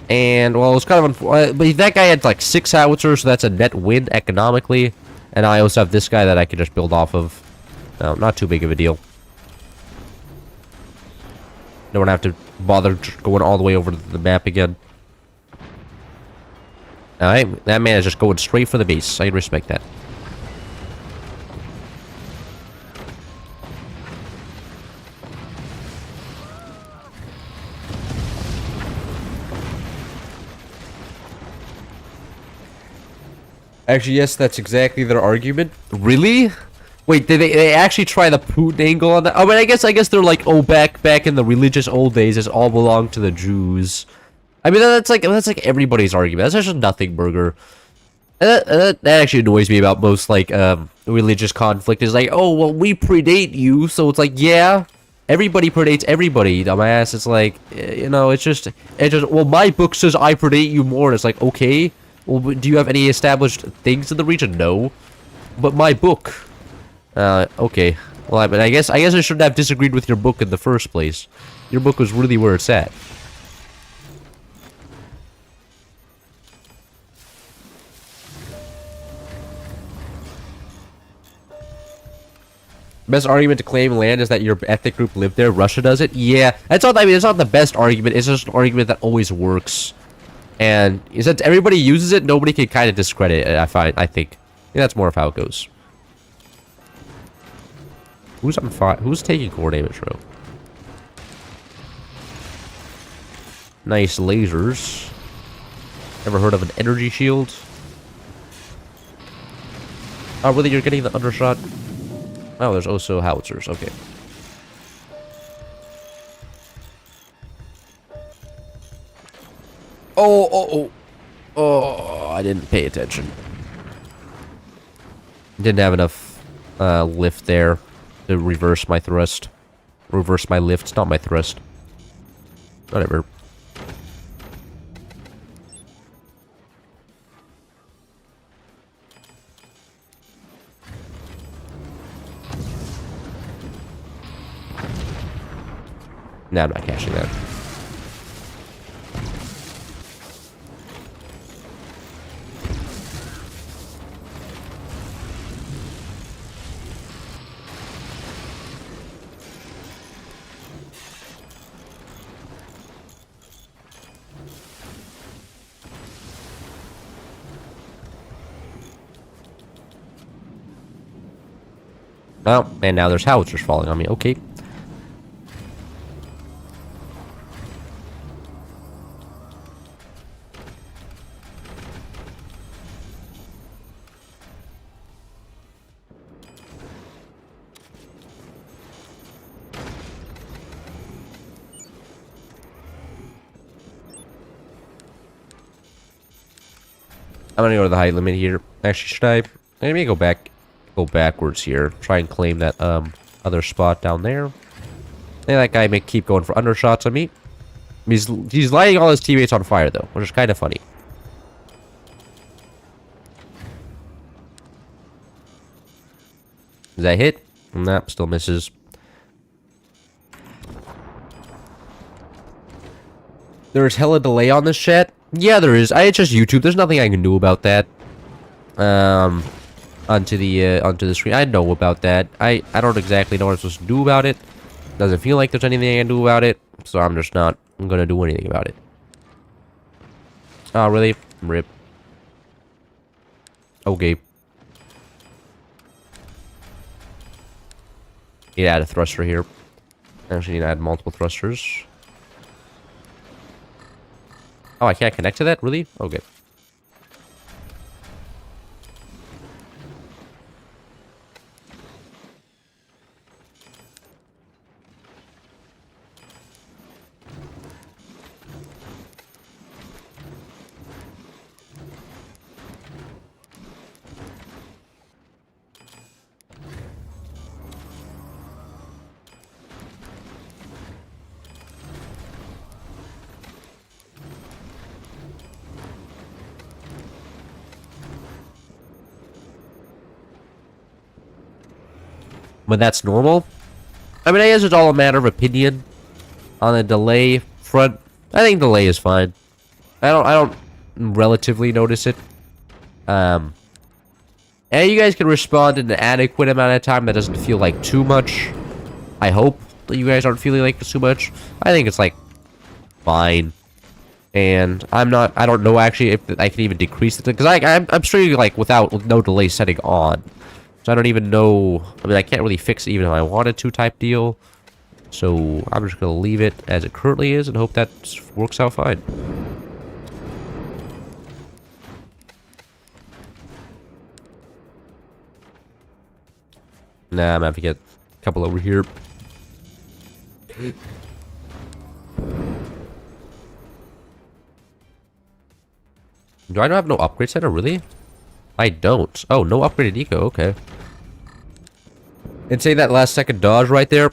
And, well, it was kind of... but that guy had, like, 6 howitzers, so that's a net win economically. And I also have this guy that I can just build off of. No, not too big of a deal. Don't have to bother going all the way over to the map again. Alright, that man is just going straight for the base. I can respect that. Actually, yes, that's exactly their argument. Really? Wait, did they actually try the Putin angle on that? Oh, but I guess they're like, oh, back in the religious old days, this all belonged to the Jews. I mean, that's like everybody's argument. That's just nothing burger. And that actually annoys me about most like religious conflict. Is like, oh, well, we predate you, so it's like, yeah, everybody predates everybody, dumbass. It's like, you know, it's just well, my book says I predate you more. And it's like, okay, well, do you have any established things in the region? No, but my book. Okay. Well, I guess I shouldn't have disagreed with your book in the first place. Your book was really where it's at. Best argument to claim land is that your ethnic group lived there. Russia does it. Yeah, that's not. I mean, it's not the best argument. It's just an argument that always works. And since everybody uses it, nobody can kind of discredit it. I think that's more of how it goes. Who's on fire? Who's taking core damage, bro? Nice lasers. Ever heard of an energy shield? Oh, really? You're getting the undershot? Oh, there's also howitzers. Okay. Oh, I didn't pay attention. Didn't have enough lift there to reverse my thrust. Reverse my lift, not my thrust. Whatever. Nah, I'm not cashing that. Oh, and now there's howitzers falling on me. Okay. I'm gonna go to the height limit here. Actually, should I? Maybe go backwards here. Try and claim that other spot down there. And that guy may keep going for undershots on me. He's lighting all his teammates on fire though, which is kind of funny. Does that hit? Nah, still misses. There's hella delay on this chat. Yeah, there is. It's just YouTube. There's nothing I can do about that. Onto the screen. I know about that. I don't exactly know what I'm supposed to do about it. Doesn't feel like there's anything I can do about it, so I'm just not gonna do anything about it. Oh, really? Rip. Okay. Need to add a thruster here. Actually, need to add multiple thrusters. Oh, I can't connect to that? Really? Okay. But that's normal. I mean, I guess it's all a matter of opinion on the delay front. I think delay is fine. I don't relatively notice it. And you guys can respond in an adequate amount of time that doesn't feel like too much. I hope that you guys aren't feeling like it's too much. I think it's like fine. And I don't know actually if I can even decrease it, because I'm streaming like with no delay setting on. So I don't even know. I mean, I can't really fix it even if I wanted to type deal. So I'm just going to leave it as it currently is and hope that works out fine. Nah, I'm going to have to get a couple over here. Do I not have no upgrade center, really? I don't. Oh, no upgraded eco, okay. Insane that last second dodge right there.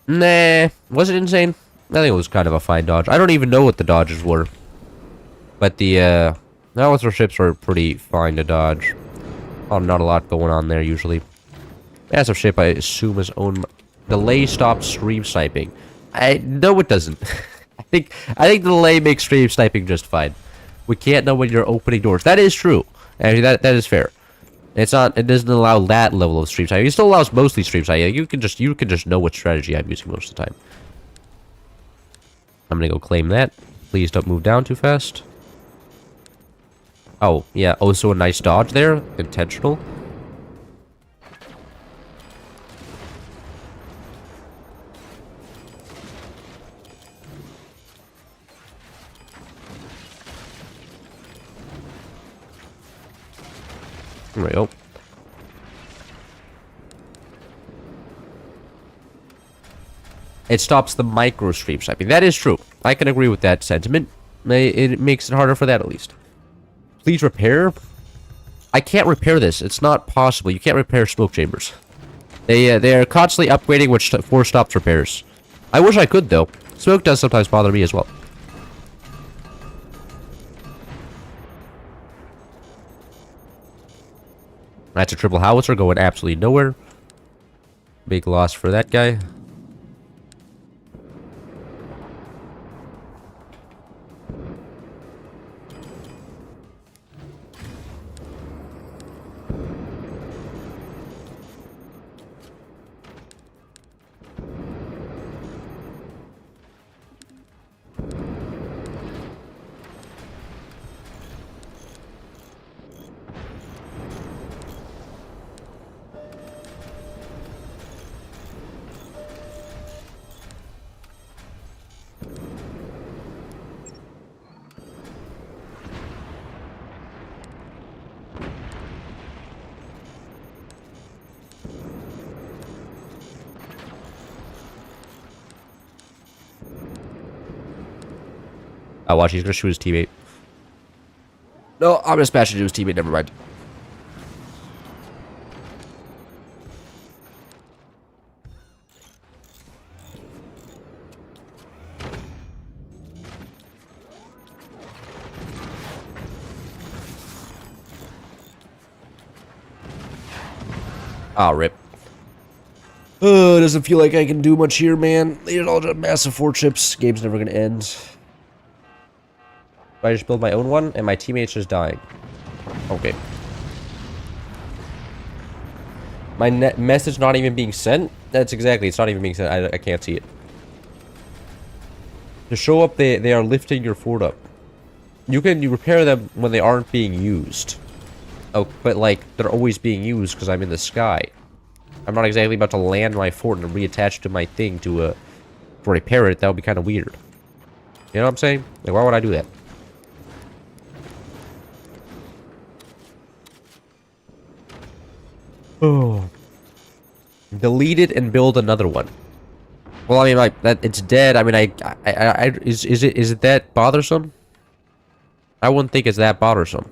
Nah, was it insane? I think it was kind of a fine dodge. I don't even know what the dodges were. But the howitzer ships were pretty fine to dodge. Oh, not a lot going on there usually. As a ship, I assume is owned. Delay stops stream sniping. No, it doesn't. I think the delay makes stream sniping just fine. We can't know when you're opening doors. That is true. Actually, that is fair. It's not. It doesn't allow that level of stream timing. It still allows mostly stream timing. You can just know what strategy I'm using most of the time. I'm gonna go claim that. Please don't move down too fast. Oh yeah. Also a nice dodge there. Intentional. There we go. It stops the micro stream sniping. That is true. I can agree with that sentiment. It makes it harder for that at least. Please repair. I can't repair this. It's not possible. You can't repair smoke chambers. They are constantly upgrading, which stops repairs. I wish I could though. Smoke does sometimes bother me as well. That's a triple howitzer going absolutely nowhere. Big loss for that guy. Oh, watch, he's gonna shoot his teammate. No, I'm gonna smash into his teammate, never mind. Ah, rip. It doesn't feel like I can do much here, man. These are all just massive 4 chips. Game's never gonna end. I just build my own one, and my teammate's just dying. Okay. My message not even being sent? That's exactly, it's not even being sent. I can't see it. To show up, they are lifting your fort up. You repair them when they aren't being used. Oh, but like, they're always being used because I'm in the sky. I'm not exactly about to land my fort and reattach to my thing to repair it. That would be kind of weird. You know what I'm saying? Like, why would I do that? Oh. Delete it and build another one. Well, I mean, like, that it's dead. I mean, is it that bothersome? I wouldn't think it's that bothersome.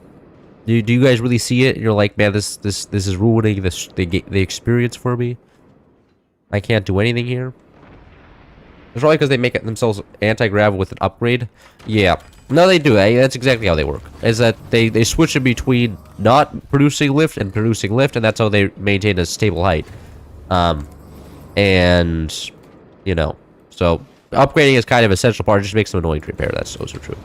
Do you guys really see it? And you're like, man, this is ruining the experience for me. I can't do anything here. It's probably because they make it themselves anti-grav with an upgrade. Yeah. No, they do. That's exactly how they work. Is that they switch in between not producing lift and producing lift, and that's how they maintain a stable height. And you know, so upgrading is kind of an essential part. It just makes them annoying to repair. That's also true.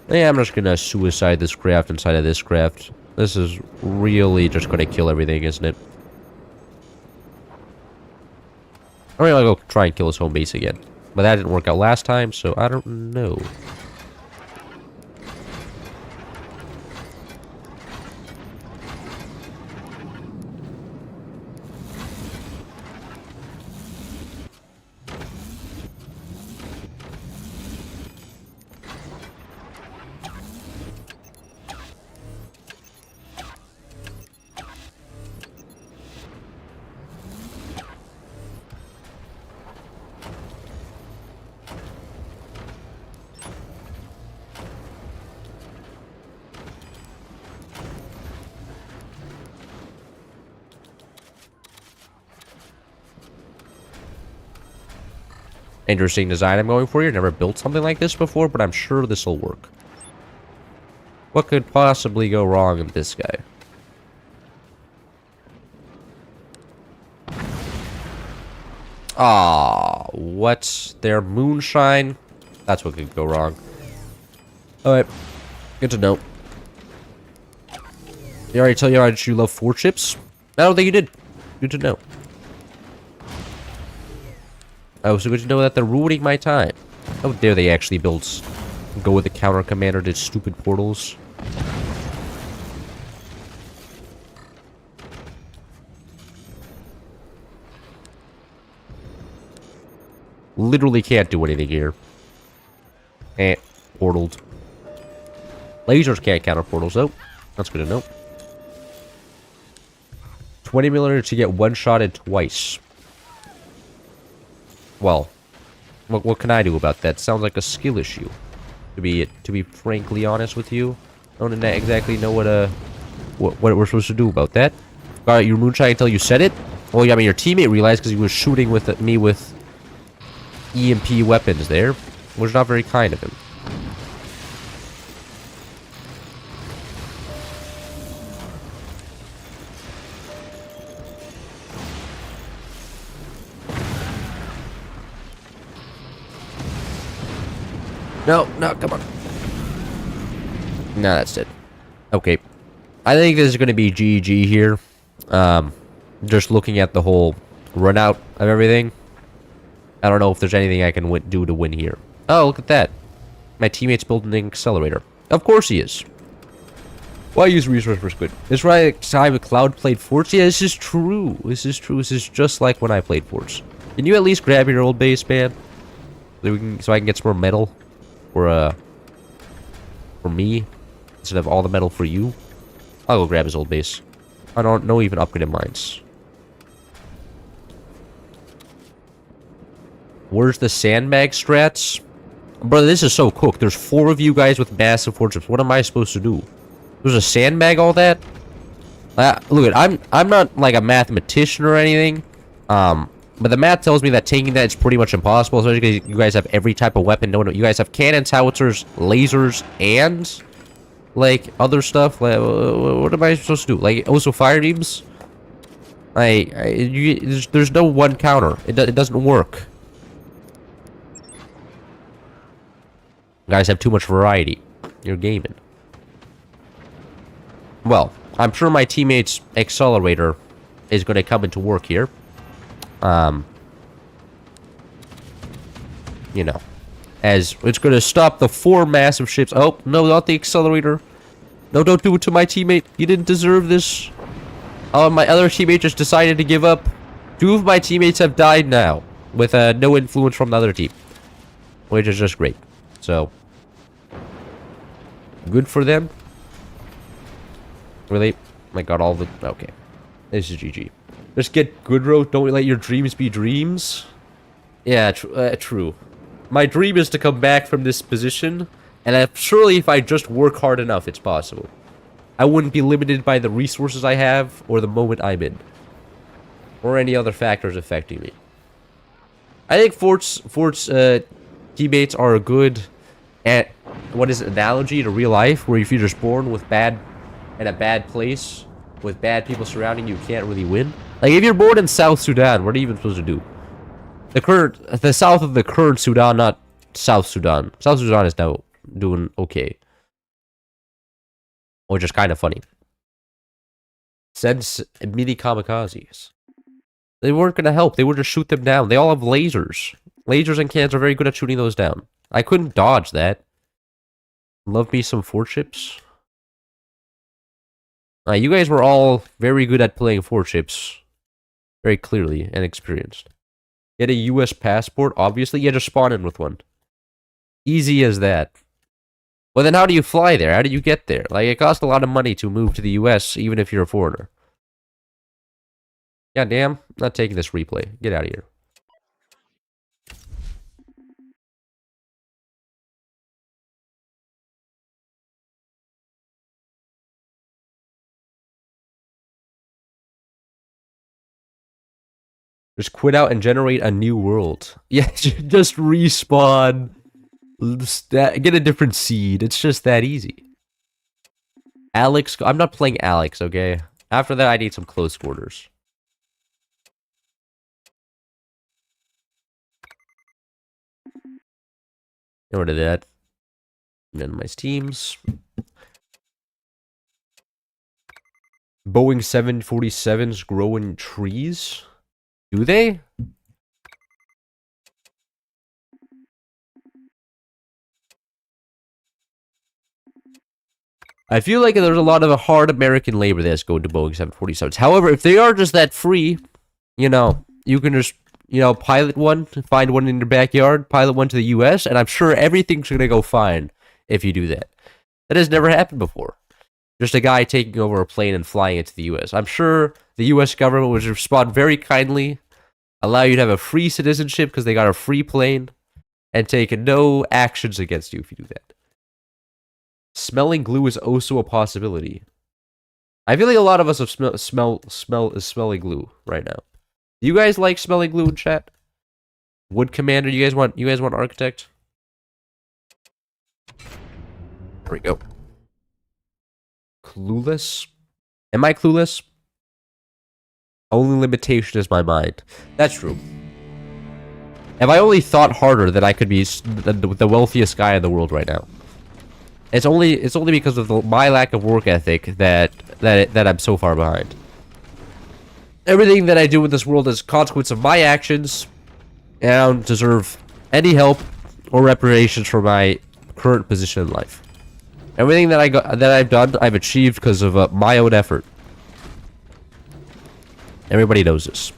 Yeah, I'm just gonna suicide this craft inside of this craft. This is really just gonna kill everything, isn't it? I'm gonna go try and kill his home base again. But that didn't work out last time, so I don't know. Interesting design I'm going for here. Never built something like this before, but I'm sure this will work. What could possibly go wrong with this guy? Ah, what's their moonshine? That's what could go wrong. Alright. Good to know. Did I already tell you how much you love 4 chips? I don't think you did. Good to know. Oh, so good to know that they're ruining my time. How dare they actually go with the counter commander to stupid portals. Literally can't do anything here. Portaled. Lasers can't counter portals, though. That's good to know. 20 milliliters to get one-shotted twice. Well, what can I do about that? Sounds like a skill issue. To be frankly honest with you, I don't exactly know what we're supposed to do about that. Got your moonshine until you said it. Well, yeah, I mean your teammate realized because he was shooting with me with EMP weapons there, which was not very kind of him. No, come on. No, that's it. Okay. I think this is going to be GG here. Just looking at the whole run out of everything. I don't know if there's anything I can do to win here. Oh, look at that. My teammate's building an accelerator. Of course he is. Why use resource for squid? This right time Cloud played Forts? Yeah, this is true. This is true. This is just like when I played Forts. Can you at least grab your old base, man? So I can get some more metal? For me, instead of all the metal for you. I'll go grab his old base. I don't know even upgraded mines. Where's the sandbag strats? Brother, this is so cooked. There's 4 of you guys with massive fortresses. What am I supposed to do? There's a sandbag all that? Look, I'm not like a mathematician or anything. But the math tells me that taking that is pretty much impossible, especially because you guys have every type of weapon. No, you guys have cannons, howitzers, lasers, and like other stuff. Like, what am I supposed to do? Like also fire beams? There's no one counter. It doesn't work. You guys have too much variety. You're gaming. Well, I'm sure my teammate's accelerator is going to come into work here. You know, as it's going to stop the 4 massive ships. Oh, no, not the accelerator. No, don't do it to my teammate. You didn't deserve this. Oh, my other teammate just decided to give up. 2 of my teammates have died now, with no influence from the other team, which is just great. So, good for them. Really? I got all the... Okay. This is GG. Just get good road. Don't let your dreams be dreams. Yeah, true. My dream is to come back from this position, and surely if I just work hard enough, it's possible. I wouldn't be limited by the resources I have, or the moment I'm in. Or any other factors affecting me. I think Fort's teammates are a good at what is analogy to real life, where if you're just born with in a bad place, with bad people surrounding you, can't really win. Like, if you're born in South Sudan, what are you even supposed to do? The south of the current Sudan, not South Sudan. South Sudan is now doing okay. Which is kind of funny. Sends mini kamikazes. They weren't going to help. They would just shoot them down. They all have lasers. Lasers and cannons are very good at shooting those down. I couldn't dodge that. Love me some 4 ships. You guys were all very good at playing 4 ships. Very clearly and experienced. Get a US passport, obviously. You just spawn in with one. Easy as that. Well, then how do you fly there? How do you get there? Like, it costs a lot of money to move to the US, even if you're a foreigner. God damn, not taking this replay. Get out of here. Just quit out and generate a new world. Yeah, just respawn. Get a different seed. It's just that easy. Alex, I'm not playing Alex, okay? After that, I need some close quarters. Get rid of that. Minimize teams. Boeing 747s grow in trees? Do they? I feel like there's a lot of hard American labor that's going to Boeing 747s. However, if they are just that free, you know, you can just, you know, pilot one, find one in your backyard, pilot one to the US, and I'm sure everything's going to go fine if you do that. That has never happened before. Just a guy taking over a plane and flying it to the US. I'm sure the US government would respond very kindly, allow you to have a free citizenship because they got a free plane, and take no actions against you if you do that. Smelling glue is also a possibility. I feel like a lot of us have smelling glue right now. Do you guys like smelling glue in chat? Wood Commander, you guys want Architect? There we go. Clueless? Am I clueless? Only limitation is my mind. That's true. If I only thought harder, then I could be the wealthiest guy in the world right now. It's only because of my lack of work ethic that I'm so far behind. Everything that I do in this world is a consequence of my actions, and I don't deserve any help or reparations for my current position in life. Everything that I've done, I've achieved because of my own effort. Everybody knows this.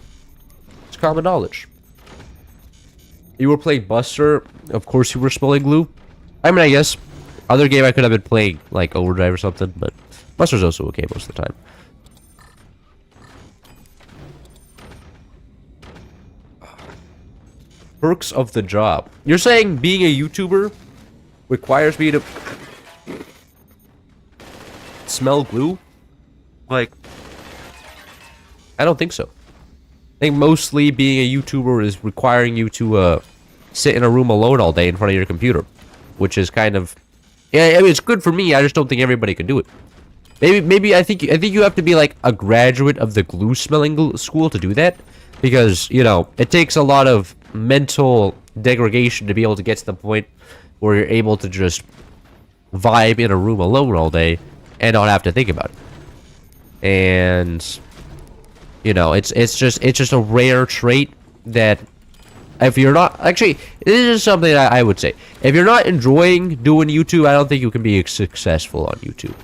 It's common knowledge. You were playing Buster. Of course you were smelling glue. I mean, I guess. Other game I could have been playing, like Overdrive or something, but Buster's also okay most of the time. Perks of the job. You're saying being a YouTuber requires me to smell glue? Like, I don't think so. I think mostly being a YouTuber is requiring you to sit in a room alone all day in front of your computer, which is kind of, yeah, I mean, it's good for me. I just don't think everybody can do it. Maybe I think you have to be like a graduate of the glue smelling school to do that, because you know it takes a lot of mental degradation to be able to get to the point where you're able to just vibe in a room alone all day and not have to think about it. And you know, it's just a rare trait that if you're not, actually, this is something that I would say. If you're not enjoying doing YouTube, I don't think you can be successful on YouTube.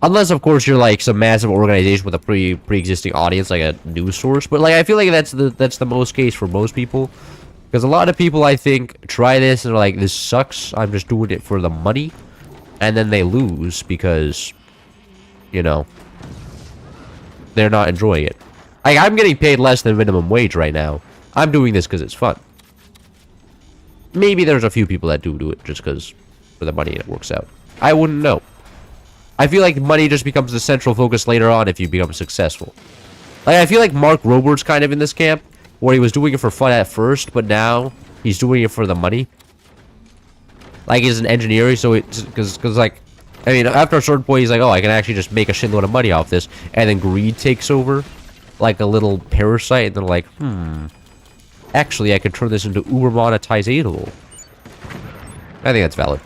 Unless, of course, you're like some massive organization with a pre-existing audience, like a news source. But like, I feel like that's the most case for most people, because a lot of people, I think, try this and are like, this sucks. I'm just doing it for the money, and then they lose because, you know, they're not enjoying it. Like, I'm getting paid less than minimum wage right now. I'm doing this because it's fun. Maybe there's a few people that do it just because for the money and it works out. I wouldn't know. I feel like money just becomes the central focus later on if you become successful. Like, I feel like Mark Robert's kind of in this camp, where he was doing it for fun at first, but now he's doing it for the money. Like, he's an engineer, so it's because like, I mean, after a certain point, he's like, oh, I can actually just make a shitload of money off this, and then greed takes over, like a little parasite, and they're like, actually, I could turn this into uber monetizable. I think that's valid.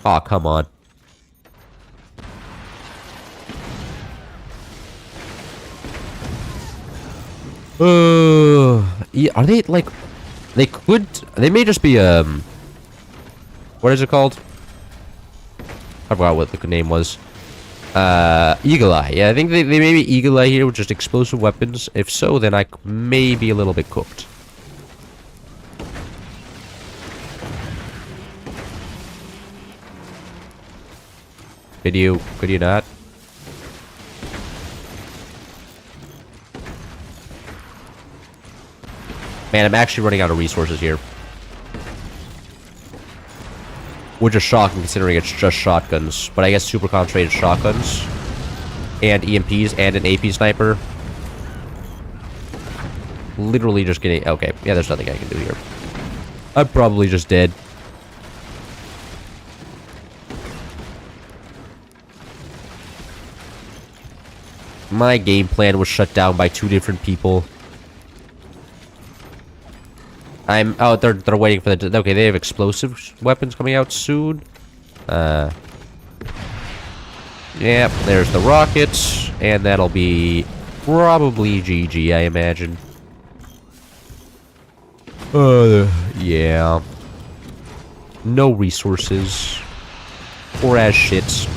Aw, oh, come on. Yeah, are they, like... They may just be, what is it called? I forgot what the name was. Eagle Eye. Yeah, I think they may be Eagle Eye here with just explosive weapons. If so, then I may be a little bit cooked. Could you not? Man, I'm actually running out of resources here. Which is shocking considering it's just shotguns. But I guess super concentrated shotguns. And EMPs and an AP sniper. Literally just getting... Okay, yeah, there's nothing I can do here. I'm probably just dead. My game plan was shut down by 2 different people. Oh, they're waiting for the... Okay, they have explosive weapons coming out soon. Yep, there's the rockets, and that'll be probably GG, I imagine. Yeah. No resources. Poor ass shits.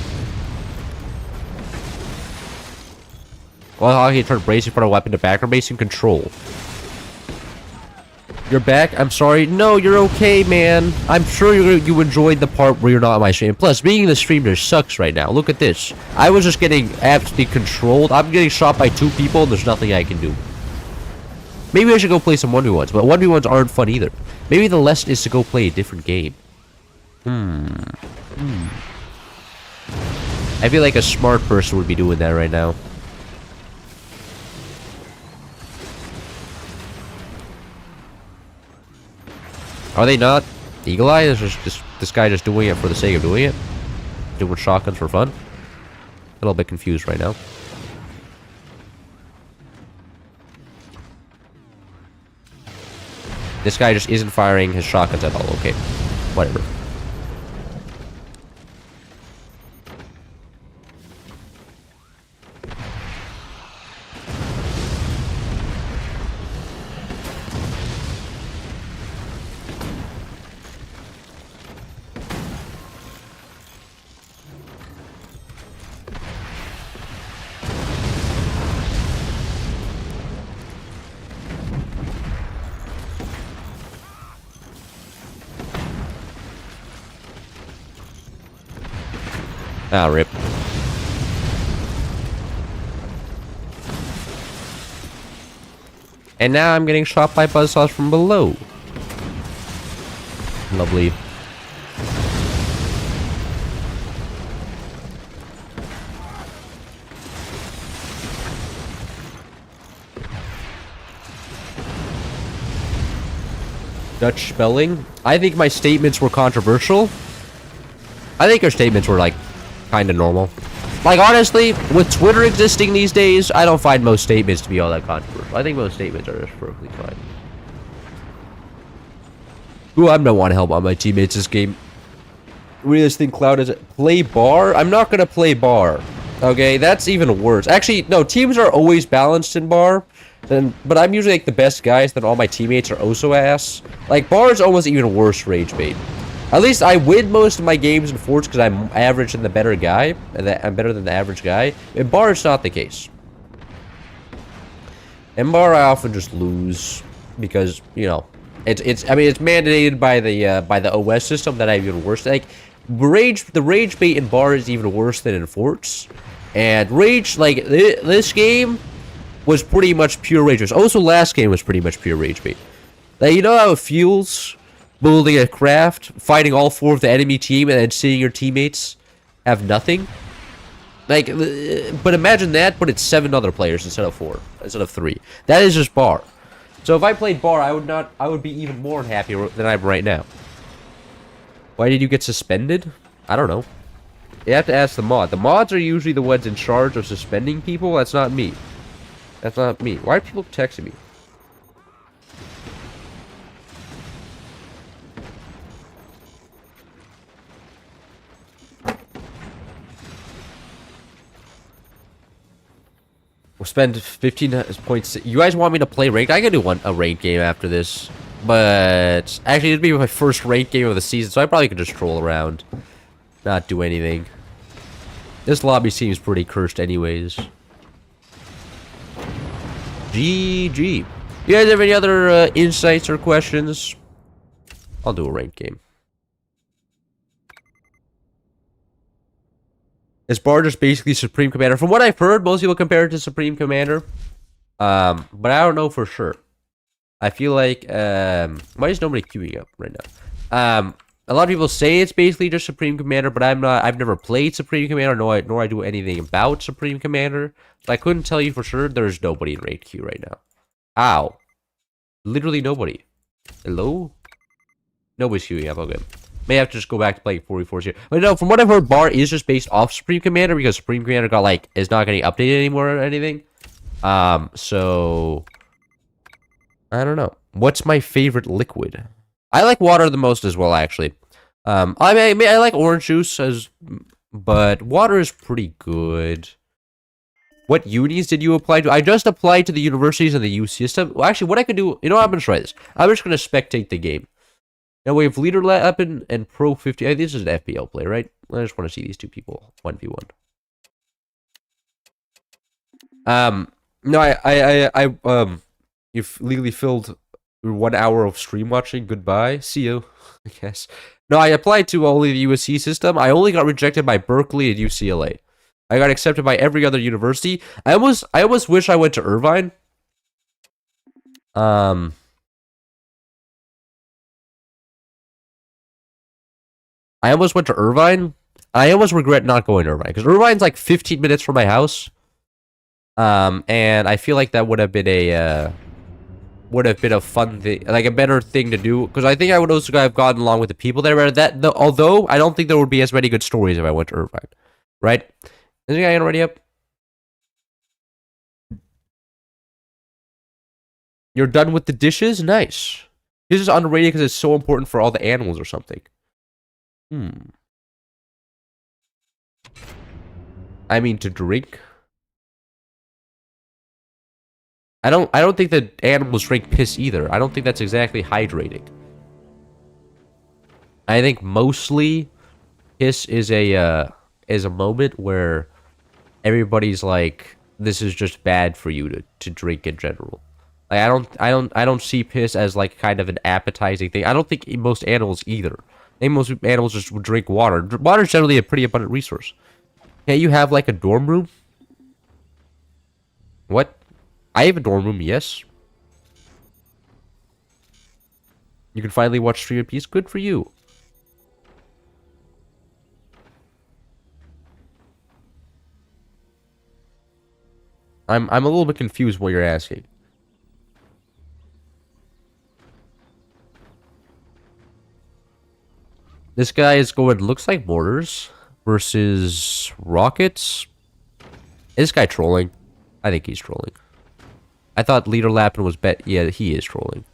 Well, how he turned bracing for a weapon to back or bracing control. You're back? I'm sorry. No, you're okay, man. I'm sure you enjoyed the part where you're not on my stream. Plus, being in the stream just sucks right now. Look at this. I was just getting absolutely controlled. I'm getting shot by 2 people, and there's nothing I can do. Maybe I should go play some 1v1s, but 1v1s aren't fun either. Maybe the lesson is to go play a different game. I feel like a smart person would be doing that right now. Are they not? Eagle Eye is just this guy just doing it for the sake of doing it? Doing shotguns for fun? A little bit confused right now. This guy just isn't firing his shotguns at all. Okay. Whatever. Ah, rip. And now I'm getting shot by buzzsaws from below. Lovely. Dutch spelling. I think my statements were controversial. I think our statements were, like, kind of normal. Like, honestly, with Twitter existing these days, I don't find most statements to be all that controversial. I think most statements are just perfectly fine. Ooh, I'm gonna want to help out my teammates this game. Realist thing, Cloud is play bar? I'm not gonna play bar. Okay, that's even worse. Actually, no, teams are always balanced in bar. But I'm usually like the best guys, then all my teammates are also ass. Like, bar is almost even worse rage bait. At least I win most of my games in Forts because I'm average and the better guy. And I'm better than the average guy. In bar, it's not the case. In bar, I often just lose because, you know, it's mandated by the OS system that I have even worse. Like, the rage bait in bar is even worse than in Forts. And rage, like, this game was pretty much pure rage bait. Also, last game was pretty much pure rage bait. Like, you know how it feels building a craft, fighting all 4 of the enemy team, and then seeing your teammates have nothing? Like, but imagine that, but it's 7 other players instead of 4, instead of 3. That is just bar. So if I played bar, I would be even more unhappy than I am right now. Why did you get suspended? I don't know. You have to ask the mod. The mods are usually the ones in charge of suspending people. That's not me. That's not me. Why are people texting me? We'll spend 15 points. You guys want me to play ranked? I can do a ranked game after this. But actually, it'd be my first ranked game of the season, so I probably could just troll around. Not do anything. This lobby seems pretty cursed anyways. GG. You guys have any other insights or questions? I'll do a ranked game. Is bar just basically Supreme Commander? From what I've heard, most people compare it to Supreme Commander. But I don't know for sure. I feel like, why is nobody queuing up right now? A lot of people say it's basically just Supreme Commander, but I've never played Supreme Commander, nor I do anything about Supreme Commander. So I couldn't tell you for sure. There's nobody in raid queue right now. Ow. Literally nobody. Hello? Nobody's queuing up, okay. May have to just go back to playing 4v4s here. But no, from what I've heard, bar is just based off Supreme Commander because Supreme Commander got, like, is not getting updated anymore or anything. So I don't know. What's my favorite liquid? I like water the most as well, actually. I like orange juice but water is pretty good. What unis did you apply to? I just applied to the universities and the U system. Well, actually, what I could do, you know what, I'm gonna try this. I'm just gonna spectate the game. Now we have leader lap and pro 50. I think this is an FPL play, right? I just want to see these two people 1v1. No, you've legally filled 1 hour of stream watching. Goodbye. See you. I guess. No, I applied to only the USC system. I only got rejected by Berkeley and UCLA. I got accepted by every other university. I almost wish I went to Irvine. I almost went to Irvine. I almost regret not going to Irvine because Irvine's like 15 minutes from my house. And I feel like that would have been a fun thing, like a better thing to do. Because I think I would also have gotten along with the people there. Although I don't think there would be as many good stories if I went to Irvine, right? Is the guy already up? You're done with the dishes? Nice. This is underrated because it's so important for all the animals or something. I mean, to drink. I don't think that animals drink piss either. I don't think that's exactly hydrating. I think mostly piss is a moment where everybody's like, this is just bad for you to drink in general. Like I don't see piss as like kind of an appetizing thing. I don't think most animals either. I think most animals just would drink water. Water is generally a pretty abundant resource. Can't you have like a dorm room? What? I have a dorm room, yes. You can finally watch stream in peace. Good for you. I'm a little bit confused what you're asking. This guy is going, looks like mortars versus rockets. Is this guy trolling? I think he's trolling. I thought Leader Lappin was yeah, he is trolling.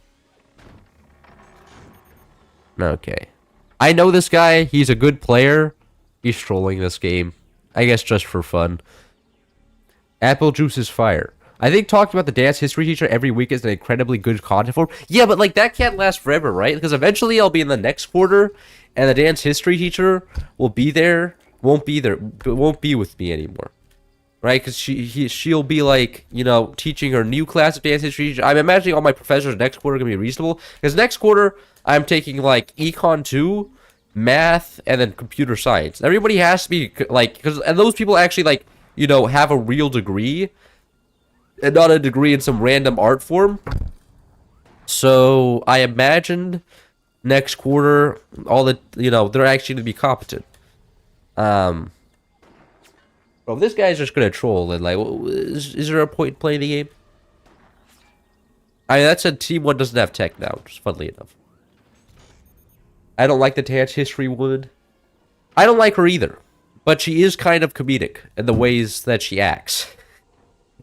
Okay. I know this guy. He's a good player. He's trolling this game. I guess just for fun. Apple juice is fire. I think talking about the dance history teacher every week is an incredibly good content form. Yeah, but like that can't last forever, right? Because eventually I'll be in the next quarter, and the dance history teacher will be there, won't be with me anymore, right? Because she'll be like, you know, teaching her new class of dance history teacher. I'm imagining all my professors next quarter are gonna be reasonable. Because next quarter I'm taking like Econ 2, math, and then computer science. Everybody has to be like, and those people actually like, you know, have a real degree. And not a degree in some random art form. So I imagined next quarter, all the, you know, they're actually going to be competent. Bro, this guy's just going to troll and like, is there a point in playing the game? I mean, that said, Team 1 doesn't have tech now, just funnily enough. I don't like the dance history one. I don't like her either. But she is kind of comedic in the ways that she acts.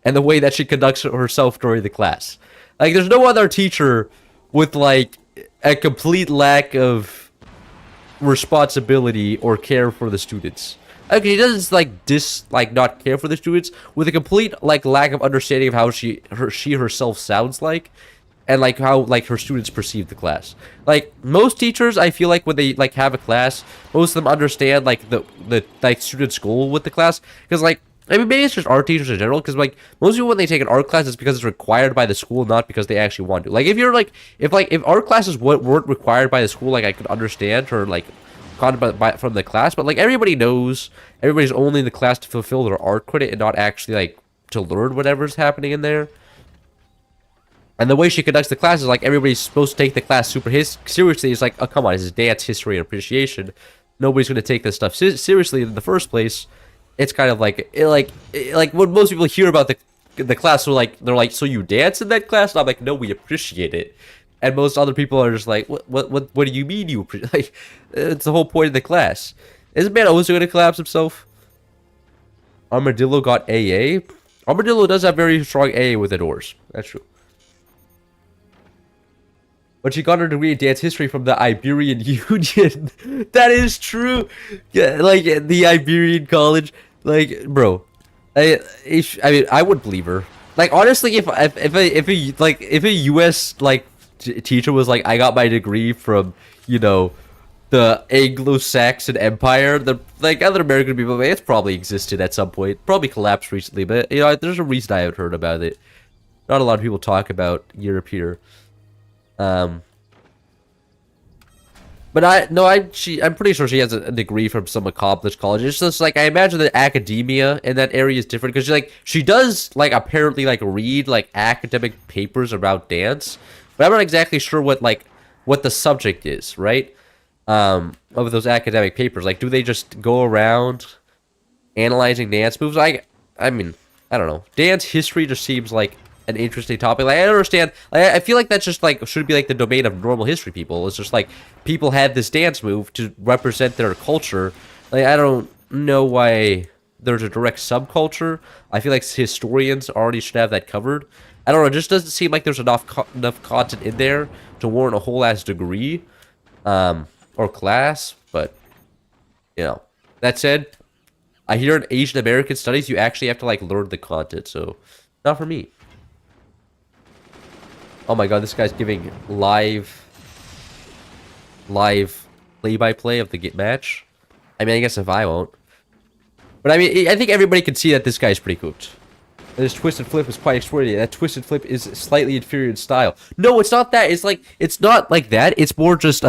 And the way that she conducts herself during the class. Like, there's no other teacher with, like, a complete lack of responsibility or care for the students. Okay, he doesn't, like, not care for the students, with a complete, like, lack of understanding of how she herself sounds like, and, like, how, like, her students perceive the class. Like, most teachers, I feel like, when they, like, have a class, most of them understand, like, the like, student's goal with the class, because, like, I mean, maybe it's just art teachers in general, because, like, most people, when they take an art class, it's because it's required by the school, not because they actually want to. Like, if you're, like, if art classes weren't required by the school, like, I could understand, or, like, from the class, but, like, everybody knows, everybody's only in the class to fulfill their art credit, and not actually, like, to learn whatever's happening in there. And the way she conducts the class is, like, everybody's supposed to take the class super seriously. It's like, oh, come on, this is dance, history, and appreciation. Nobody's going to take this stuff seriously in the first place. It's kind of like, like when most people hear about the class, they're like, so you dance in that class? And I'm like, no, we appreciate it. And most other people are just like, what do you mean you appreciate? Like, it's the whole point of the class. Isn't man always going to collapse himself? Armadillo got AA. Armadillo does have very strong AA with the doors. That's true. but she got her degree in dance history from the Iberian Union. That is true. Yeah, like the Iberian College. Like, bro, I mean, I would believe her. Like, honestly, if a U.S. like teacher was like, I got my degree from, you know, the Anglo-Saxon Empire, the like other American people, it's probably existed at some point, probably collapsed recently, but you know, there's a reason I haven't heard about it. Not a lot of people talk about Europe here. But I'm pretty sure she has a degree from some accomplished college. It's just like I imagine that academia in that area is different because she does like apparently like read like academic papers about dance, but I'm not exactly sure what the subject is, right? Of those academic papers, like do they just go around analyzing dance moves? I mean, I don't know. Dance history just seems like an interesting topic. Like, I understand. I feel like that's just like should be like the domain of normal history people. It's just like people had this dance move to represent their culture. Like, I don't know why there's a direct subculture. I feel like historians already should have that covered. I don't know. It just doesn't seem like there's enough content in there to warrant a whole ass degree, or class. But you know, that said, I hear in Asian American studies you actually have to like learn the content. So not for me. Oh my god, this guy's giving live play-by-play of the match. I mean, I guess if I won't. But I mean, I think everybody can see that this guy's pretty cooked. This twisted flip is quite extraordinary. That twisted flip is slightly inferior in style. No, it's not that. It's not like that. It's more just,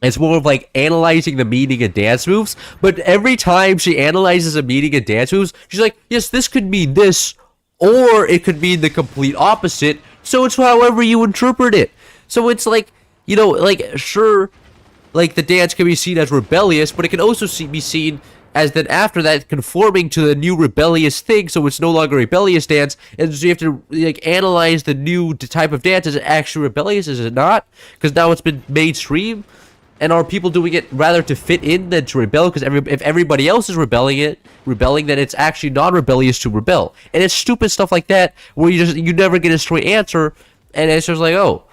it's more of like analyzing the meaning of dance moves. But every time she analyzes a meaning of dance moves, she's like, yes, this could mean this, or it could mean the complete opposite. So it's however you interpret it. So it's like, you know, like, sure, like the dance can be seen as rebellious, but it can also be seen as then after that conforming to the new rebellious thing, so it's no longer a rebellious dance, and so you have to like analyze the new type of dance. Is it actually rebellious? Is it not? Because now it's been mainstream, and are people doing it rather to fit in than to rebel? Because if everybody else is rebelling, then it's actually non-rebellious to rebel. And it's stupid stuff like that where you never get a straight answer, and it's just like, oh,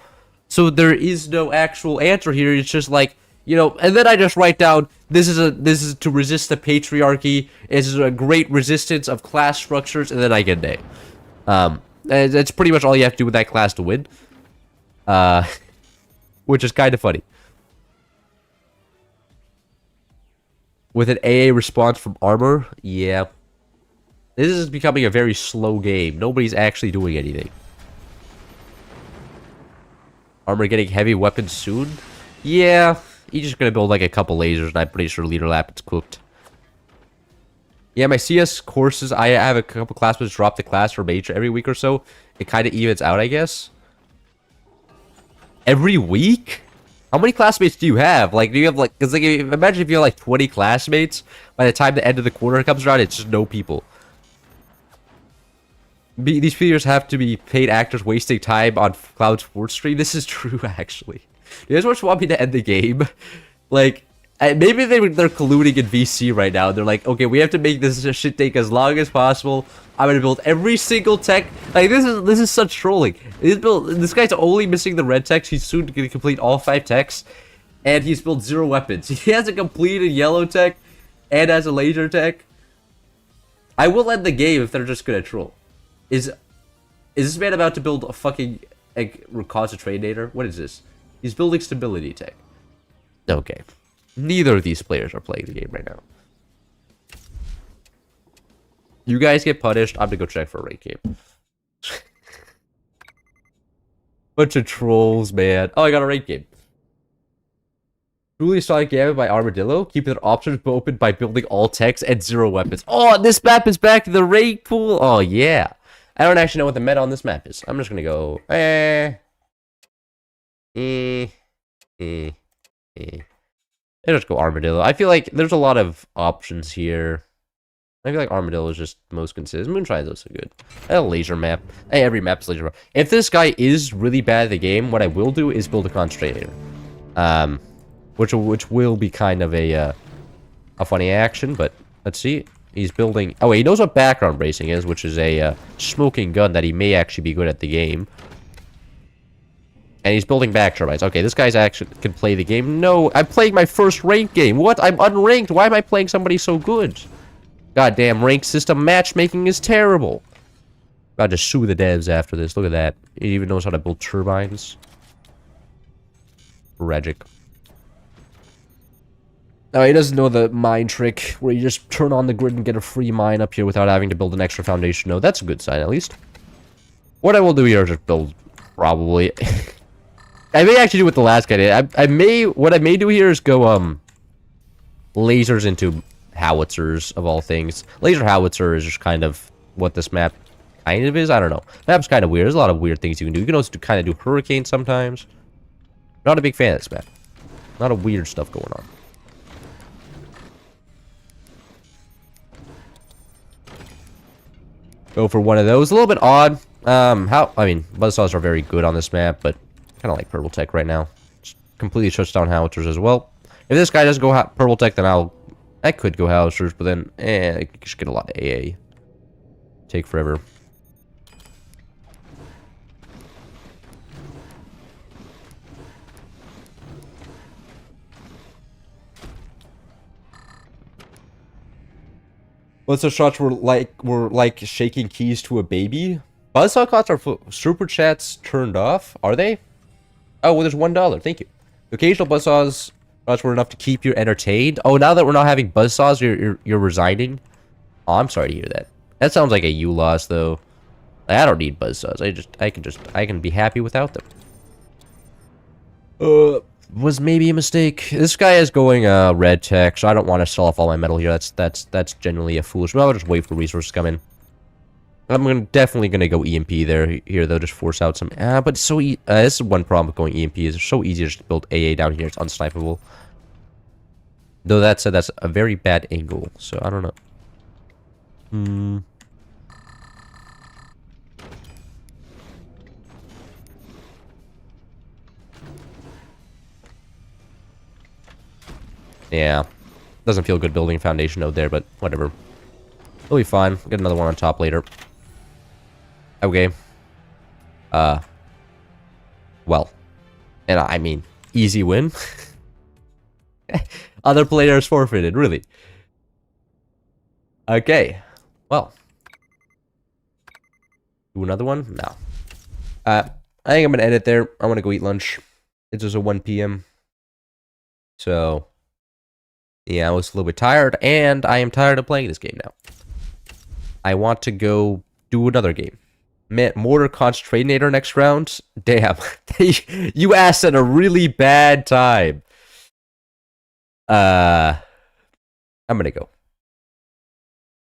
so there is no actual answer here. It's just like, you know, and then I just write down this is to resist the patriarchy. This is a great resistance of class structures, and then I get an A. And that's pretty much all you have to do with that class to win. Which is kind of funny. With an AA response from armor, yeah. This is becoming a very slow game. Nobody's actually doing anything. Armor getting heavy weapons soon? Yeah. He's just gonna build like a couple lasers, and I'm pretty sure Leader Lapid's cooked. Yeah, my CS courses, I have a couple classmates drop the class for major every week or so. It kind of evens out, I guess. Every week? How many classmates do you have? Like, do you have, like, because, like, imagine if you have, like, 20 classmates. By the time the end of the quarter comes around, it's just no people. These players have to be paid actors wasting time on Cloud Sports stream. This is true, actually. Do you guys just want me to end the game? Like, maybe they're colluding in VC right now. They're like, okay, we have to make this shit take as long as possible. I'm gonna build every single tech. Like, this is such trolling. This guy's only missing the red techs. He's soon gonna complete all 5 techs, and he's built 0 weapons. He has a completed yellow tech, and has a laser tech. I will end the game if they're just gonna troll. Is this man about to build a fucking concentrator? What is this? He's building stability tech. Okay. Neither of these players are playing the game right now. You guys get punished. I'm gonna go check for a rank game. Bunch of trolls, man. Oh, I got a rank game. Truly Sonic Gamut by Armadillo. Keep their options open by building all techs and 0 weapons. Oh, this map is back to the rank pool. Oh, yeah. I don't actually know what the meta on this map is. I'm just gonna go... Let's just go Armadillo. I feel like there's a lot of options here. I feel like Armadillo is just the most consistent. Moonshine is also good. A laser map. Hey, every map is laser map. If this guy is really bad at the game, what I will do is build a concentrator. Which will be kind of a funny action, but let's see. He's building... Oh, wait, he knows what background bracing is, which is a smoking gun that he may actually be good at the game. And he's building back turbines. Okay, this guy's actually can play the game. No, I'm playing my first ranked game. What? I'm unranked. Why am I playing somebody so good? Goddamn ranked system matchmaking is terrible. Gotta just sue the devs after this. Look at that. He even knows how to build turbines. Tragic. No, he doesn't know the mine trick where you just turn on the grid and get a free mine up here without having to build an extra foundation. No, that's a good sign, at least. What I will do here is just build, probably. I may actually do what the last guy did. What I may do here is go, lasers into howitzers, of all things. Laser howitzer is just kind of what this map kind of is. I don't know. Map's kind of weird. There's a lot of weird things you can do. You can also kind of do hurricanes sometimes. Not a big fan of this map. A lot of weird stuff going on. Go for one of those. A little bit odd. I mean, buzzsaws are very good on this map, but kind of like purple tech right now. Just completely shuts down howitzers as well. If this guy doesn't go purple tech, then I could go howitzers, but then, I just get a lot of AA. Take forever. Buzzsaw shots were like shaking keys to a baby. Buzzsaw costs are super chats turned off. Are they? Oh, well, there's $1. Thank you. Occasional buzzsaws shots were enough to keep you entertained. Oh, now that we're not having buzzsaws, you're resigning. Oh, I'm sorry to hear that. That sounds like a you loss, though. I don't need buzzsaws. I can be happy without them. Was maybe a mistake. This guy is going red tech, so I don't want to sell off all my metal here. That's generally a foolish. Well, I'll just wait for resources to come in. I'm definitely gonna go EMP here though, just force out some. But it's so this is one problem with going EMP is it's so easy to just build AA down here. It's unsnipable. Though that said, that's a very bad angle, so I don't know. Yeah. Doesn't feel good building a foundation node there, but whatever. It'll be fine. Get another one on top later. Okay. Well. And I mean, easy win. Other players forfeited, really. Okay. Well. Do another one? No. I think I'm gonna end it there. I want to go eat lunch. It's just a 1 p.m. So... yeah, I was a little bit tired, and I am tired of playing this game now. I want to go do another game. Mortar Concentrator next round? Damn. You asked at a really bad time. I'm gonna go.